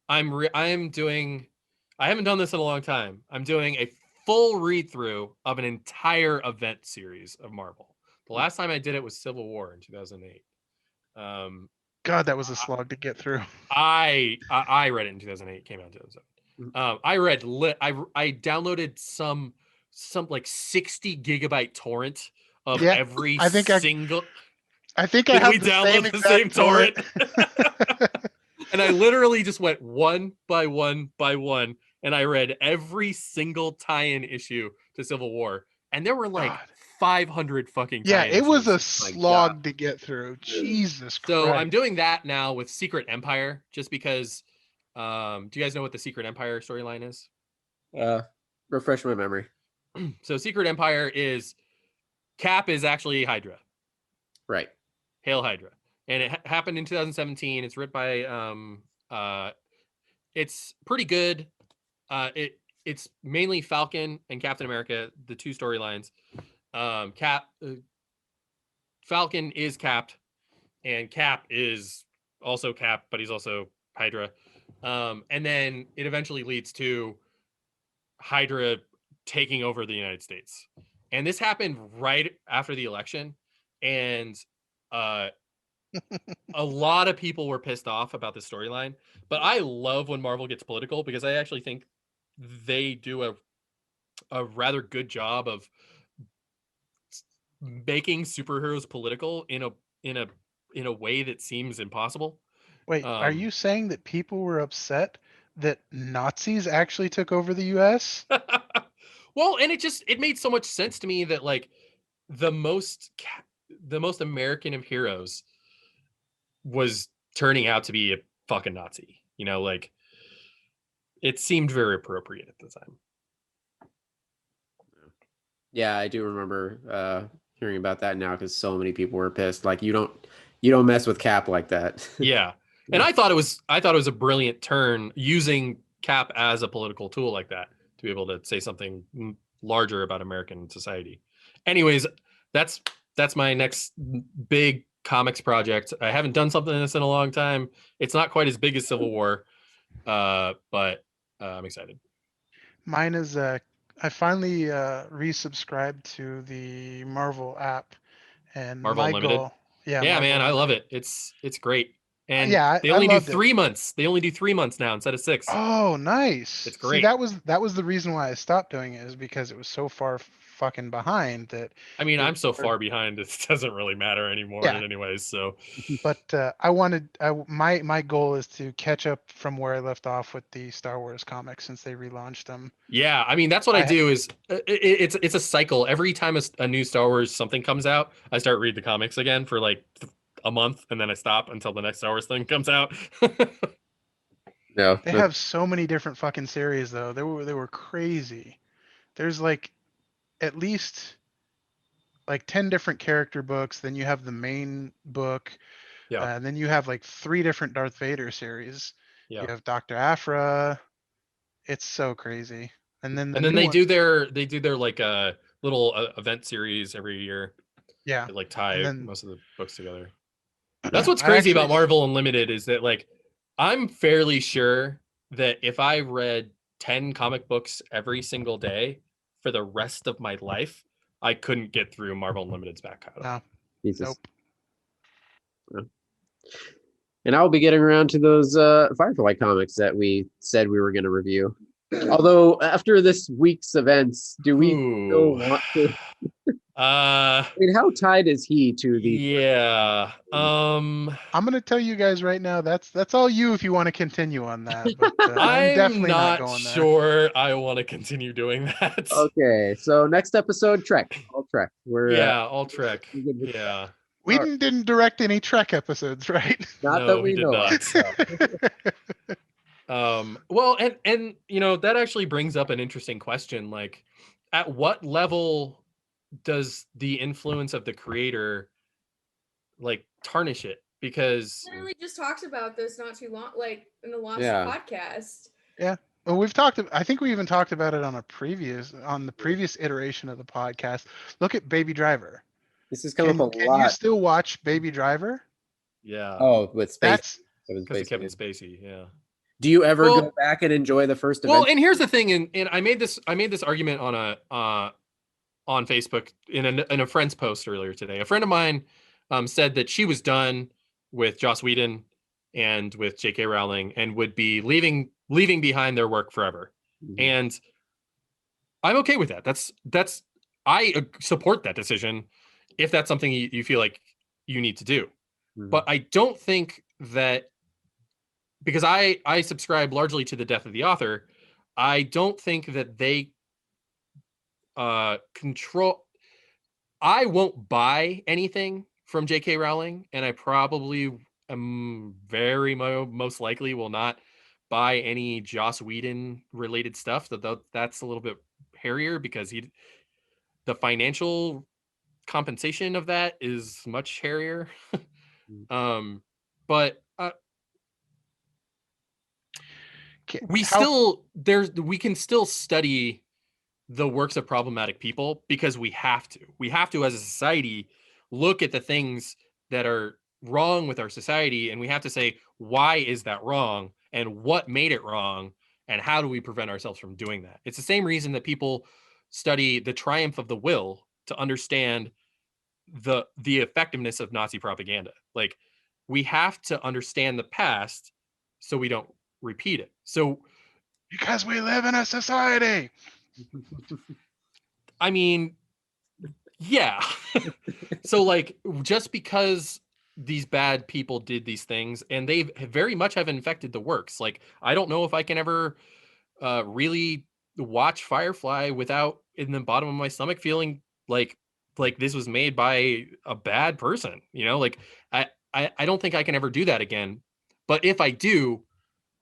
I haven't done this in a long time. I'm doing a full read through of an entire event series of Marvel. The last time I did it was Civil War in 2008. God, that was a slog to get through. I read it in 2008. Came out in 2007. I downloaded some like 60 gigabyte torrent of every single. I think I have the same torrent. And I literally just went one by one by one, and I read every single tie-in issue to Civil War, and there were like 500 fucking tie-in it was issues. a slog to get through. Jesus Christ. So I'm doing that now with Secret Empire, just because. Do you guys know what the Secret Empire storyline is? Refresh my memory. So Secret Empire is Cap is actually Hydra. Right. Hail Hydra. And it happened in 2017. It's written by it's pretty good. It's mainly Falcon and Captain America, the 2 storylines. Falcon is Capped, and Cap is also Cap, but he's also Hydra. And then it eventually leads to Hydra taking over the United States. And this happened right after the election. And a lot of people were pissed off about the storyline. But I love when Marvel gets political, because I actually think they do a rather good job of making superheroes political in a way that seems impossible. Wait, are you saying that people were upset that Nazis actually took over the US? Well, and it made so much sense to me that like the most American of heroes was turning out to be a fucking Nazi. Like it seemed very appropriate at the time. Yeah, I do remember hearing about that now because so many people were pissed. Like you don't mess with Cap like that. Yeah. And I thought it was a brilliant turn using Cap as a political tool like that to be able to say something larger about American society. Anyways, that's my next big comics project. I haven't done something like this in a long time. It's not quite as big as Civil War, but I'm excited. Mine is I finally resubscribed to the Marvel app, and Marvel my Unlimited. goal, yeah, Yeah, Marvel man, I love Unlimited. it. It's great. And Yeah, they I only do loved it. 3 months. They only do 3 months now instead of 6. Oh, nice. It's See, great. that was the reason why I stopped doing it, is because it was so far fucking behind that. I mean, it I'm so was far behind, it doesn't really matter anymore Yeah. anyways, so. But my goal is to catch up from where I left off with the Star Wars comics since they relaunched them. Yeah, I mean, that's what I do is it's a cycle. Every time a new Star Wars something comes out, I start read the comics again for like a month, and then I stop until the next Star Wars thing comes out. No, They have so many different fucking series though. They were crazy. There's like at least like 10 different character books, then you have the main book, Yeah, and then you have like 3 different Darth Vader series. yeah. You have Dr. Aphra. It's so crazy. And then the And then new they one, do their like a little event series every year. yeah. They like And tie then most of the books together. That's what's I crazy about actually Marvel Unlimited is that like I'm fairly sure that if I read 10 comic books every single day for the rest of my life, I couldn't get through Marvel Unlimited's back catalog. no, Jesus. nope. And I'll be getting around to those Firefly comics that we said we were going to review. Although after this week's events, do we still want to? I mean, how tied is he to the? Yeah. I'm gonna tell you guys right now, that's all you if you want to continue on that. But I'm I'm definitely not not going there. sure I want to continue doing that. Okay, so next episode, Trek. All Trek. We're Yeah, all Trek. we're good with Yeah. Whedon didn't direct any Trek episodes, right? not No, that we he did know not. of. Well, and you know, that actually brings up an interesting question. Like, at what level does the influence of the creator like tarnish it? Because Literally just talked about this not too long, like in the last Yeah. podcast. Yeah. Well, we've talked. I think we even talked about it on the previous iteration of the podcast. Look at Baby Driver. This has come up a Can you lot. still watch Baby Driver? yeah, Oh, with space. That's because of Kevin Spacey. Yeah. Do you ever Well- go back and enjoy the first Well, event? and here's the thing, and I made this argument on on Facebook in a friend's post earlier today. A friend of mine said that she was done with Joss Whedon and with J.K. Rowling and would be leaving behind their work forever. Mhm. And I'm okay with that. That's I support that decision if that's something you feel like you need to do. Mhm. But I don't think that, because I subscribe largely to the death of the author, I don't think that they control. I won't buy anything from J.K. Rowling, and I probably am very most likely will not buy any Joss Whedon related stuff. That's a little bit hairier because the financial compensation of that is much hairier. But we can still study the works of problematic people because we have to as a society look at the things that are wrong with our society, and we have to say, why is that wrong and what made it wrong and how do we prevent ourselves from doing that? It's the same reason that people study The Triumph of the Will to understand the effectiveness of Nazi propaganda. Like, we have to understand the past so we don't repeat it. So because we live in a society. I mean, yeah. So like, just because these bad people did these things and they very much have infected the works, like I don't know if I can ever really watch Firefly without in the bottom of my stomach feeling like this was made by a bad person, you know? Like I don't think I can ever do that again. But if I do,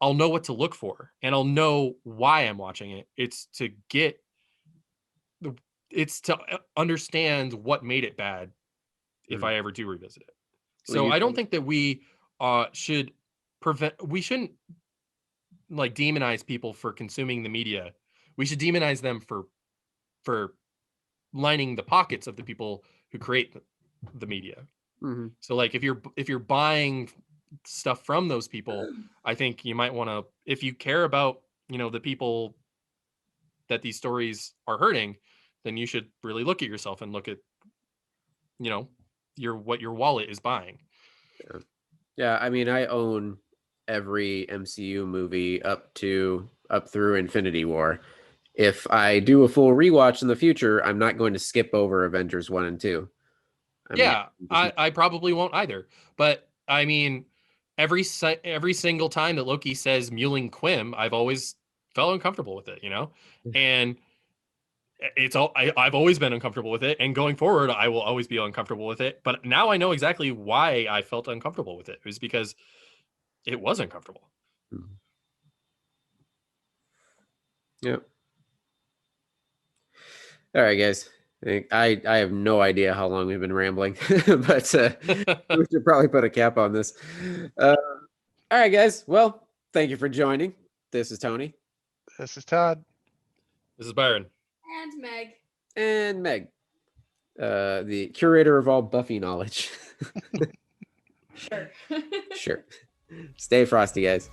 I'll know what to look for, and I'll know why I'm watching it. It's to understand what made it bad if I ever do revisit it. So I don't think that we shouldn't like demonize people for consuming the media. We should demonize them for lining the pockets of the people who create the media. So like if you're buying stuff from those people, I think you might want to, if you care about, the people that these stories are hurting, then you should really look at yourself and look at, what your wallet is buying. Yeah, I mean, I own every MCU movie up through Infinity War. If I do a full rewatch in the future, I'm not going to skip over Avengers 1 and 2. I probably won't either. But I mean, every single time that Loki says Mewling Quim, I've always felt uncomfortable with it, and I've always been uncomfortable with it, and going forward, I will always be uncomfortable with it. But now I know exactly why I felt uncomfortable with it. It was because it was uncomfortable. Yep. All right, guys. I have no idea how long we've been rambling, but we should probably put a cap on this. All right, guys. Well, thank you for joining. This is Tony. This is Todd. This is Byron. And Meg. And Meg, the curator of all Buffy knowledge. Sure. Sure. Stay frosty, guys.